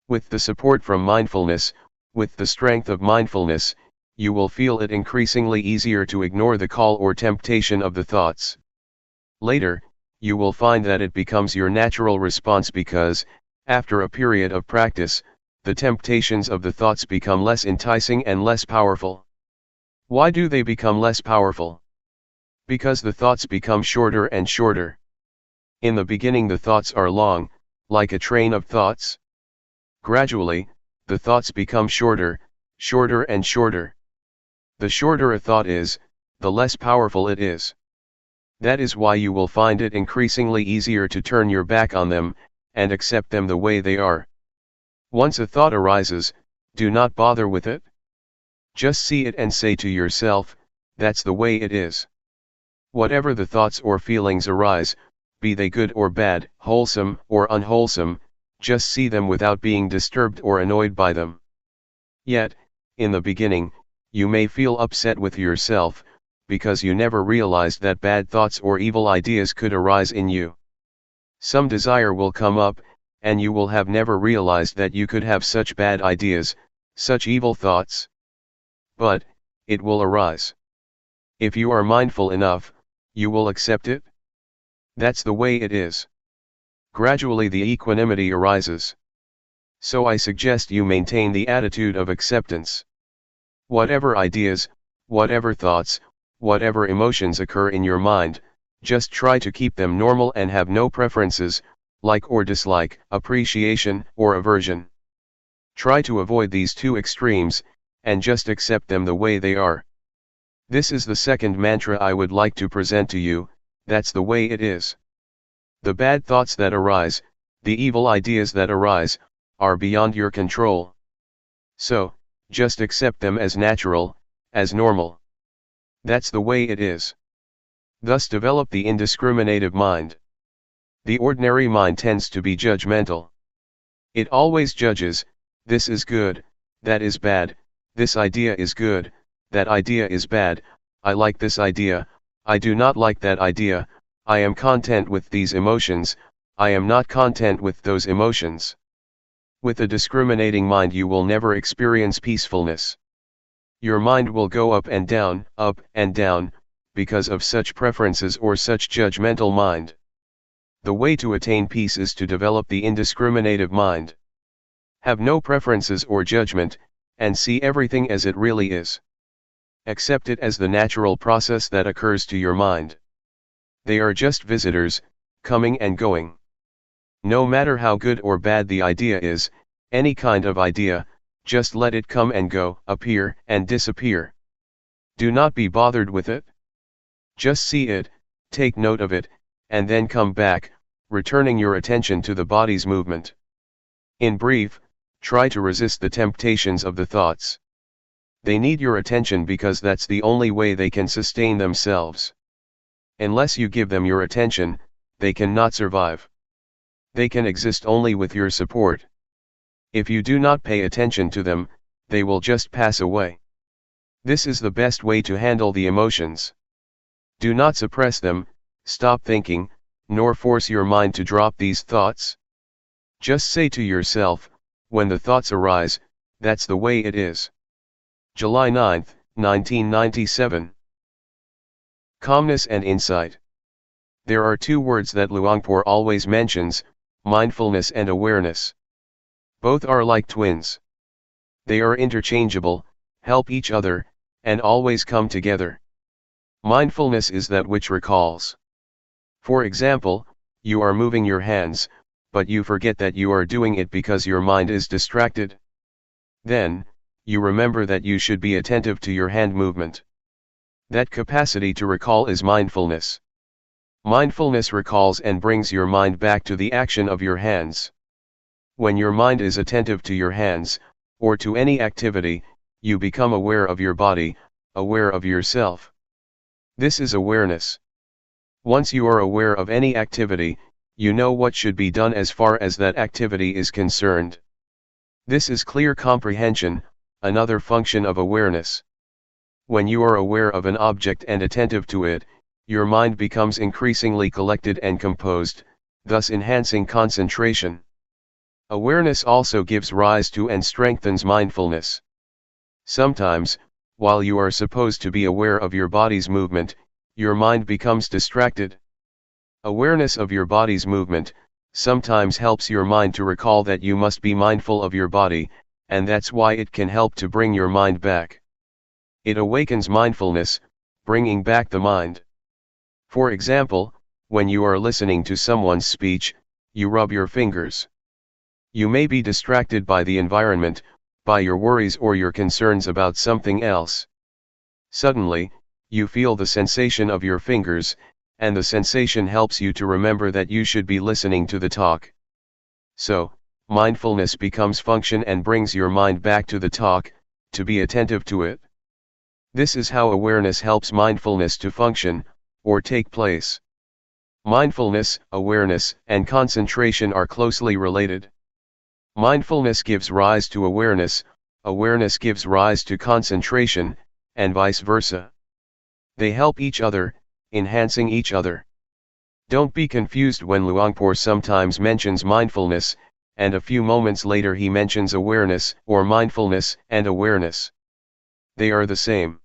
With the support from mindfulness, with the strength of mindfulness, you will feel it increasingly easier to ignore the call or temptation of the thoughts. Later, you will find that it becomes your natural response because, after a period of practice, the temptations of the thoughts become less enticing and less powerful. Why do they become less powerful? Because the thoughts become shorter and shorter. In the beginning the thoughts are long, like a train of thoughts. Gradually, the thoughts become shorter, shorter and shorter. The shorter a thought is, the less powerful it is. That is why you will find it increasingly easier to turn your back on them, and accept them the way they are. Once a thought arises, do not bother with it. Just see it and say to yourself, that's the way it is. Whatever the thoughts or feelings arise, be they good or bad, wholesome or unwholesome, just see them without being disturbed or annoyed by them. Yet, in the beginning, you may feel upset with yourself, because you never realized that bad thoughts or evil ideas could arise in you. Some desire will come up, and you will have never realized that you could have such bad ideas, such evil thoughts. But, it will arise. If you are mindful enough, you will accept it. That's the way it is. Gradually the equanimity arises. So I suggest you maintain the attitude of acceptance. Whatever ideas, whatever thoughts, whatever emotions occur in your mind, just try to keep them normal and have no preferences, like or dislike, appreciation or aversion. Try to avoid these two extremes, and just accept them the way they are. This is the second mantra I would like to present to you, that's the way it is. The bad thoughts that arise, the evil ideas that arise, are beyond your control. So, just accept them as natural, as normal. That's the way it is. Thus develop the indiscriminative mind. The ordinary mind tends to be judgmental. It always judges, this is good, that is bad, this idea is good, that idea is bad, I like this idea, I do not like that idea, I am content with these emotions, I am not content with those emotions. With a discriminating mind you will never experience peacefulness. Your mind will go up and down, because of such preferences or such judgmental mind. The way to attain peace is to develop the indiscriminative mind. Have no preferences or judgment, and see everything as it really is. Accept it as the natural process that occurs to your mind. They are just visitors, coming and going. No matter how good or bad the idea is, any kind of idea, just let it come and go, appear and disappear. Do not be bothered with it. Just see it, take note of it, and then come back, returning your attention to the body's movement. In brief, try to resist the temptations of the thoughts. They need your attention because that's the only way they can sustain themselves. Unless you give them your attention, they cannot survive. They can exist only with your support. If you do not pay attention to them, they will just pass away. This is the best way to handle the emotions. Do not suppress them, stop thinking, nor force your mind to drop these thoughts. Just say to yourself, when the thoughts arise, that's the way it is. July 9, 1997. Calmness and insight. There are two words that Luangpor always mentions, mindfulness and awareness. Both are like twins. They are interchangeable, help each other, and always come together. Mindfulness is that which recalls. For example, you are moving your hands, but you forget that you are doing it because your mind is distracted. Then, you remember that you should be attentive to your hand movement. That capacity to recall is mindfulness. Mindfulness recalls and brings your mind back to the action of your hands. When your mind is attentive to your hands, or to any activity, you become aware of your body, aware of yourself. This is awareness. Once you are aware of any activity, you know what should be done as far as that activity is concerned. This is clear comprehension, another function of awareness. When you are aware of an object and attentive to it, your mind becomes increasingly collected and composed, thus enhancing concentration. Awareness also gives rise to and strengthens mindfulness. Sometimes, while you are supposed to be aware of your body's movement, your mind becomes distracted. Awareness of your body's movement sometimes helps your mind to recall that you must be mindful of your body, and that's why it can help to bring your mind back. It awakens mindfulness, bringing back the mind. For example, when you are listening to someone's speech, you rub your fingers. You may be distracted by the environment, by your worries or your concerns about something else. Suddenly, you feel the sensation of your fingers, and the sensation helps you to remember that you should be listening to the talk. So, mindfulness becomes function and brings your mind back to the talk, to be attentive to it. This is how awareness helps mindfulness to function, or take place. Mindfulness, awareness, and concentration are closely related. Mindfulness gives rise to awareness, awareness gives rise to concentration, and vice versa. They help each other, enhancing each other. Don't be confused when Luangpor sometimes mentions mindfulness, and a few moments later he mentions awareness or mindfulness and awareness. They are the same.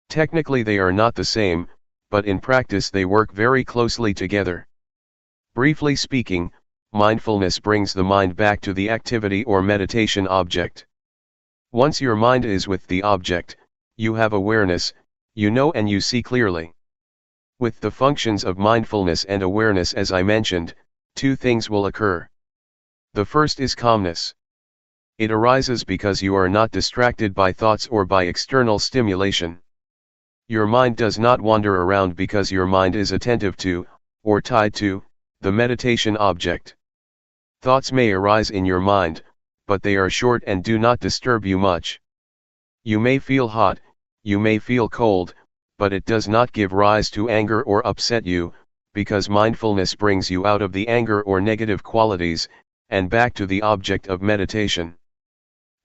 Technically they are not the same, but in practice they work very closely together. Briefly speaking, mindfulness brings the mind back to the activity or meditation object. Once your mind is with the object, you have awareness, you know and you see clearly. With the functions of mindfulness and awareness as I mentioned, two things will occur. The first is calmness. It arises because you are not distracted by thoughts or by external stimulation. Your mind does not wander around because your mind is attentive to, or tied to, the meditation object. Thoughts may arise in your mind, but they are short and do not disturb you much. You may feel hot, you may feel cold, but it does not give rise to anger or upset you, because mindfulness brings you out of the anger or negative qualities, and back to the object of meditation.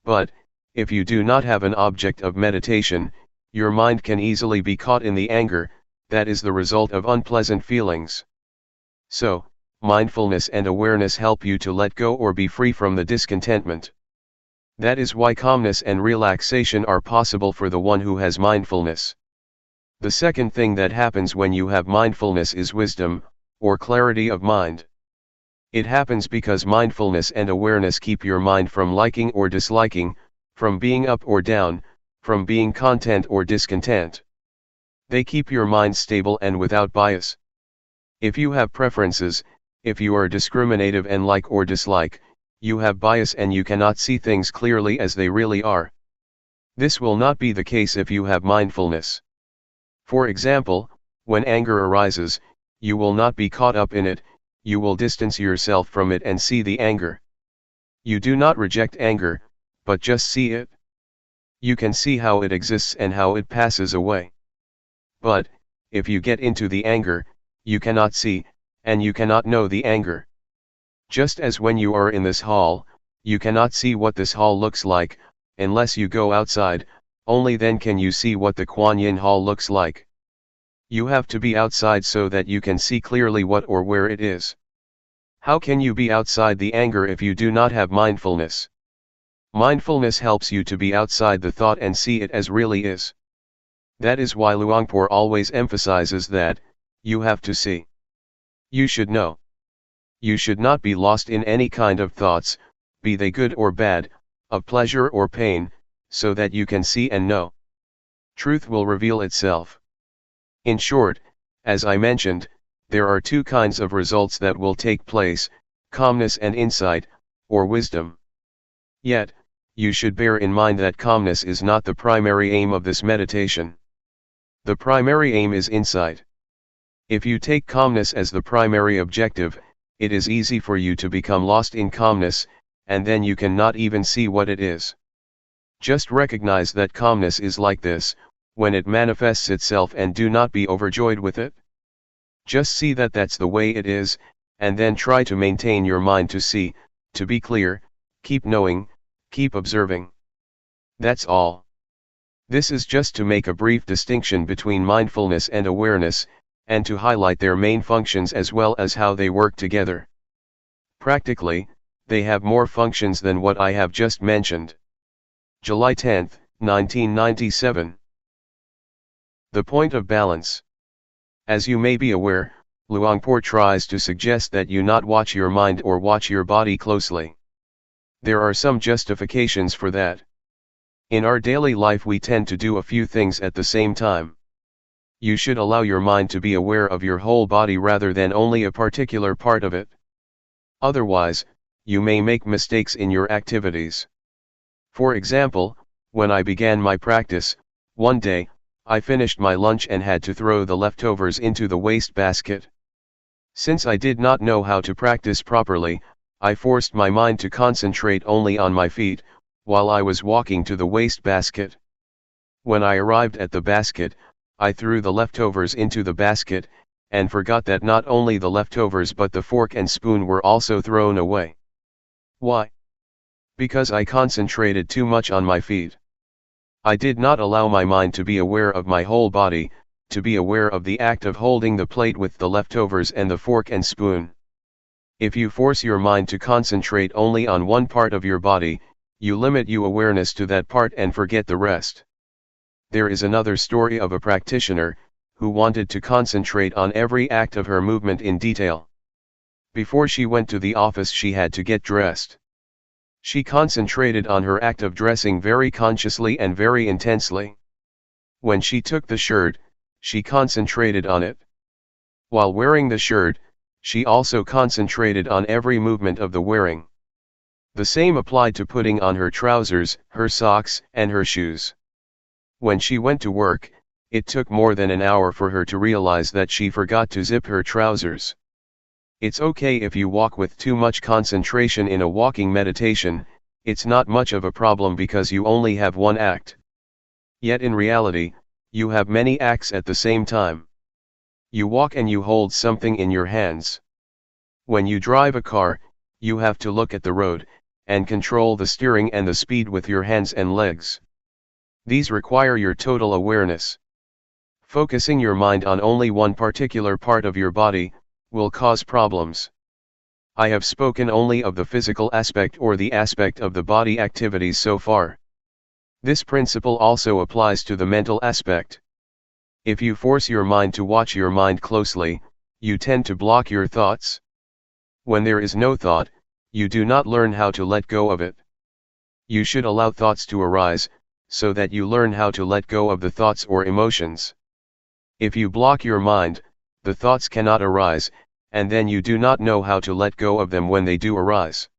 But, if you do not have an object of meditation, your mind can easily be caught in the anger, that is the result of unpleasant feelings. So, mindfulness and awareness help you to let go or be free from the discontentment. That is why calmness and relaxation are possible for the one who has mindfulness. The second thing that happens when you have mindfulness is wisdom, or clarity of mind. It happens because mindfulness and awareness keep your mind from liking or disliking, from being up or down, from being content or discontent. They keep your mind stable and without bias. If you have preferences, if you are discriminative and like or dislike, you have bias and you cannot see things clearly as they really are. This will not be the case if you have mindfulness. For example, when anger arises, you will not be caught up in it, you will distance yourself from it and see the anger. You do not reject anger, but just see it. You can see how it exists and how it passes away. But, if you get into the anger, you cannot see, and you cannot know the anger. Just as when you are in this hall, you cannot see what this hall looks like, unless you go outside, only then can you see what the Kuan Yin hall looks like. You have to be outside so that you can see clearly what or where it is. How can you be outside the anger if you do not have mindfulness? Mindfulness helps you to be outside the thought and see it as really is. That is why Luangpor always emphasizes that, you have to see. You should know. You should not be lost in any kind of thoughts, be they good or bad, of pleasure or pain, so that you can see and know. Truth will reveal itself. In short, as I mentioned, there are two kinds of results that will take place, calmness and insight, or wisdom. Yet, you should bear in mind that calmness is not the primary aim of this meditation. The primary aim is insight. If you take calmness as the primary objective, it is easy for you to become lost in calmness, and then you cannot even see what it is. Just recognize that calmness is like this, when it manifests itself, and do not be overjoyed with it. Just see that that's the way it is, and then try to maintain your mind to see, to be clear, keep knowing, keep observing. That's all. This is just to make a brief distinction between mindfulness and awareness, and to highlight their main functions as well as how they work together. Practically, they have more functions than what I have just mentioned. July 10, 1997. The point of balance. As you may be aware, Luangpor tries to suggest that you not watch your mind or watch your body closely. There are some justifications for that. In our daily life we tend to do a few things at the same time. You should allow your mind to be aware of your whole body rather than only a particular part of it. Otherwise, you may make mistakes in your activities. For example, when I began my practice, one day, I finished my lunch and had to throw the leftovers into the waste basket. Since I did not know how to practice properly, I forced my mind to concentrate only on my feet, while I was walking to the waste basket. When I arrived at the basket, I threw the leftovers into the basket, and forgot that not only the leftovers but the fork and spoon were also thrown away. Why? Because I concentrated too much on my feet. I did not allow my mind to be aware of my whole body, to be aware of the act of holding the plate with the leftovers and the fork and spoon. If you force your mind to concentrate only on one part of your body, you limit your awareness to that part and forget the rest. There is another story of a practitioner, who wanted to concentrate on every act of her movement in detail. Before she went to the office she had to get dressed. She concentrated on her act of dressing very consciously and very intensely. When she took the shirt, she concentrated on it. While wearing the shirt, she also concentrated on every movement of the wearing. The same applied to putting on her trousers, her socks, and her shoes. When she went to work, it took more than an hour for her to realize that she forgot to zip her trousers. It's okay if you walk with too much concentration in a walking meditation, it's not much of a problem because you only have one act. Yet in reality, you have many acts at the same time. You walk and you hold something in your hands. When you drive a car, you have to look at the road, and control the steering and the speed with your hands and legs. These require your total awareness. Focusing your mind on only one particular part of your body will cause problems. I have spoken only of the physical aspect or the aspect of the body activities so far. This principle also applies to the mental aspect. If you force your mind to watch your mind closely, you tend to block your thoughts. When there is no thought, you do not learn how to let go of it. You should allow thoughts to arise, so that you learn how to let go of the thoughts or emotions. If you block your mind, the thoughts cannot arise, and then you do not know how to let go of them when they do arise.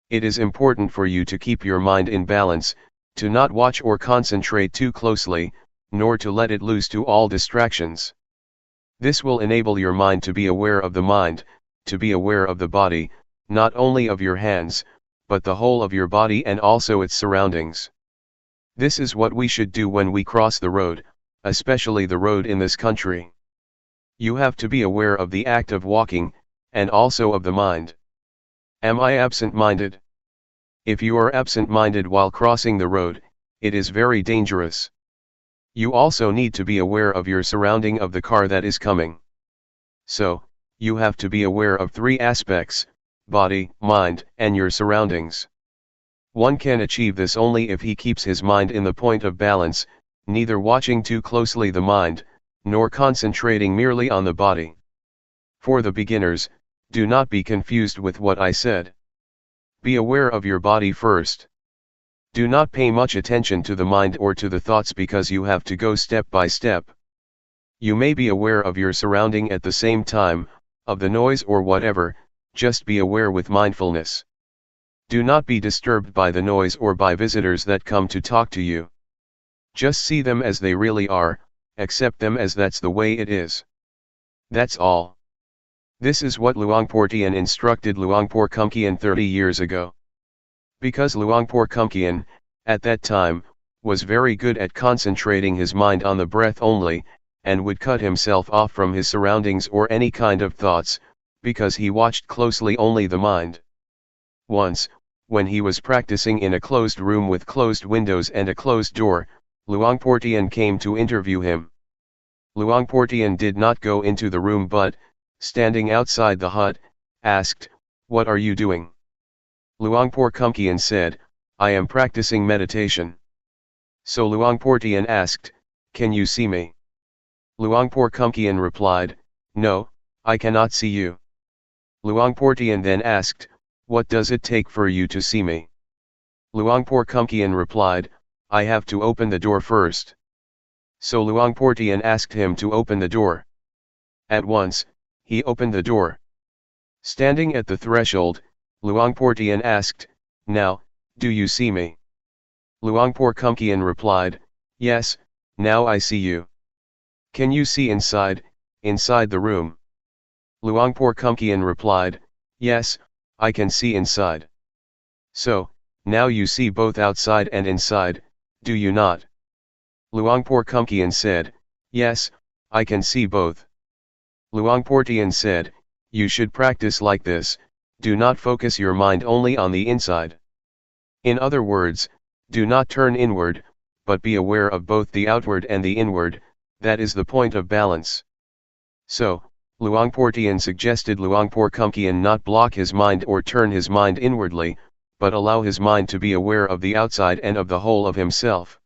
It is important for you to keep your mind in balance, to not watch or concentrate too closely, nor to let it loose to all distractions. This will enable your mind to be aware of the mind, to be aware of the body, not only of your hands, but the whole of your body and also its surroundings. This is what we should do when we cross the road, especially the road in this country. You have to be aware of the act of walking, and also of the mind. Am I absent-minded? If you are absent-minded while crossing the road, it is very dangerous. You also need to be aware of your surrounding of the car that is coming. So, you have to be aware of three aspects: body, mind, and your surroundings. One can achieve this only if he keeps his mind in the point of balance, neither watching too closely the mind, nor concentrating merely on the body. For the beginners, do not be confused with what I said. Be aware of your body first. Do not pay much attention to the mind or to the thoughts because you have to go step by step. You may be aware of your surrounding at the same time, of the noise or whatever, just be aware with mindfulness. Do not be disturbed by the noise or by visitors that come to talk to you. Just see them as they really are, accept them as that's the way it is. That's all. This is what Luangpor Teean instructed Luangpor Teean 30 years ago. Because Luangpor Teean, at that time, was very good at concentrating his mind on the breath only, and would cut himself off from his surroundings or any kind of thoughts, because he watched closely only the mind. Once, when he was practicing in a closed room with closed windows and a closed door, Luangpor Teean came to interview him. Luangpor Teean did not go into the room but, standing outside the hut, asked, "What are you doing?" Luangpor Teean said, "I am practicing meditation." So Luangpor Teean asked, "Can you see me?" Luangpor Teean replied, "No, I cannot see you." Luangpor Teean then asked, "What does it take for you to see me?" Luangpor Teean replied, "I have to open the door first." So Luangpor Teean asked him to open the door. At once, he opened the door. Standing at the threshold, Luangpor Teean asked, "Now, do you see me?" Luangpor Teean replied, "Yes, now I see you." "Can you see inside the room?" Luangpor Teean replied, "Yes, I can see inside." "So, now you see both outside and inside, do you not?" Luangpor Teean said, "Yes, I can see both." Luangpor Teean said, "You should practice like this, do not focus your mind only on the inside. In other words, do not turn inward, but be aware of both the outward and the inward, that is the point of balance." So, Luangpor Teean suggested Luangpor Teean not block his mind or turn his mind inwardly, but allow his mind to be aware of the outside and of the whole of himself.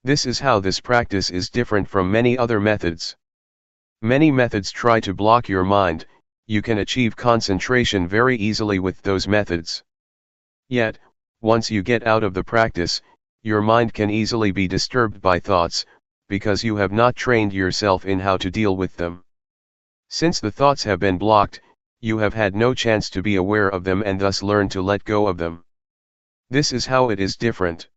This is how this practice is different from many other methods. Many methods try to block your mind. You can achieve concentration very easily with those methods. Yet, once you get out of the practice, your mind can easily be disturbed by thoughts, because you have not trained yourself in how to deal with them. Since the thoughts have been blocked, you have had no chance to be aware of them and thus learn to let go of them. This is how it is different.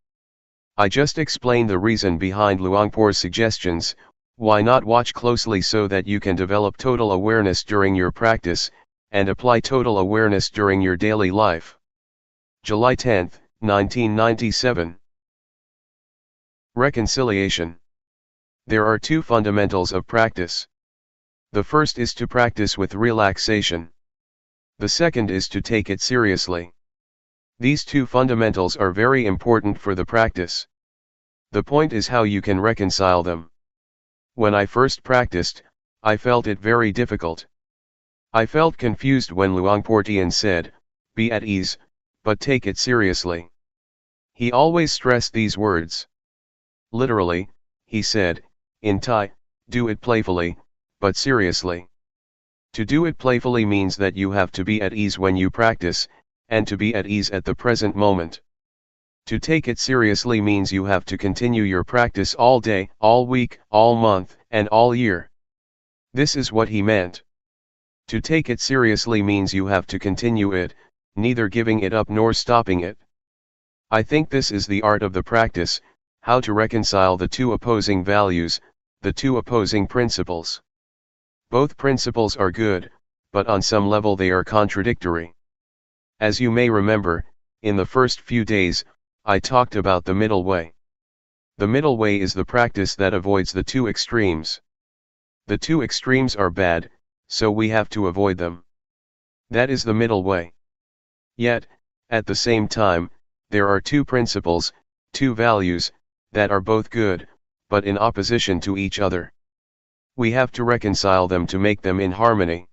I just explained the reason behind Luangpor's suggestions. Why not watch closely so that you can develop total awareness during your practice, and apply total awareness during your daily life. July 10, 1997. Reconciliation. There are two fundamentals of practice. The first is to practice with relaxation. The second is to take it seriously. These two fundamentals are very important for the practice. The point is how you can reconcile them. When I first practiced, I felt it very difficult. I felt confused when Luangpor Teean said, "Be at ease, but take it seriously." He always stressed these words. Literally, he said, in Thai, "Do it playfully, but seriously." To do it playfully means that you have to be at ease when you practice, and to be at ease at the present moment. To take it seriously means you have to continue your practice all day, all week, all month, and all year. This is what he meant. To take it seriously means you have to continue it, neither giving it up nor stopping it. I think this is the art of the practice, how to reconcile the two opposing values, the two opposing principles. Both principles are good, but on some level they are contradictory. As you may remember, in the first few days, I talked about the middle way. The middle way is the practice that avoids the two extremes. The two extremes are bad, so we have to avoid them. That is the middle way. Yet, at the same time, there are two principles, two values, that are both good, but in opposition to each other. We have to reconcile them to make them in harmony.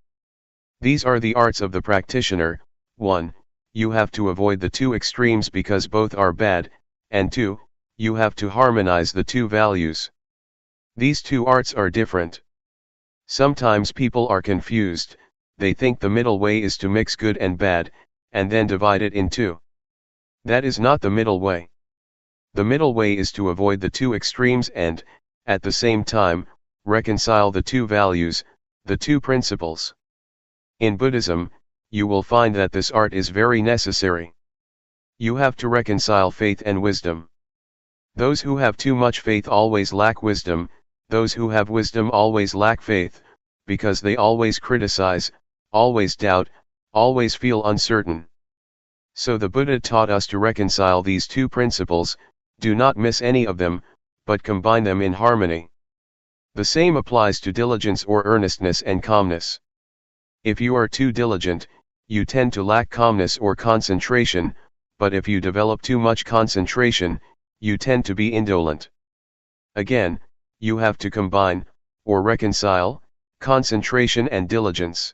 These are the arts of the practitioner. 1. You have to avoid the two extremes because both are bad, and 2. You have to harmonize the two values. These two arts are different. Sometimes people are confused, they think the middle way is to mix good and bad, and then divide it in two. That is not the middle way. The middle way is to avoid the two extremes and, at the same time, reconcile the two values, the two principles. In Buddhism, you will find that this art is very necessary. You have to reconcile faith and wisdom. Those who have too much faith always lack wisdom, those who have wisdom always lack faith, because they always criticize, always doubt, always feel uncertain. So the Buddha taught us to reconcile these two principles, do not miss any of them, but combine them in harmony. The same applies to diligence or earnestness and calmness. If you are too diligent, you tend to lack calmness or concentration, but if you develop too much concentration, you tend to be indolent. Again, you have to combine, or reconcile, concentration and diligence.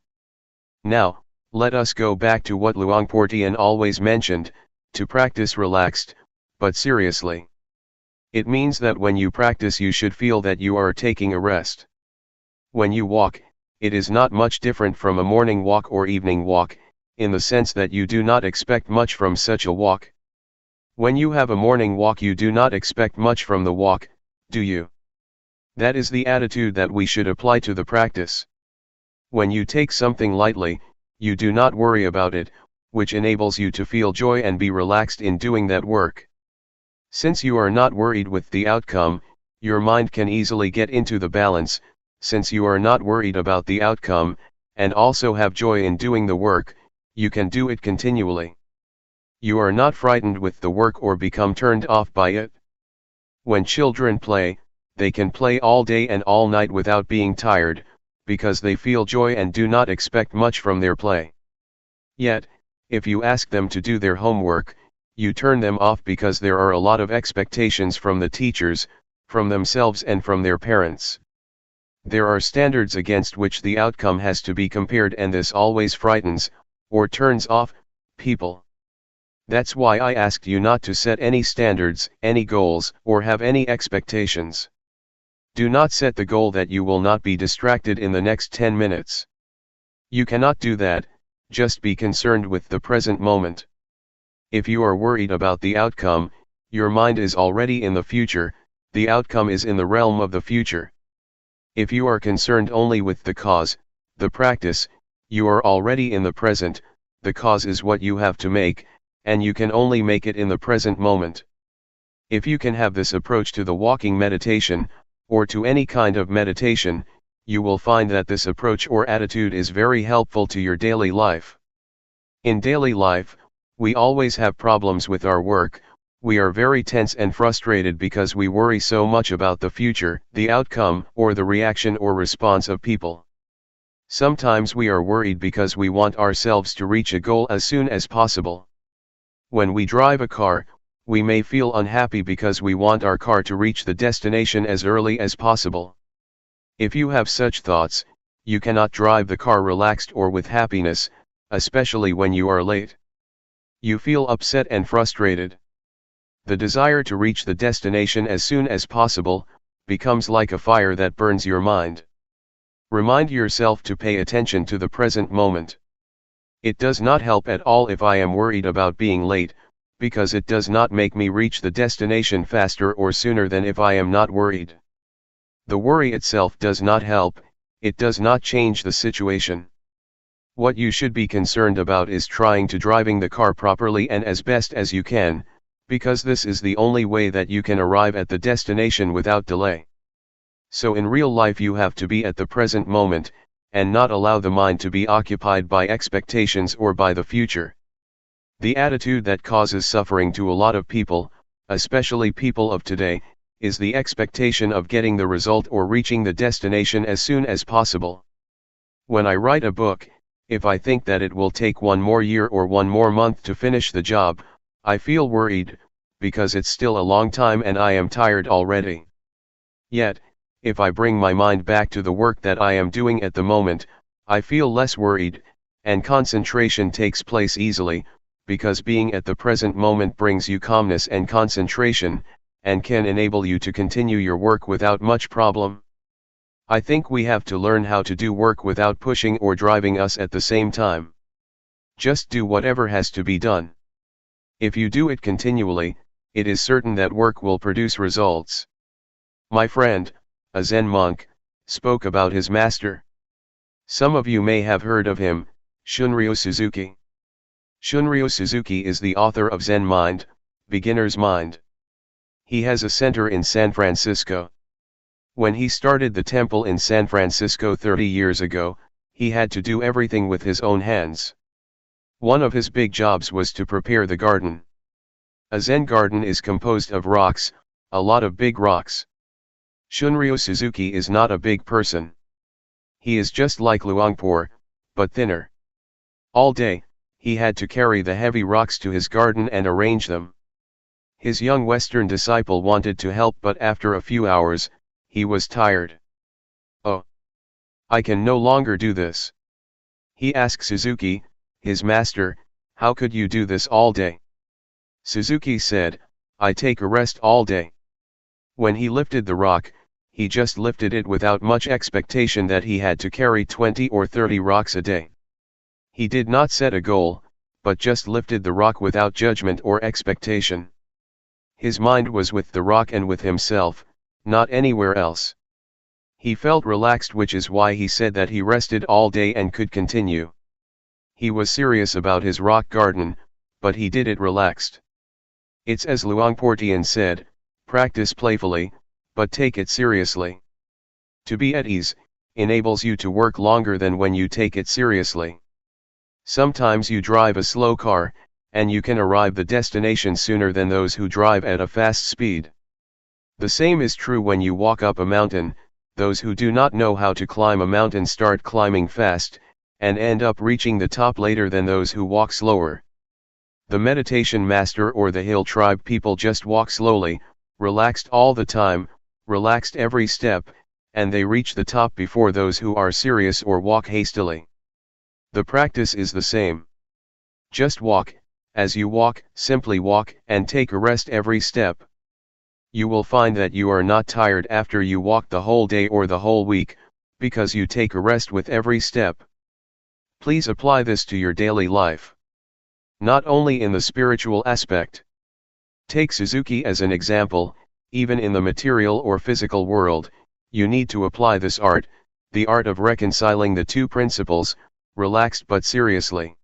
Now, let us go back to what Luangpor Teean always mentioned, to practice relaxed, but seriously. It means that when you practice you should feel that you are taking a rest. When you walk, it is not much different from a morning walk or evening walk, in the sense that you do not expect much from such a walk. When you have a morning walk you do not expect much from the walk, do you? That is the attitude that we should apply to the practice. When you take something lightly, you do not worry about it, which enables you to feel joy and be relaxed in doing that work. Since you are not worried with the outcome, your mind can easily get into the balance, since you are not worried about the outcome, and also have joy in doing the work, you can do it continually. You are not frightened with the work or become turned off by it. When children play, they can play all day and all night without being tired, because they feel joy and do not expect much from their play. Yet, if you ask them to do their homework, you turn them off because there are a lot of expectations from the teachers, from themselves and from their parents. There are standards against which the outcome has to be compared, and this always frightens, or turns off, people. That's why I asked you not to set any standards, any goals, or have any expectations. Do not set the goal that you will not be distracted in the next 10 minutes. You cannot do that, just be concerned with the present moment. If you are worried about the outcome, your mind is already in the future, the outcome is in the realm of the future. If you are concerned only with the cause, the practice, you are already in the present, the cause is what you have to make, and you can only make it in the present moment. If you can have this approach to the walking meditation, or to any kind of meditation, you will find that this approach or attitude is very helpful to your daily life. In daily life, we always have problems with our work, we are very tense and frustrated because we worry so much about the future, the outcome, or the reaction or response of people. Sometimes we are worried because we want ourselves to reach a goal as soon as possible. When we drive a car, we may feel unhappy because we want our car to reach the destination as early as possible. If you have such thoughts, you cannot drive the car relaxed or with happiness, especially when you are late. You feel upset and frustrated. The desire to reach the destination as soon as possible becomes like a fire that burns your mind. Remind yourself to pay attention to the present moment. It does not help at all if I am worried about being late, because it does not make me reach the destination faster or sooner than if I am not worried. The worry itself does not help, it does not change the situation. What you should be concerned about is trying to driving the car properly and as best as you can, because this is the only way that you can arrive at the destination without delay. So in real life you have to be at the present moment, and not allow the mind to be occupied by expectations or by the future. The attitude that causes suffering to a lot of people, especially people of today, is the expectation of getting the result or reaching the destination as soon as possible. When I write a book, if I think that it will take one more year or one more month to finish the job, I feel worried, because it's still a long time and I am tired already. Yet, if I bring my mind back to the work that I am doing at the moment, I feel less worried, and concentration takes place easily, because being at the present moment brings you calmness and concentration, and can enable you to continue your work without much problem. I think we have to learn how to do work without pushing or driving us at the same time. Just do whatever has to be done. If you do it continually, it is certain that work will produce results. My friend, a Zen monk, spoke about his master. Some of you may have heard of him, Shunryu Suzuki. Shunryu Suzuki is the author of Zen Mind, Beginner's Mind. He has a center in San Francisco. When he started the temple in San Francisco 30 years ago, he had to do everything with his own hands. One of his big jobs was to prepare the garden. A Zen garden is composed of rocks, a lot of big rocks. Shunryu Suzuki is not a big person. He is just like Luangpor, but thinner. All day, he had to carry the heavy rocks to his garden and arrange them. His young Western disciple wanted to help, but after a few hours, he was tired. "Oh, I can no longer do this." He asked Suzuki, his master, "How could you do this all day?" Suzuki said, "I take a rest all day." When he lifted the rock, he just lifted it without much expectation that he had to carry 20 or 30 rocks a day. He did not set a goal, but just lifted the rock without judgment or expectation. His mind was with the rock and with himself, not anywhere else. He felt relaxed, which is why he said that he rested all day and could continue. He was serious about his rock garden, but he did it relaxed. It's as Luangpor Teean said, practice playfully, but take it seriously. To be at ease, enables you to work longer than when you take it seriously. Sometimes you drive a slow car, and you can arrive the destination sooner than those who drive at a fast speed. The same is true when you walk up a mountain. Those who do not know how to climb a mountain start climbing fast, and end up reaching the top later than those who walk slower. The meditation master or the hill tribe people just walk slowly, relaxed all the time, relaxed every step, and they reach the top before those who are serious or walk hastily. The practice is the same. Just walk. As you walk, simply walk and take a rest every step. You will find that you are not tired after you walk the whole day or the whole week, because you take a rest with every step. Please apply this to your daily life. Not only in the spiritual aspect. Take Suzuki as an example, even in the material or physical world, you need to apply this art, the art of reconciling the two principles, relaxed but seriously.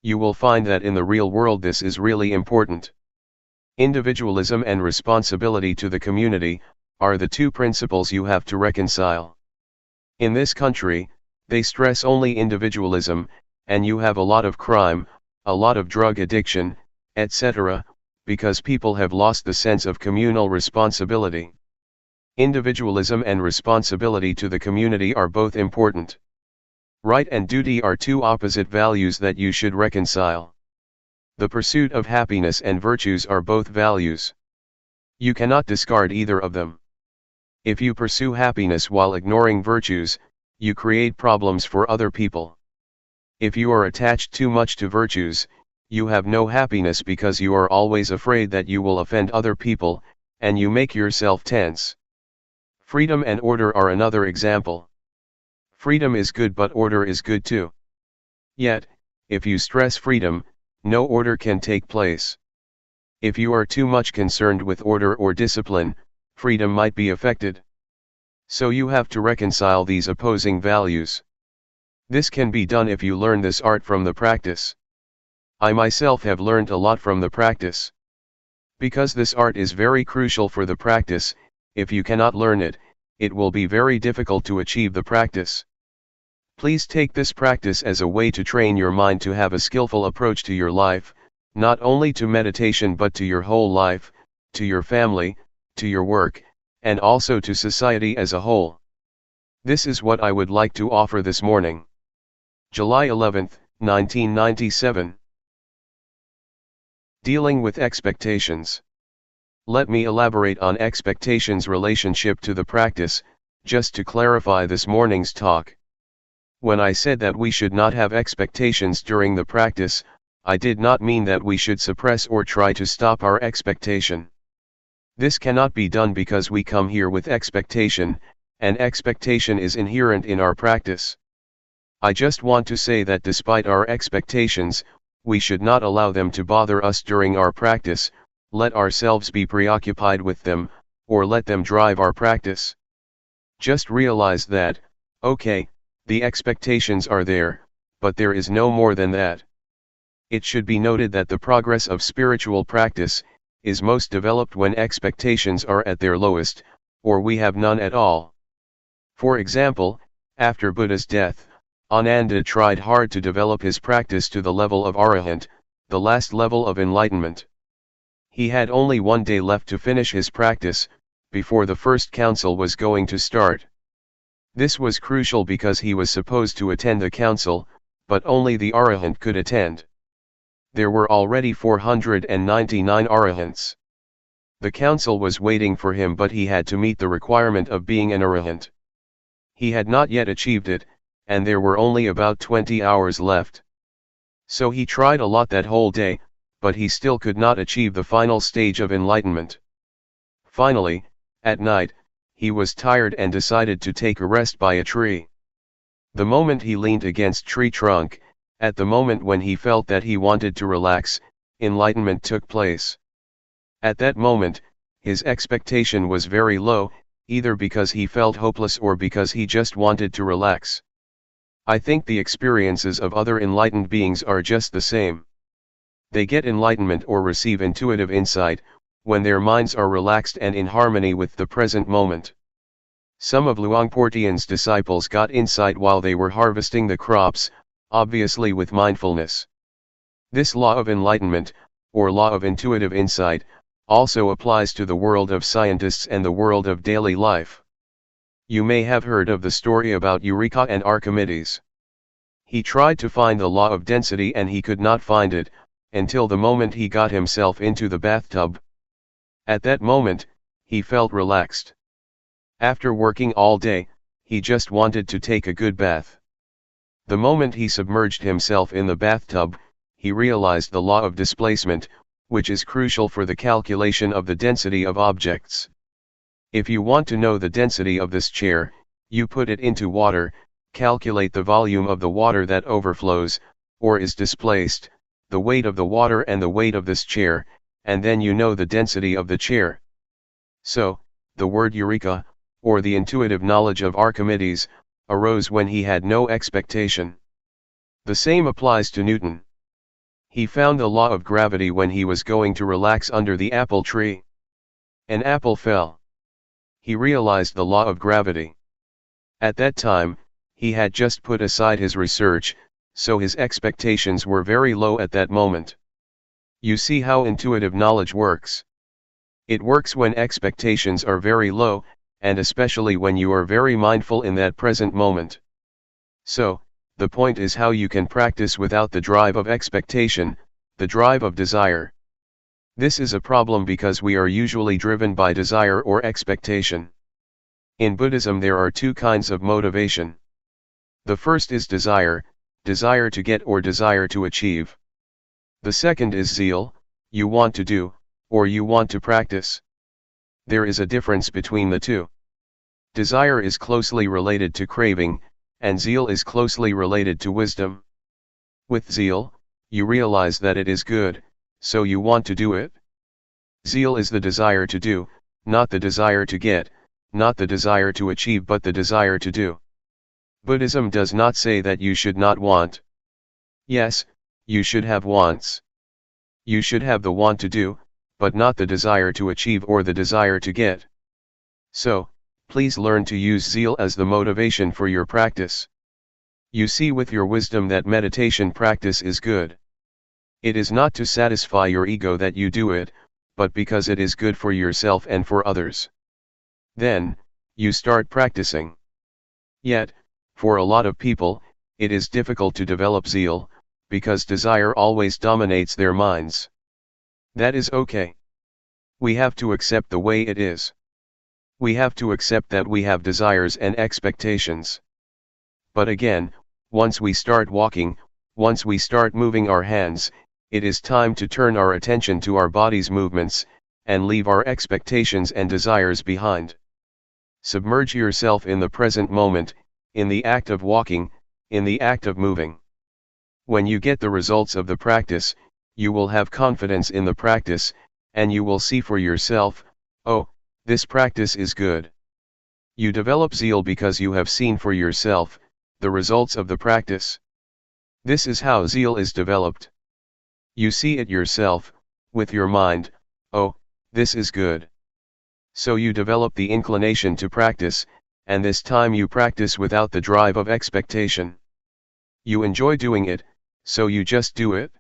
You will find that in the real world this is really important. Individualism and responsibility to the community are the two principles you have to reconcile. In this country, they stress only individualism, and you have a lot of crime, a lot of drug addiction, etc., because people have lost the sense of communal responsibility. Individualism and responsibility to the community are both important. Right and duty are two opposite values that you should reconcile. The pursuit of happiness and virtues are both values. You cannot discard either of them. If you pursue happiness while ignoring virtues, you create problems for other people. If you are attached too much to virtues, you have no happiness because you are always afraid that you will offend other people, and you make yourself tense. Freedom and order are another example. Freedom is good, but order is good too. Yet, if you stress freedom, no order can take place. If you are too much concerned with order or discipline, freedom might be affected. So you have to reconcile these opposing values. This can be done if you learn this art from the practice. I myself have learned a lot from the practice. Because this art is very crucial for the practice, if you cannot learn it, it will be very difficult to achieve the practice. Please take this practice as a way to train your mind to have a skillful approach to your life, not only to meditation but to your whole life, to your family, to your work, and also to society as a whole. This is what I would like to offer this morning. July 11, 1997. Dealing with expectations. Let me elaborate on expectations' relationship to the practice, just to clarify this morning's talk. When I said that we should not have expectations during the practice, I did not mean that we should suppress or try to stop our expectation. This cannot be done because we come here with expectation, and expectation is inherent in our practice. I just want to say that despite our expectations, we should not allow them to bother us during our practice, let ourselves be preoccupied with them, or let them drive our practice. Just realize that, okay, the expectations are there, but there is no more than that. It should be noted that the progress of spiritual practice is most developed when expectations are at their lowest, or we have none at all. For example, after Buddha's death, Ananda tried hard to develop his practice to the level of Arahant, the last level of enlightenment. He had only one day left to finish his practice, before the first council was going to start. This was crucial because he was supposed to attend the council, but only the Arahant could attend. There were already 499 Arahants. The council was waiting for him, but he had to meet the requirement of being an Arahant. He had not yet achieved it, and there were only about 20 hours left. So he tried a lot that whole day, but he still could not achieve the final stage of enlightenment. Finally, at night, he was tired and decided to take a rest by a tree. The moment he leaned against tree trunk, at the moment when he felt that he wanted to relax, enlightenment took place. At that moment, his expectation was very low, either because he felt hopeless or because he just wanted to relax. I think the experiences of other enlightened beings are just the same. They get enlightenment or receive intuitive insight, when their minds are relaxed and in harmony with the present moment. Some of Luangpor Teean's disciples got insight while they were harvesting the crops, obviously with mindfulness. This law of enlightenment, or law of intuitive insight, also applies to the world of scientists and the world of daily life. You may have heard of the story about Eureka and Archimedes. He tried to find the law of density and he could not find it, until the moment he got himself into the bathtub. At that moment, he felt relaxed. After working all day, he just wanted to take a good bath. The moment he submerged himself in the bathtub, he realized the law of displacement, which is crucial for the calculation of the density of objects. If you want to know the density of this chair, you put it into water, calculate the volume of the water that overflows, or is displaced, the weight of the water and the weight of this chair, and then you know the density of the chair. So, the word Eureka, or the intuitive knowledge of Archimedes, arose when he had no expectation. The same applies to Newton. He found the law of gravity when he was going to relax under the apple tree. An apple fell. He realized the law of gravity. At that time, he had just put aside his research, so his expectations were very low at that moment. You see how intuitive knowledge works. It works when expectations are very low, and especially when you are very mindful in that present moment. So, the point is how you can practice without the drive of expectation, the drive of desire. This is a problem because we are usually driven by desire or expectation. In Buddhism there are two kinds of motivation. The first is desire to get or desire to achieve. The second is zeal, you want to do, or you want to practice. There is a difference between the two. Desire is closely related to craving, and zeal is closely related to wisdom. With zeal, you realize that it is good, so you want to do it. Zeal is the desire to do, not the desire to get, not the desire to achieve but the desire to do. Buddhism does not say that you should not want. Yes, you should have wants. You should have the want to do, but not the desire to achieve or the desire to get. So, please learn to use zeal as the motivation for your practice. You see with your wisdom that meditation practice is good. It is not to satisfy your ego that you do it, but because it is good for yourself and for others. Then, you start practicing. Yet, for a lot of people, it is difficult to develop zeal, because desire always dominates their minds. That is okay. We have to accept the way it is. We have to accept that we have desires and expectations. But again, once we start walking, once we start moving our hands, it is time to turn our attention to our body's movements, and leave our expectations and desires behind. Submerge yourself in the present moment, in the act of walking, in the act of moving. When you get the results of the practice, you will have confidence in the practice, and you will see for yourself, oh, this practice is good. You develop zeal because you have seen for yourself the results of the practice. This is how zeal is developed. You see it yourself, with your mind, oh, this is good. So you develop the inclination to practice, and this time you practice without the drive of expectation. You enjoy doing it, so you just do it.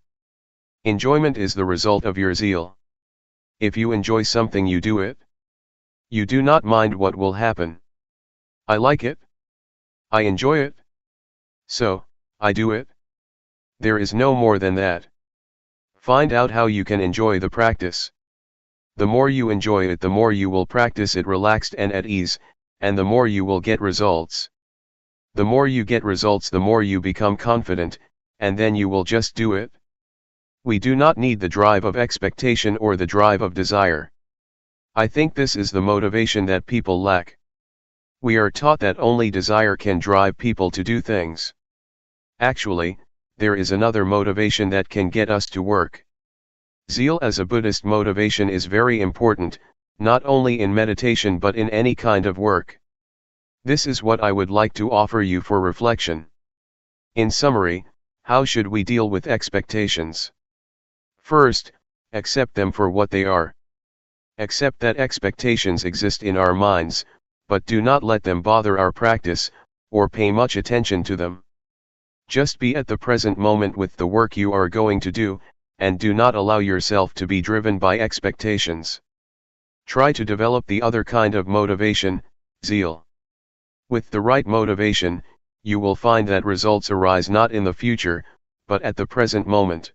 Enjoyment is the result of your zeal. If you enjoy something, you do it. You do not mind what will happen. I like it. I enjoy it. So, I do it. There is no more than that. Find out how you can enjoy the practice. The more you enjoy it, the more you will practice it relaxed and at ease, and the more you will get results. The more you get results, the more you become confident, and then you will just do it. We do not need the drive of expectation or the drive of desire. I think this is the motivation that people lack. We are taught that only desire can drive people to do things. Actually, there is another motivation that can get us to work. Zeal as a Buddhist motivation is very important, not only in meditation but in any kind of work. This is what I would like to offer you for reflection. In summary, how should we deal with expectations? First, accept them for what they are. Accept that expectations exist in our minds, but do not let them bother our practice, or pay much attention to them. Just be at the present moment with the work you are going to do, and do not allow yourself to be driven by expectations. Try to develop the other kind of motivation, zeal. With the right motivation, you will find that results arise not in the future, but at the present moment.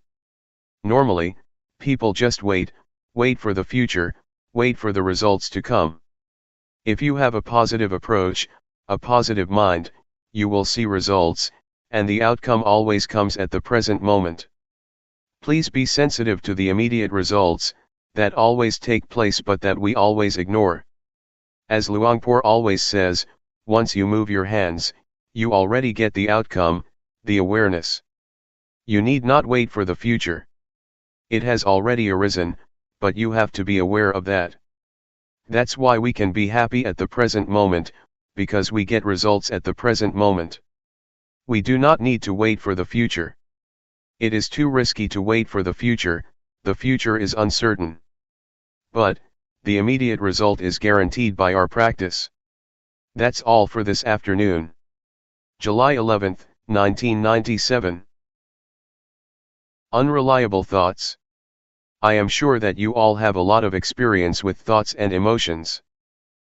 Normally, people just wait for the future, wait for the results to come. If you have a positive approach, a positive mind, you will see results, and the outcome always comes at the present moment. Please be sensitive to the immediate results, that always take place but that we always ignore. As Luangpor always says, once you move your hands, you already get the outcome, the awareness. You need not wait for the future. It has already arisen, but you have to be aware of that. That's why we can be happy at the present moment, because we get results at the present moment. We do not need to wait for the future. It is too risky to wait for the future is uncertain. But, the immediate result is guaranteed by our practice. That's all for this afternoon. July 11, 1997. Unreliable thoughts. I am sure that you all have a lot of experience with thoughts and emotions.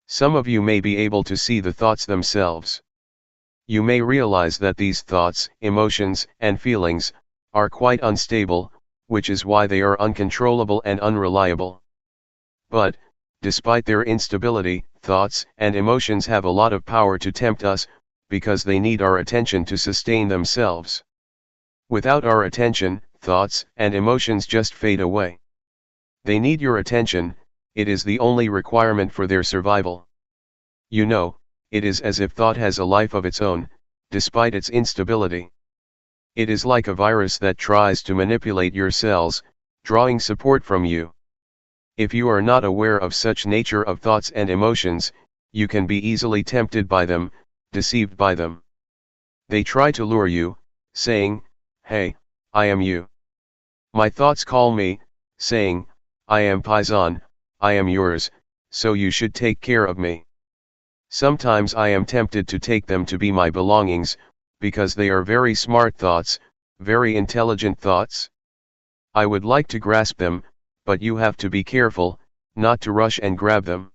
Some of you may be able to see the thoughts themselves. You may realize that these thoughts, emotions, and feelings are quite unstable, which is why they are uncontrollable and unreliable. But, despite their instability, thoughts and emotions have a lot of power to tempt us, because they need our attention to sustain themselves. Without our attention, thoughts and emotions just fade away. They need your attention, it is the only requirement for their survival. You know, it is as if thought has a life of its own, despite its instability. It is like a virus that tries to manipulate your cells, drawing support from you. If you are not aware of such nature of thoughts and emotions, you can be easily tempted by them, deceived by them. They try to lure you, saying, "Hey, I am you." My thoughts call me, saying, "I am Paisan, I am yours, so you should take care of me." Sometimes I am tempted to take them to be my belongings, because they are very smart thoughts, very intelligent thoughts. I would like to grasp them, but you have to be careful, not to rush and grab them.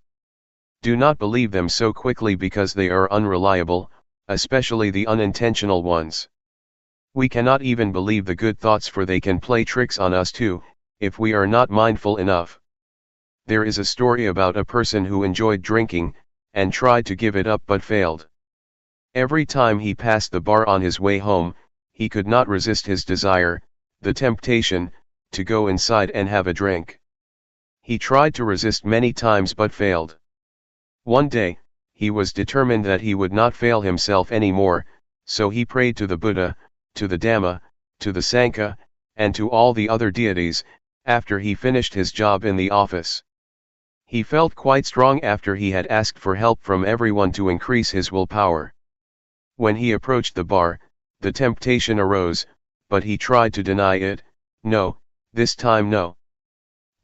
Do not believe them so quickly because they are unreliable, especially the unintentional ones. We cannot even believe the good thoughts, for they can play tricks on us too, if we are not mindful enough. There is a story about a person who enjoyed drinking, and tried to give it up but failed. Every time he passed the bar on his way home, he could not resist his desire, the temptation, to go inside and have a drink. He tried to resist many times but failed. One day, he was determined that he would not fail himself any more, so he prayed to the Buddha, to the Dhamma, to the Sangha, and to all the other deities, after he finished his job in the office. He felt quite strong after he had asked for help from everyone to increase his willpower. When he approached the bar, the temptation arose, but he tried to deny it. No, this time no.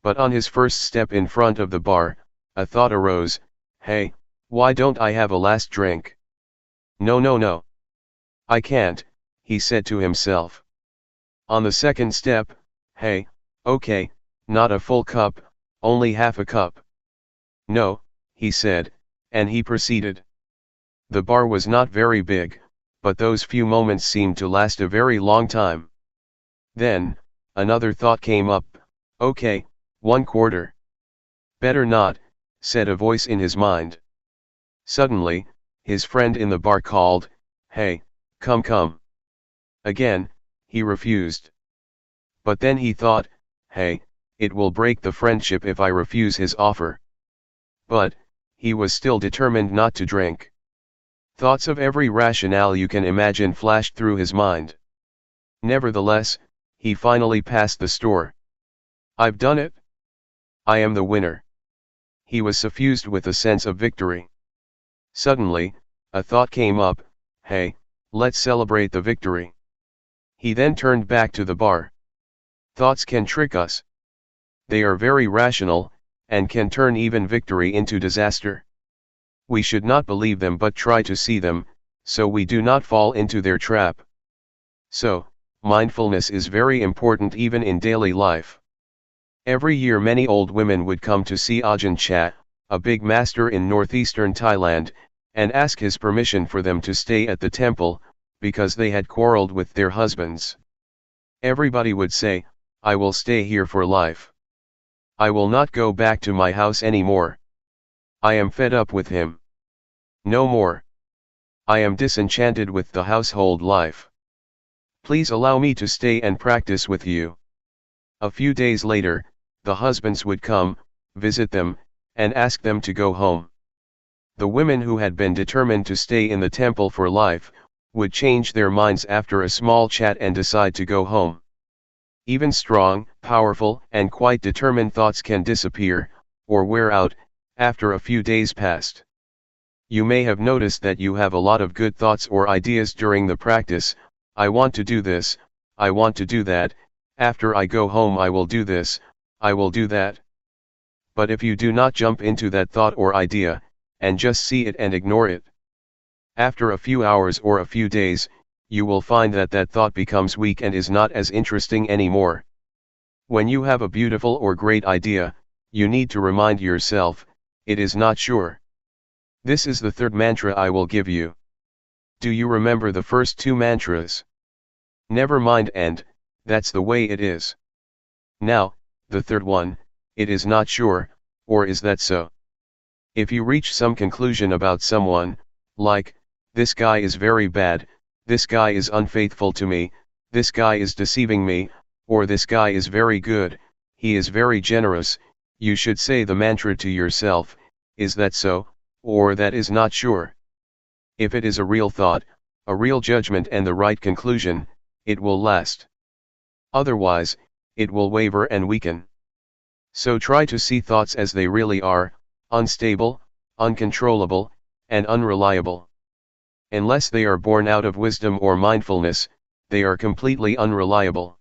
But on his first step in front of the bar, a thought arose, "Hey, why don't I have a last drink?" "No, no, no. I can't," he said to himself. On the second step, "Hey, okay, not a full cup, only half a cup." "No," he said, and he proceeded. The bar was not very big, but those few moments seemed to last a very long time. Then, another thought came up, "Okay, 1/4. "Better not," said a voice in his mind. Suddenly, his friend in the bar called, "Hey, come come." Again, he refused. But then he thought, "Hey, it will break the friendship if I refuse his offer." But, he was still determined not to drink. Thoughts of every rationale you can imagine flashed through his mind. Nevertheless, he finally passed the store. "I've done it. I am the winner." He was suffused with a sense of victory. Suddenly, a thought came up, "Hey, let's celebrate the victory." He then turned back to the bar. Thoughts can trick us. They are very rational, and can turn even victory into disaster. We should not believe them but try to see them, so we do not fall into their trap. So, mindfulness is very important even in daily life. Every year many old women would come to see Ajahn Chah, a big master in northeastern Thailand, and ask his permission for them to stay at the temple, because they had quarreled with their husbands. Everybody would say, "I will stay here for life. I will not go back to my house anymore. I am fed up with him. No more. I am disenchanted with the household life. Please allow me to stay and practice with you." A few days later, the husbands would come, visit them, and ask them to go home. The women who had been determined to stay in the temple for life, would change their minds after a small chat and decide to go home. Even strong, powerful, and quite determined thoughts can disappear, or wear out, after a few days passed. You may have noticed that you have a lot of good thoughts or ideas during the practice. "I want to do this, I want to do that, after I go home I will do this, I will do that." But if you do not jump into that thought or idea, and just see it and ignore it, after a few hours or a few days, you will find that that thought becomes weak and is not as interesting anymore. When you have a beautiful or great idea, you need to remind yourself, "It is not sure." This is the third mantra I will give you. Do you remember the first two mantras? Never mind and, that's the way it is. Now, the third one, it is not sure, or is that so? If you reach some conclusion about someone, like, "This guy is very bad, this guy is unfaithful to me, this guy is deceiving me, or this guy is very good, he is very generous," you should say the mantra to yourself, "Is that so, or that is not sure?" If it is a real thought, a real judgment and the right conclusion, it will last. Otherwise, it will waver and weaken. So try to see thoughts as they really are, unstable, uncontrollable, and unreliable. Unless they are born out of wisdom or mindfulness, they are completely unreliable.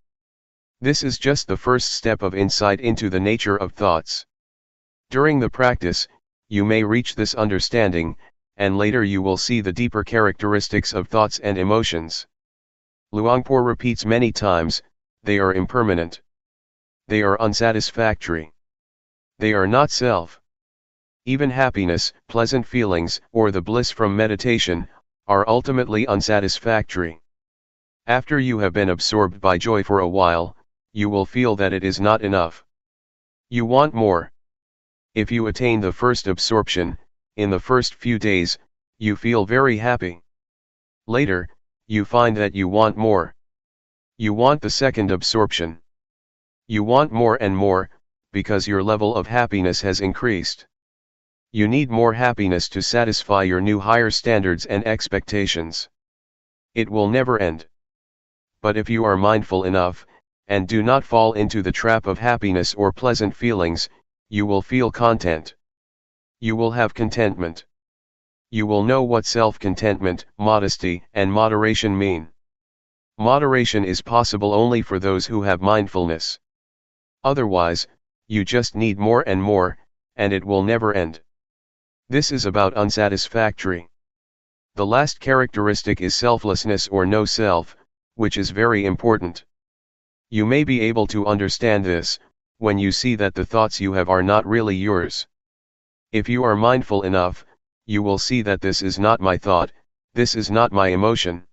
This is just the first step of insight into the nature of thoughts. During the practice, you may reach this understanding, and later you will see the deeper characteristics of thoughts and emotions. Luangpor repeats many times, they are impermanent. They are unsatisfactory. They are not self. Even happiness, pleasant feelings, or the bliss from meditation, are ultimately unsatisfactory. After you have been absorbed by joy for a while, you will feel that it is not enough. You want more. If you attain the first absorption, in the first few days, you feel very happy. Later, you find that you want more. You want the second absorption. You want more and more, because your level of happiness has increased. You need more happiness to satisfy your new higher standards and expectations. It will never end. But if you are mindful enough, and do not fall into the trap of happiness or pleasant feelings, you will feel content. You will have contentment. You will know what self-contentment, modesty, and moderation mean. Moderation is possible only for those who have mindfulness. Otherwise, you just need more and more, and it will never end. This is about unsatisfactory. The last characteristic is selflessness or no self, which is very important. You may be able to understand this, when you see that the thoughts you have are not really yours. If you are mindful enough, you will see that this is not my thought, this is not my emotion.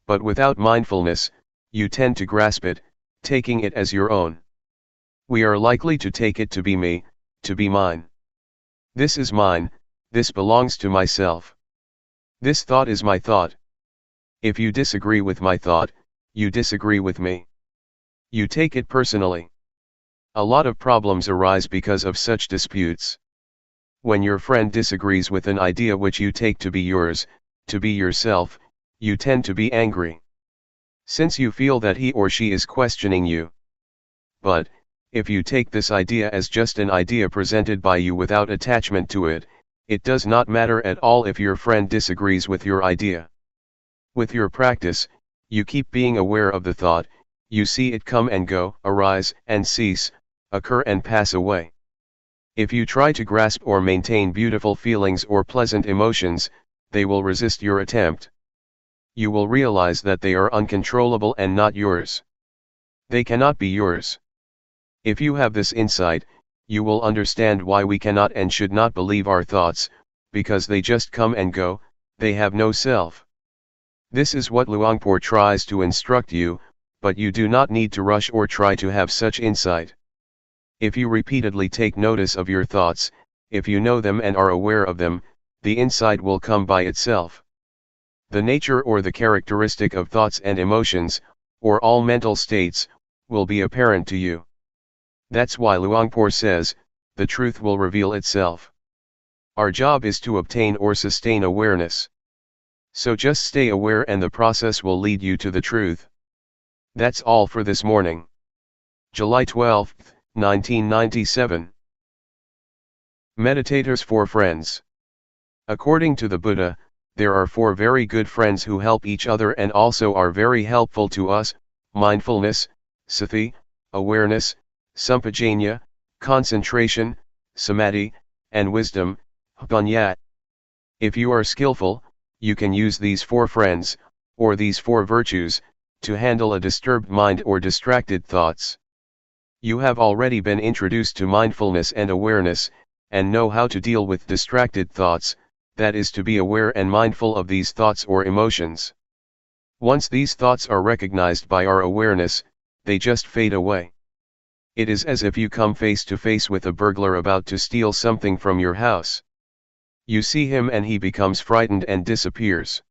But without mindfulness, you tend to grasp it, taking it as your own. We are likely to take it to be me, to be mine. This is mine, this belongs to myself. This thought is my thought. If you disagree with my thought, you disagree with me. You take it personally. A lot of problems arise because of such disputes. When your friend disagrees with an idea which you take to be yours, to be yourself, you tend to be angry. Since you feel that he or she is questioning you. But, if you take this idea as just an idea presented by you without attachment to it, it does not matter at all if your friend disagrees with your idea. With your practice, you keep being aware of the thought, you see it come and go, arise and cease, occur and pass away. If you try to grasp or maintain beautiful feelings or pleasant emotions, they will resist your attempt. You will realize that they are uncontrollable and not yours. They cannot be yours. If you have this insight, you will understand why we cannot and should not believe our thoughts, because they just come and go, they have no self. This is what Luangpor tries to instruct you, but you do not need to rush or try to have such insight. If you repeatedly take notice of your thoughts, if you know them and are aware of them, the insight will come by itself. The nature or the characteristic of thoughts and emotions, or all mental states, will be apparent to you. That's why Luangpor says, the truth will reveal itself. Our job is to obtain or sustain awareness. So just stay aware and the process will lead you to the truth. That's all for this morning. July 12, 1997. Meditators for Friends. According to the Buddha, there are 4 very good friends who help each other and also are very helpful to us: mindfulness, sati, awareness, sampajanya, concentration, samadhi, and wisdom, panya. If you are skillful, you can use these 4 friends, or these 4 virtues, to handle a disturbed mind or distracted thoughts. You have already been introduced to mindfulness and awareness, and know how to deal with distracted thoughts, that is to be aware and mindful of these thoughts or emotions. Once these thoughts are recognized by our awareness, they just fade away. It is as if you come face to face with a burglar about to steal something from your house. You see him and he becomes frightened and disappears.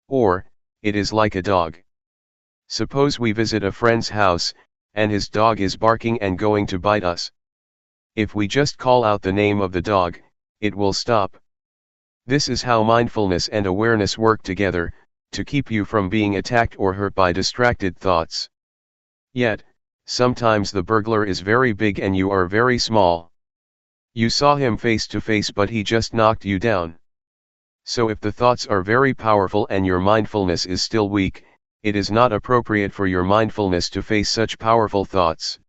Or, it is like a dog. Suppose we visit a friend's house, and his dog is barking and going to bite us. If we just call out the name of the dog, it will stop. This is how mindfulness and awareness work together, to keep you from being attacked or hurt by distracted thoughts. Yet, sometimes the burglar is very big and you are very small. You saw him face to face but he just knocked you down. So if the thoughts are very powerful and your mindfulness is still weak, it is not appropriate for your mindfulness to face such powerful thoughts.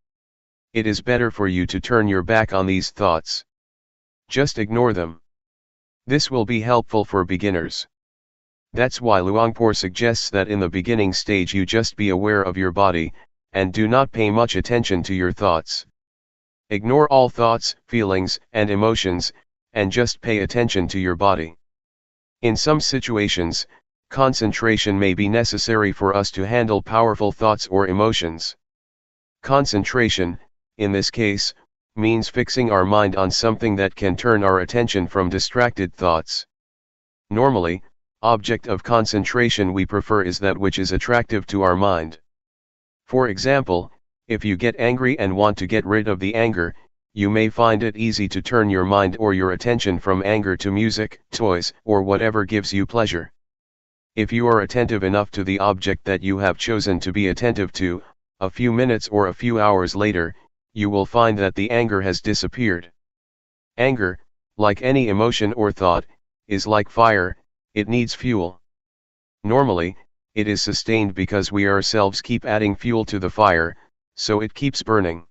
It is better for you to turn your back on these thoughts. Just ignore them. This will be helpful for beginners. That's why Luangpor suggests that in the beginning stage you just be aware of your body, and do not pay much attention to your thoughts. Ignore all thoughts, feelings, and emotions, and just pay attention to your body. In some situations, concentration may be necessary for us to handle powerful thoughts or emotions. Concentration, in this case, means fixing our mind on something that can turn our attention from distracted thoughts. Normally, object of concentration we prefer is that which is attractive to our mind. For example, if you get angry and want to get rid of the anger, you may find it easy to turn your mind or your attention from anger to music, toys, or whatever gives you pleasure. If you are attentive enough to the object that you have chosen to be attentive to, a few minutes or a few hours later, you will find that the anger has disappeared. Anger, like any emotion or thought, is like fire, it needs fuel. Normally, it is sustained because we ourselves keep adding fuel to the fire, so it keeps burning.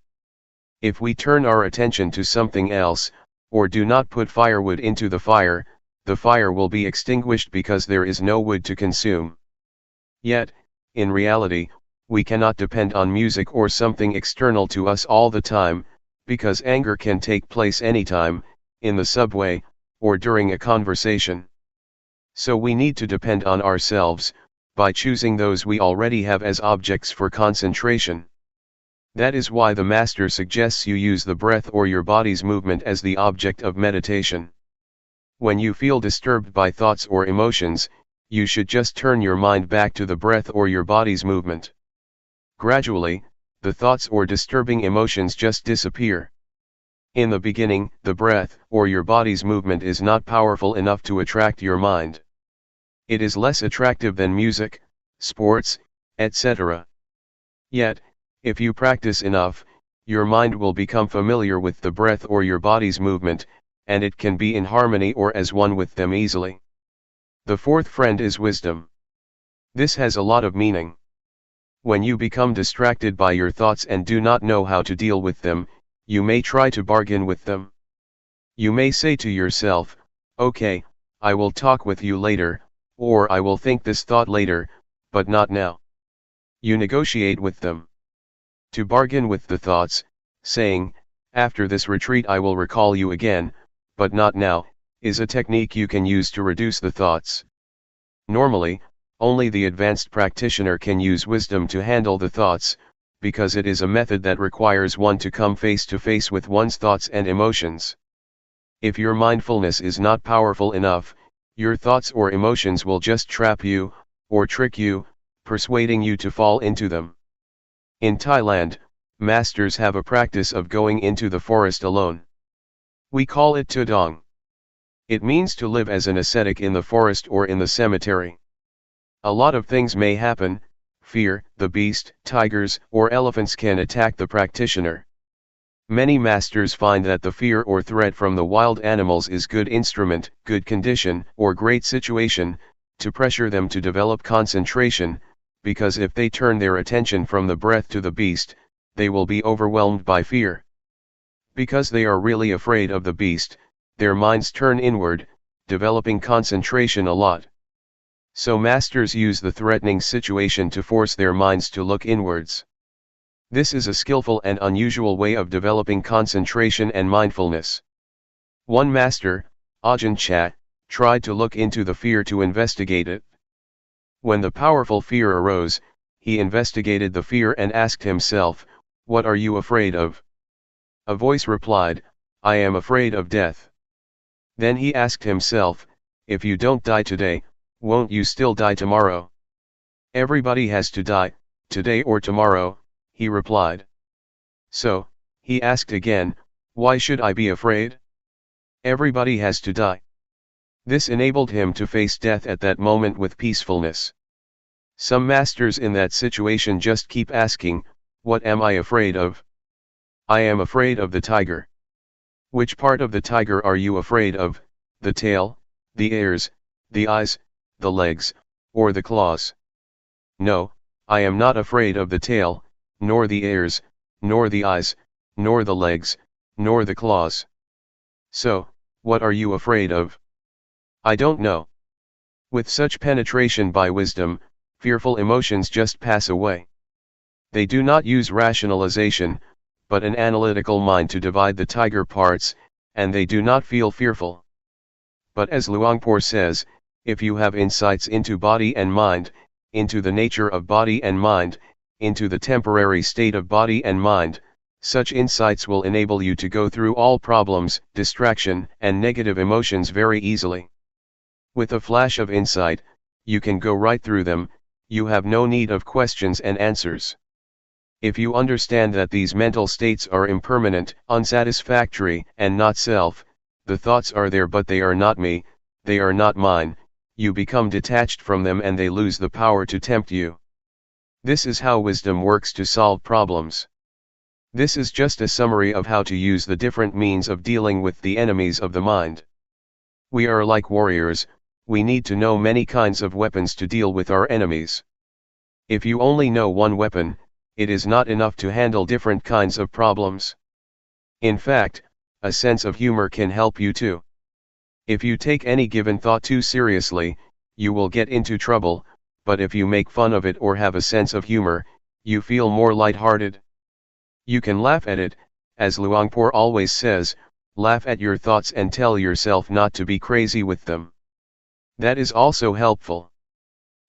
If we turn our attention to something else, or do not put firewood into the fire will be extinguished because there is no wood to consume. Yet, in reality, we cannot depend on music or something external to us all the time, because anger can take place anytime, in the subway, or during a conversation. So we need to depend on ourselves, by choosing those we already have as objects for concentration. That is why the master suggests you use the breath or your body's movement as the object of meditation. When you feel disturbed by thoughts or emotions, you should just turn your mind back to the breath or your body's movement. Gradually, the thoughts or disturbing emotions just disappear. In the beginning, the breath or your body's movement is not powerful enough to attract your mind. It is less attractive than music, sports, etc. Yet, if you practice enough, your mind will become familiar with the breath or your body's movement, and it can be in harmony or as one with them easily. The fourth friend is wisdom. This has a lot of meaning. When you become distracted by your thoughts and do not know how to deal with them, you may try to bargain with them. You may say to yourself, "Okay, I will talk with you later," or "I will think this thought later, but not now." You negotiate with them. To bargain with the thoughts, saying, "After this retreat I will recall you again, but not now," is a technique you can use to reduce the thoughts. Normally, only the advanced practitioner can use wisdom to handle the thoughts, because it is a method that requires one to come face to face with one's thoughts and emotions. If your mindfulness is not powerful enough, your thoughts or emotions will just trap you, or trick you, persuading you to fall into them. In Thailand, masters have a practice of going into the forest alone. We call it tudong. It means to live as an ascetic in the forest or in the cemetery. A lot of things may happen: fear, the beast, tigers, or elephants can attack the practitioner. Many masters find that the fear or threat from the wild animals is good instrument, good condition, or great situation, to pressure them to develop concentration, because if they turn their attention from the breath to the beast, they will be overwhelmed by fear. Because they are really afraid of the beast, their minds turn inward, developing concentration a lot. So masters use the threatening situation to force their minds to look inwards. This is a skillful and unusual way of developing concentration and mindfulness. One master, Ajahn Chah, tried to look into the fear to investigate it. When the powerful fear arose, he investigated the fear and asked himself, "What are you afraid of?" A voice replied, "I am afraid of death." Then he asked himself, "If you don't die today, won't you still die tomorrow?" "Everybody has to die, today or tomorrow," he replied. So, he asked again, "Why should I be afraid? Everybody has to die." This enabled him to face death at that moment with peacefulness. Some masters in that situation just keep asking, "What am I afraid of?" "I am afraid of the tiger." Which part of the tiger are you afraid of, the tail, the ears, the eyes, the legs, or the claws? No, I am not afraid of the tail, nor the ears, nor the eyes, nor the legs, nor the claws. So, what are you afraid of? I don't know. With such penetration by wisdom, fearful emotions just pass away. They do not use rationalization, but an analytical mind to divide the tiger parts, and they do not feel fearful. But as Luangpor says, if you have insights into body and mind, into the nature of body and mind, into the temporary state of body and mind, such insights will enable you to go through all problems, distraction, and negative emotions very easily. With a flash of insight, you can go right through them, you have no need of questions and answers. If you understand that these mental states are impermanent, unsatisfactory, and not self, the thoughts are there but they are not me, they are not mine, you become detached from them and they lose the power to tempt you. This is how wisdom works to solve problems. This is just a summary of how to use the different means of dealing with the enemies of the mind. We are like warriors, we need to know many kinds of weapons to deal with our enemies. If you only know one weapon, it is not enough to handle different kinds of problems. In fact, a sense of humor can help you too. If you take any given thought too seriously, you will get into trouble, but if you make fun of it or have a sense of humor, you feel more light-hearted. You can laugh at it, as Luangpor always says, laugh at your thoughts and tell yourself not to be crazy with them. That is also helpful.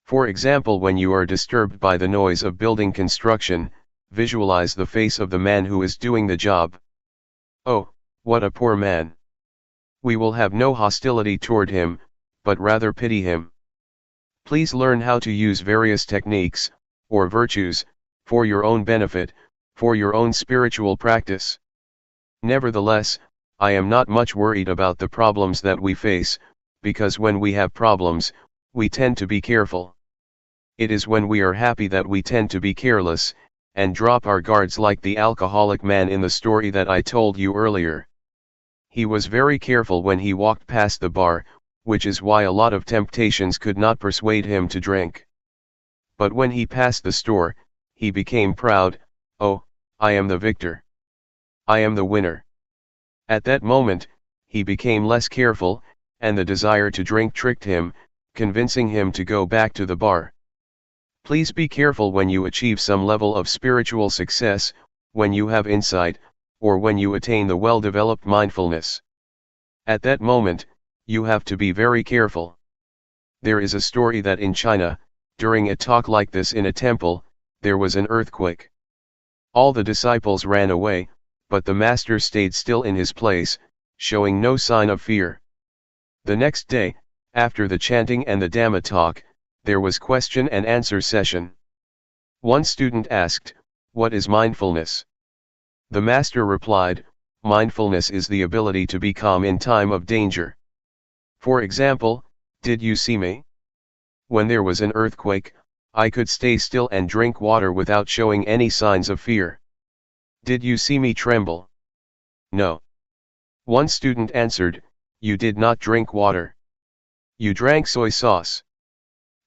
For example, when you are disturbed by the noise of building construction, visualize the face of the man who is doing the job. Oh, what a poor man! We will have no hostility toward him, but rather pity him. Please learn how to use various techniques, or virtues, for your own benefit, for your own spiritual practice. Nevertheless, I am not much worried about the problems that we face, because when we have problems, we tend to be careful. It is when we are happy that we tend to be careless, and drop our guards like the alcoholic man in the story that I told you earlier. He was very careful when he walked past the bar, which is why a lot of temptations could not persuade him to drink. But when he passed the store, he became proud. Oh, I am the victor. I am the winner. At that moment, he became less careful, and the desire to drink tricked him, convincing him to go back to the bar. Please be careful when you achieve some level of spiritual success, when you have insight, or when you attain the well-developed mindfulness. At that moment, you have to be very careful. There is a story that in China, during a talk like this in a temple, there was an earthquake. All the disciples ran away, but the master stayed still in his place, showing no sign of fear. The next day, after the chanting and the Dhamma talk, there was question and answer session. One student asked, "What is mindfulness?" The master replied, "Mindfulness is the ability to be calm in time of danger. For example, did you see me? When there was an earthquake, I could stay still and drink water without showing any signs of fear. Did you see me tremble? No." One student answered, "You did not drink water. You drank soy sauce."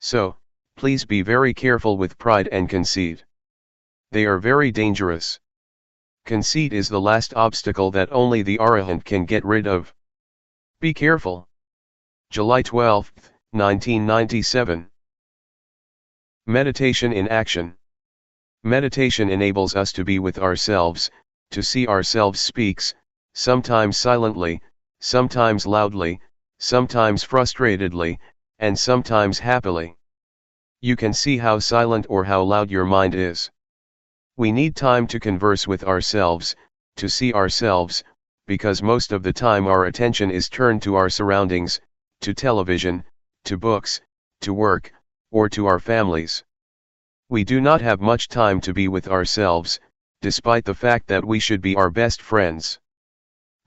So, please be very careful with pride and conceit. They are very dangerous. Conceit is the last obstacle that only the Arahant can get rid of. Be careful. July 12, 1997. Meditation in action. Meditation enables us to be with ourselves, to see ourselves speaks, sometimes silently, sometimes loudly, sometimes frustratedly, and sometimes happily. You can see how silent or how loud your mind is. We need time to converse with ourselves, to see ourselves, because most of the time our attention is turned to our surroundings, to television, to books, to work, or to our families. We do not have much time to be with ourselves, despite the fact that we should be our best friends.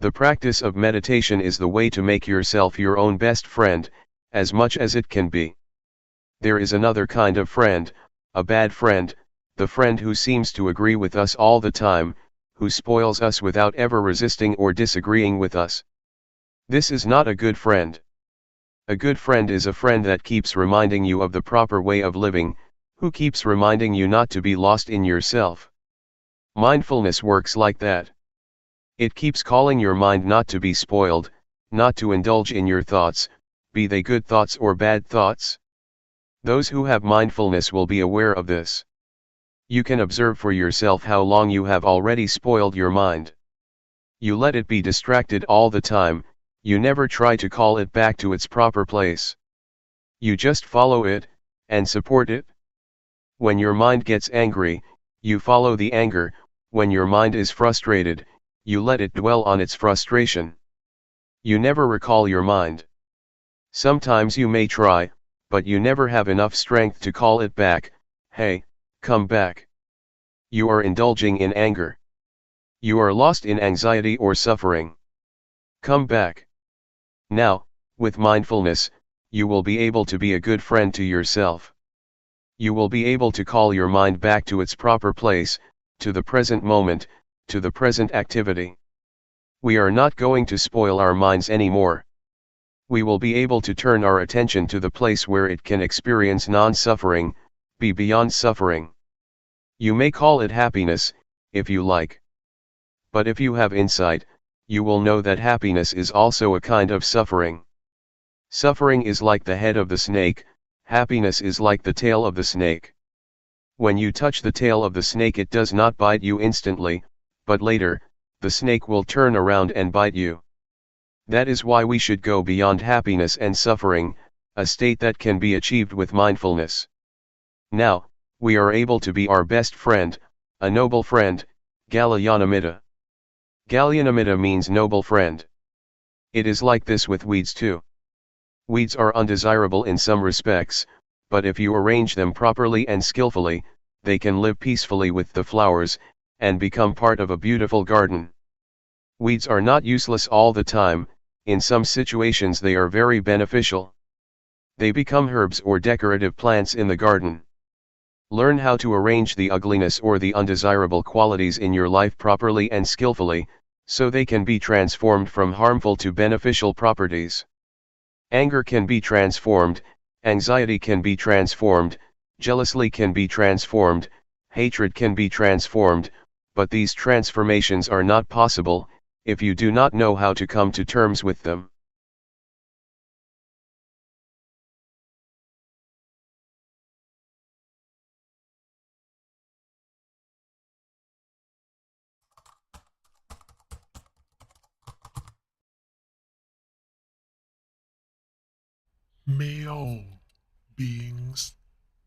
The practice of meditation is the way to make yourself your own best friend, as much as it can be. There is another kind of friend, a bad friend, the friend who seems to agree with us all the time, who spoils us without ever resisting or disagreeing with us. This is not a good friend. A good friend is a friend that keeps reminding you of the proper way of living, who keeps reminding you not to be lost in yourself. Mindfulness works like that. It keeps calling your mind not to be spoiled, not to indulge in your thoughts, be they good thoughts or bad thoughts. Those who have mindfulness will be aware of this. You can observe for yourself how long you have already spoiled your mind. You let it be distracted all the time, you never try to call it back to its proper place. You just follow it, and support it. When your mind gets angry, you follow the anger. When your mind is frustrated, you let it dwell on its frustration. You never recall your mind. Sometimes you may try, but you never have enough strength to call it back. Hey, come back. You are indulging in anger. You are lost in anxiety or suffering. Come back. Now, with mindfulness, you will be able to be a good friend to yourself. You will be able to call your mind back to its proper place, to the present moment, to the present activity. We are not going to spoil our minds anymore. We will be able to turn our attention to the place where it can experience non-suffering, be beyond suffering. You may call it happiness, if you like. But if you have insight, you will know that happiness is also a kind of suffering. Suffering is like the head of the snake, happiness is like the tail of the snake. When you touch the tail of the snake, it does not bite you instantly, but later, the snake will turn around and bite you. That is why we should go beyond happiness and suffering, a state that can be achieved with mindfulness. Now, we are able to be our best friend, a noble friend, Galyanamitta. Galyanamitta means noble friend. It is like this with weeds too. Weeds are undesirable in some respects, but if you arrange them properly and skillfully, they can live peacefully with the flowers, and become part of a beautiful garden. Weeds are not useless all the time, in some situations they are very beneficial. They become herbs or decorative plants in the garden. Learn how to arrange the ugliness or the undesirable qualities in your life properly and skillfully, so they can be transformed from harmful to beneficial properties. Anger can be transformed, anxiety can be transformed, jealousy can be transformed, hatred can be transformed, but these transformations are not possible if you do not know how to come to terms with them. May all beings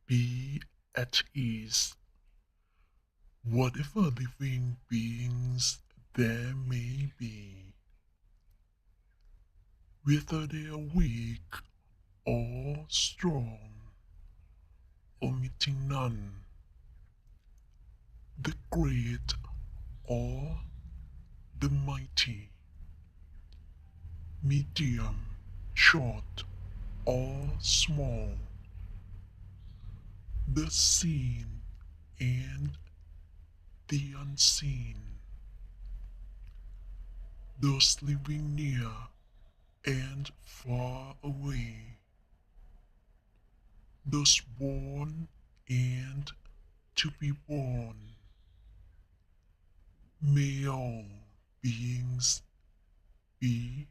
be at ease, whatever living beings there may be, whether they are weak or strong, omitting none, the great or the mighty, medium, short or small, the seen and the unseen, those living near and far away, those born and to be born. May all beings be